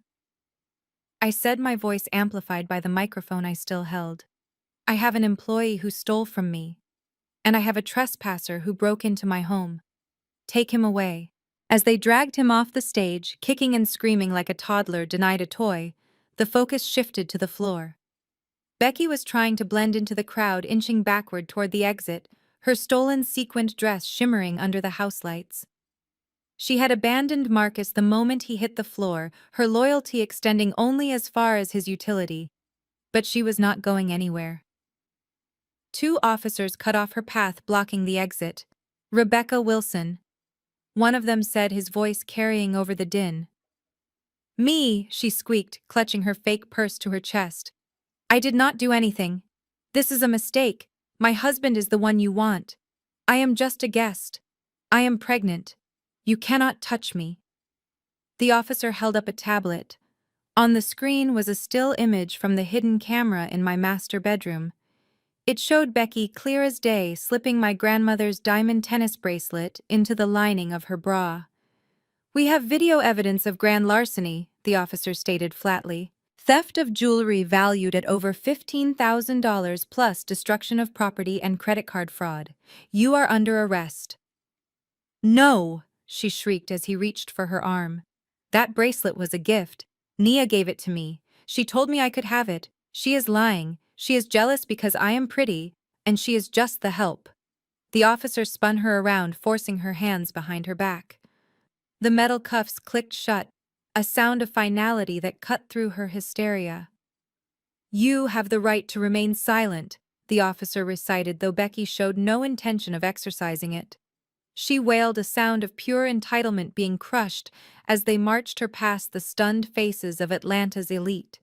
I said, my voice amplified by the microphone I still held. "I have an employee who stole from me. And I have a trespasser who broke into my home. Take him away." As they dragged him off the stage, kicking and screaming like a toddler denied a toy, the focus shifted to the floor. Becky was trying to blend into the crowd, inching backward toward the exit, her stolen sequined dress shimmering under the house lights. She had abandoned Marcus the moment he hit the floor, her loyalty extending only as far as his utility. But she was not going anywhere. 2 officers cut off her path, blocking the exit. "Rebecca Wilson," one of them said, his voice carrying over the din. "Me," she squeaked, clutching her fake purse to her chest. "I did not do anything. This is a mistake. My husband is the one you want. I am just a guest. I am pregnant. You cannot touch me." The officer held up a tablet. On the screen was a still image from the hidden camera in my master bedroom. It showed Becky clear as day, slipping my grandmother's diamond tennis bracelet into the lining of her bra. "We have video evidence of grand larceny," the officer stated flatly. "Theft of jewelry valued at over $15,000 plus destruction of property and credit card fraud. You are under arrest." "No!" she shrieked as he reached for her arm. "That bracelet was a gift. Nia gave it to me. She told me I could have it. She is lying. She is jealous because I am pretty, and she is just the help." The officer spun her around, forcing her hands behind her back. The metal cuffs clicked shut, a sound of finality that cut through her hysteria. "You have the right to remain silent," the officer recited, though Becky showed no intention of exercising it. She wailed, a sound of pure entitlement being crushed as they marched her past the stunned faces of Atlanta's elite.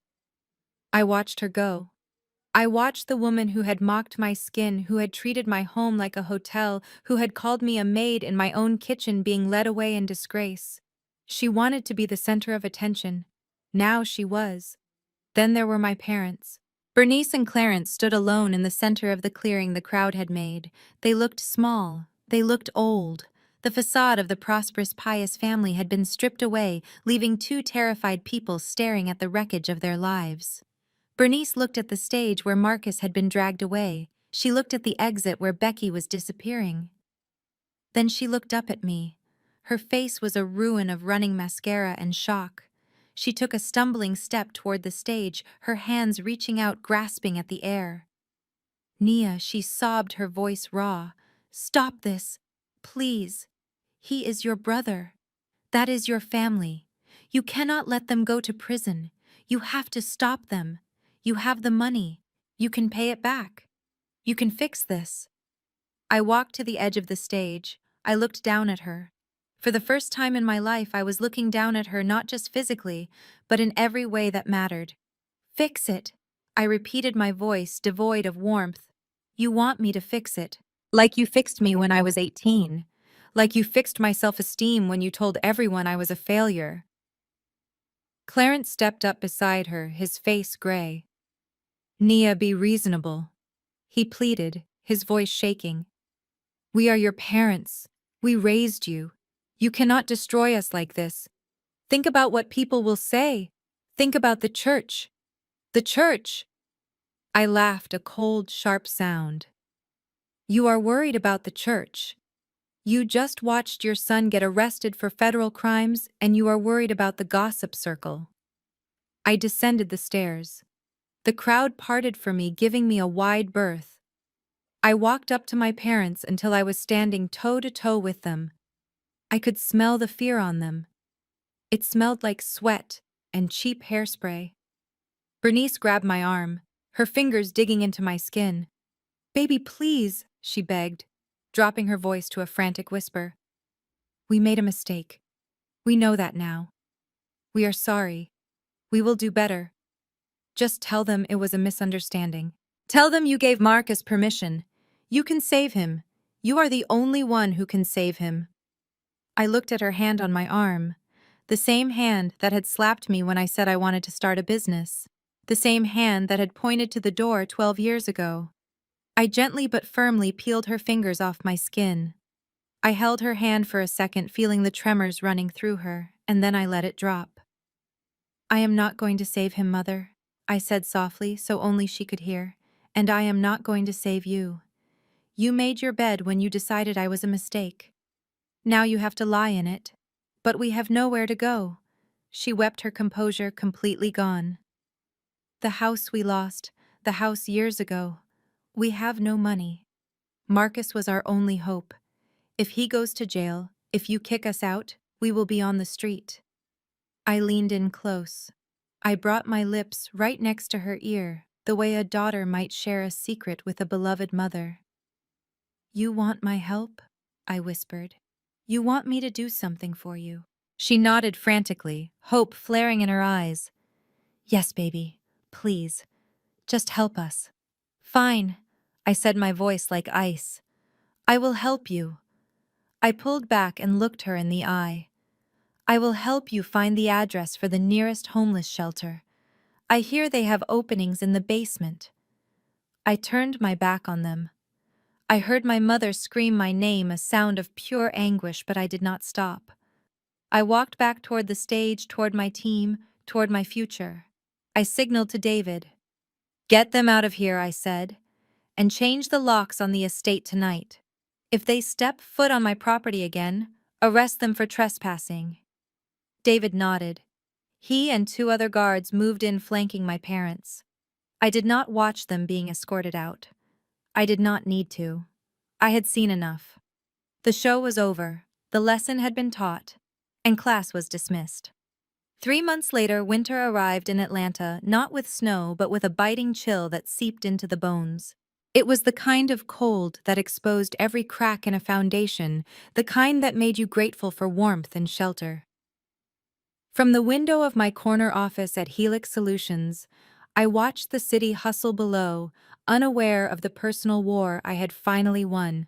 I watched her go. I watched the woman who had mocked my skin, who had treated my home like a hotel, who had called me a maid in my own kitchen, being led away in disgrace. She wanted to be the center of attention. Now she was. Then there were my parents. Bernice and Clarence stood alone in the center of the clearing the crowd had made. They looked small. They looked old. The facade of the prosperous, pious family had been stripped away, leaving 2 terrified people staring at the wreckage of their lives. Bernice looked at the stage where Marcus had been dragged away. She looked at the exit where Becky was disappearing. Then she looked up at me. Her face was a ruin of running mascara and shock. She took a stumbling step toward the stage, her hands reaching out, grasping at the air. "Nia," she sobbed, her voice raw. "Stop this. Please. He is your brother. That is your family. You cannot let them go to prison. You have to stop them. You have the money. You can pay it back. You can fix this." I walked to the edge of the stage. I looked down at her. For the first time in my life, I was looking down at her, not just physically, but in every way that mattered. "Fix it," I repeated, my voice devoid of warmth. "You want me to fix it. Like you fixed me when I was 18. Like you fixed my self-esteem when you told everyone I was a failure." Clarence stepped up beside her, his face gray. "Nia, be reasonable," he pleaded, his voice shaking. "We are your parents. We raised you. You cannot destroy us like this. Think about what people will say. Think about the church. The church." I laughed, a cold, sharp sound. "You are worried about the church. You just watched your son get arrested for federal crimes, and you are worried about the gossip circle." I descended the stairs. The crowd parted for me, giving me a wide berth. I walked up to my parents until I was standing toe-to-toe with them. I could smell the fear on them. It smelled like sweat and cheap hairspray. Bernice grabbed my arm, her fingers digging into my skin. "Baby, please," she begged, dropping her voice to a frantic whisper. We made a mistake. We know that now. We are sorry. We will do better. Just tell them it was a misunderstanding. Tell them you gave Marcus permission. You can save him. You are the only one who can save him. I looked at her hand on my arm. The same hand that had slapped me when I said I wanted to start a business. The same hand that had pointed to the door 12 years ago. I gently but firmly peeled her fingers off my skin. I held her hand for a second, feeling the tremors running through her, and then I let it drop. I am not going to save him, Mother, I said softly so only she could hear, and I am not going to save you. You made your bed when you decided I was a mistake. Now you have to lie in it. But we have nowhere to go. She wept, her composure completely gone. The house we lost, the house years ago. We have no money. Marcus was our only hope. If he goes to jail, if you kick us out, we will be on the street. I leaned in close. I brought my lips right next to her ear, the way a daughter might share a secret with a beloved mother. You want my help? I whispered. You want me to do something for you? She nodded frantically, hope flaring in her eyes. Yes, baby. Please. Just help us. Fine, I said, my voice like ice. I will help you. I pulled back and looked her in the eye. I will help you find the address for the nearest homeless shelter. I hear they have openings in the basement. I turned my back on them. I heard my mother scream my name, a sound of pure anguish, but I did not stop. I walked back toward the stage, toward my team, toward my future. I signaled to David. Get them out of here, I said, and change the locks on the estate tonight. If they step foot on my property again, arrest them for trespassing. David nodded. He and 2 other guards moved in, flanking my parents. I did not watch them being escorted out. I did not need to. I had seen enough. The show was over, the lesson had been taught, and class was dismissed. 3 months later, winter arrived in Atlanta, not with snow but with a biting chill that seeped into the bones. It was the kind of cold that exposed every crack in a foundation, the kind that made you grateful for warmth and shelter. From the window of my corner office at Helix Solutions, I watched the city hustle below, unaware of the personal war I had finally won.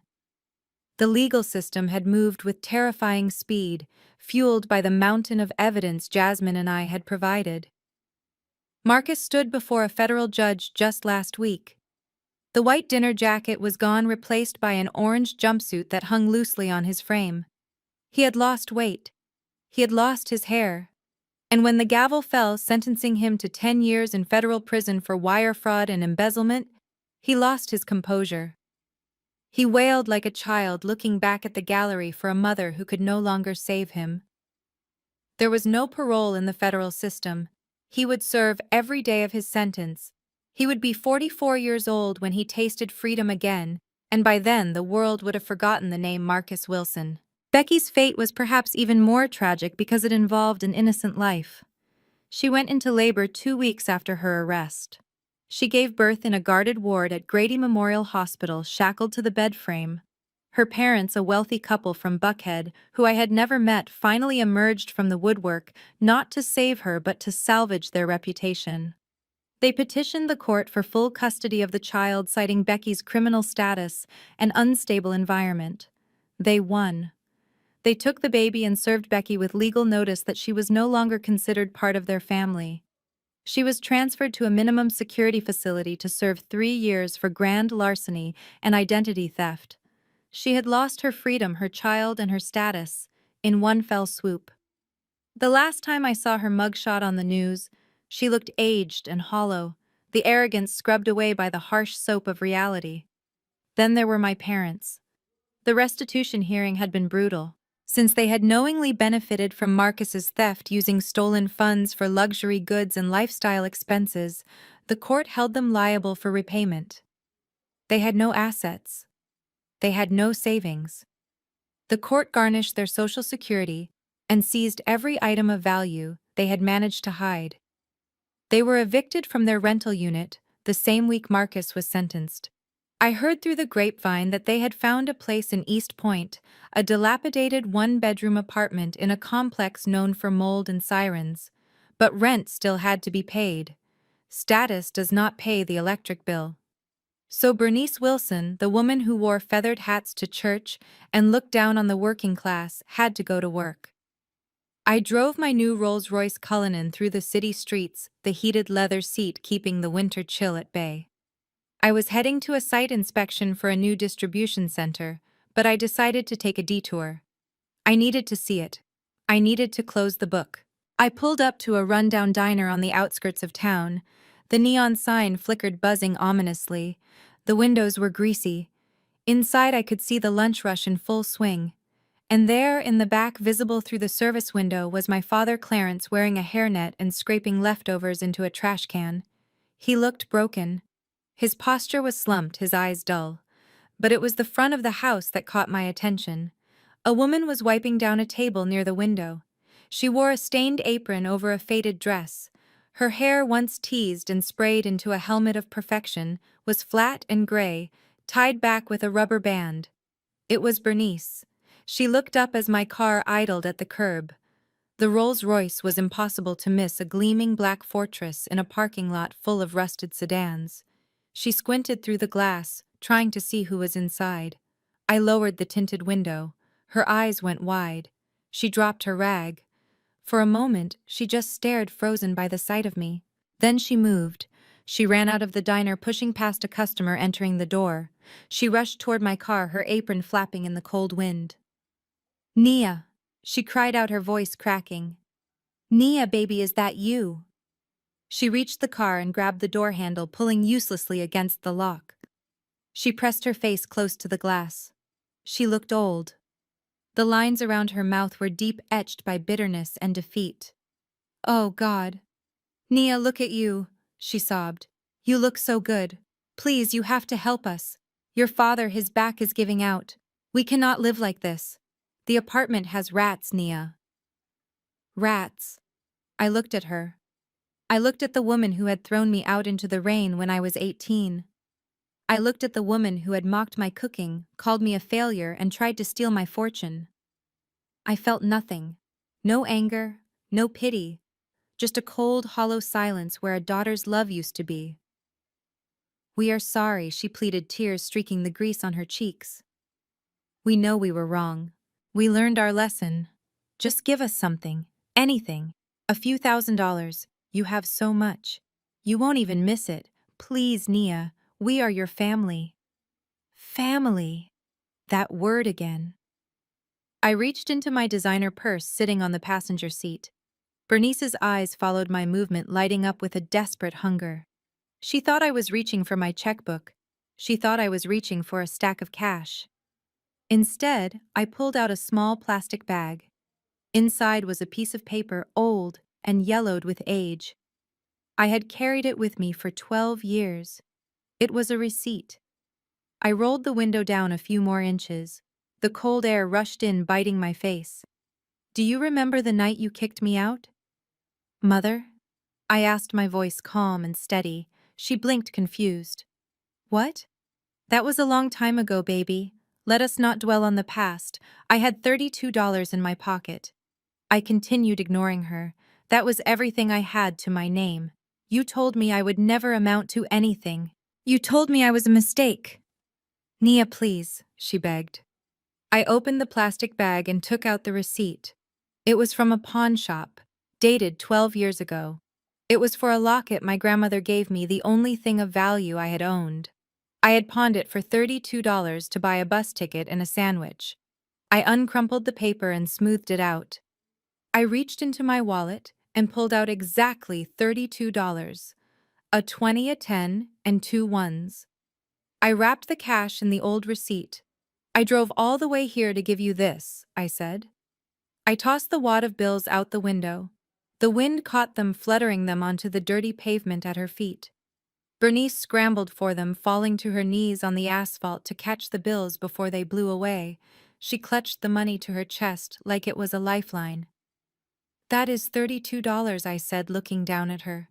The legal system had moved with terrifying speed, fueled by the mountain of evidence Jasmine and I had provided. Marcus stood before a federal judge just last week. The white dinner jacket was gone, replaced by an orange jumpsuit that hung loosely on his frame. He had lost weight. He had lost his hair. And when the gavel fell, sentencing him to 10 years in federal prison for wire fraud and embezzlement, he lost his composure. He wailed like a child, looking back at the gallery for a mother who could no longer save him. There was no parole in the federal system. He would serve every day of his sentence. He would be 44 years old when he tasted freedom again, and by then the world would have forgotten the name Marcus Wilson. Becky's fate was perhaps even more tragic because it involved an innocent life. She went into labor 2 weeks after her arrest. She gave birth in a guarded ward at Grady Memorial Hospital, shackled to the bed frame. Her parents, a wealthy couple from Buckhead, who I had never met, finally emerged from the woodwork, not to save her but to salvage their reputation. They petitioned the court for full custody of the child, citing Becky's criminal status and unstable environment. They won. They took the baby and served Becky with legal notice that she was no longer considered part of their family. She was transferred to a minimum security facility to serve 3 years for grand larceny and identity theft. She had lost her freedom, her child, and her status in one fell swoop. The last time I saw her mugshot on the news, she looked aged and hollow, the arrogance scrubbed away by the harsh soap of reality. Then there were my parents. The restitution hearing had been brutal. Since they had knowingly benefited from Marcus's theft, using stolen funds for luxury goods and lifestyle expenses, the court held them liable for repayment. They had no assets. They had no savings. The court garnished their Social Security and seized every item of value they had managed to hide. They were evicted from their rental unit the same week Marcus was sentenced. I heard through the grapevine that they had found a place in East Point, a dilapidated one-bedroom apartment in a complex known for mold and sirens. But rent still had to be paid. Status does not pay the electric bill. So Bernice Wilson, the woman who wore feathered hats to church and looked down on the working class, had to go to work. I drove my new Rolls-Royce Cullinan through the city streets, the heated leather seat keeping the winter chill at bay. I was heading to a site inspection for a new distribution center, but I decided to take a detour. I needed to see it. I needed to close the book. I pulled up to a rundown diner on the outskirts of town. The neon sign flickered buzzing ominously. The windows were greasy. Inside I could see the lunch rush in full swing. And there, in the back, visible through the service window, was my father Clarence wearing a hairnet and scraping leftovers into a trash can. He looked broken. His posture was slumped, his eyes dull. But it was the front of the house that caught my attention. A woman was wiping down a table near the window. She wore a stained apron over a faded dress. Her hair, once teased and sprayed into a helmet of perfection, was flat and gray, tied back with a rubber band. It was Bernice. She looked up as my car idled at the curb. The Rolls-Royce was impossible to miss, a gleaming black fortress in a parking lot full of rusted sedans. She squinted through the glass, trying to see who was inside. I lowered the tinted window. Her eyes went wide. She dropped her rag. For a moment, she just stared, frozen by the sight of me. Then she moved. She ran out of the diner, pushing past a customer entering the door. She rushed toward my car, her apron flapping in the cold wind. "Nia!" she cried out, her voice cracking. "Nia, baby, is that you?" She reached the car and grabbed the door handle, pulling uselessly against the lock. She pressed her face close to the glass. She looked old. The lines around her mouth were deep, etched by bitterness and defeat. "Oh, God. Nia, look at you," she sobbed. "You look so good. Please, you have to help us. Your father, his back is giving out. We cannot live like this. The apartment has rats, Nia." Rats. I looked at her. I looked at the woman who had thrown me out into the rain when I was 18. I looked at the woman who had mocked my cooking, called me a failure, and tried to steal my fortune. I felt nothing. No anger, no pity, just a cold, hollow silence where a daughter's love used to be. "We are sorry," she pleaded, tears streaking the grease on her cheeks. "We know we were wrong. We learned our lesson. Just give us something, anything. A few $1,000s. You have so much. You won't even miss it. Please, Nia, we are your family." Family. That word again. I reached into my designer purse sitting on the passenger seat. Bernice's eyes followed my movement, lighting up with a desperate hunger. She thought I was reaching for my checkbook. She thought I was reaching for a stack of cash. Instead, I pulled out a small plastic bag. Inside was a piece of paper, old and yellowed with age. I had carried it with me for 12 years. It was a receipt. I rolled the window down a few more inches. The cold air rushed in, biting my face. "Do you remember the night you kicked me out?" "Mother?" I asked, my voice calm and steady. She blinked, confused. "What?" "That was a long time ago, baby. Let us not dwell on the past. I had $32 in my pocket." I continued, ignoring her. "That was everything I had to my name. You told me I would never amount to anything. You told me I was a mistake." "Nia, please," she begged. I opened the plastic bag and took out the receipt. It was from a pawn shop, dated 12 years ago. It was for a locket my grandmother gave me, the only thing of value I had owned. I had pawned it for $32 to buy a bus ticket and a sandwich. I uncrumpled the paper and smoothed it out. I reached into my wallet and pulled out exactly $32, a 20, a 10, and 2 ones. I wrapped the cash in the old receipt. "I drove all the way here to give you this," I said. I tossed the wad of bills out the window. The wind caught them, fluttering them onto the dirty pavement at her feet. Bernice scrambled for them, falling to her knees on the asphalt to catch the bills before they blew away. She clutched the money to her chest like it was a lifeline. "That is $32, I said, looking down at her.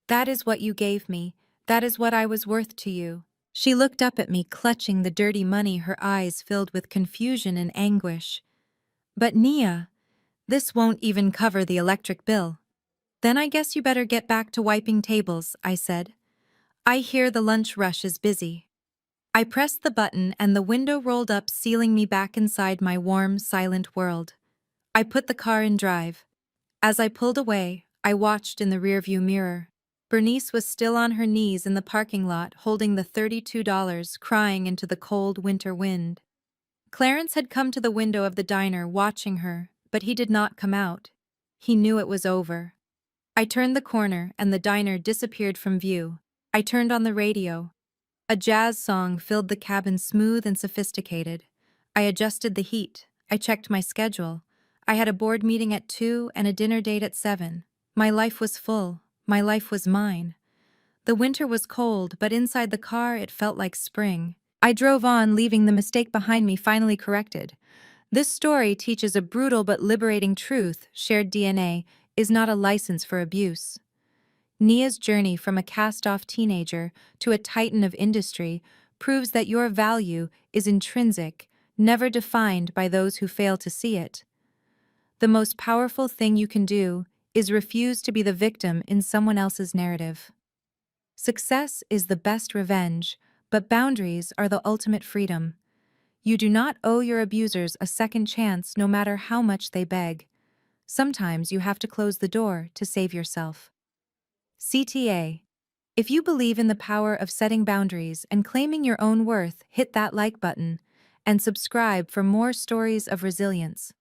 "That is what you gave me. That is what I was worth to you. She looked up at me, clutching the dirty money, her eyes filled with confusion and anguish. But Nia, this won't even cover the electric bill. Then I guess you better get back to wiping tables, I said. I hear the lunch rush is busy. I pressed the button and the window rolled up, sealing me back inside my warm, silent world. I put the car in drive. As I pulled away, I watched in the rearview mirror. Bernice was still on her knees in the parking lot, holding the $32, crying into the cold winter wind. Clarence had come to the window of the diner, watching her, but he did not come out. He knew it was over. I turned the corner and the diner disappeared from view. I turned on the radio. A jazz song filled the cabin, smooth and sophisticated. I adjusted the heat. I checked my schedule. I had a board meeting at 2 and a dinner date at 7. My life was full. My life was mine. The winter was cold, but inside the car it felt like spring. I drove on, leaving the mistake behind me, finally corrected. This story teaches a brutal but liberating truth: shared DNA is not a license for abuse. Nia's journey from a cast-off teenager to a titan of industry proves that your value is intrinsic, never defined by those who fail to see it. The most powerful thing you can do is refuse to be the victim in someone else's narrative. Success is the best revenge, but boundaries are the ultimate freedom. You do not owe your abusers a second chance, no matter how much they beg. Sometimes you have to close the door to save yourself. CTA. If you believe in the power of setting boundaries and claiming your own worth, hit that like button and subscribe for more stories of resilience.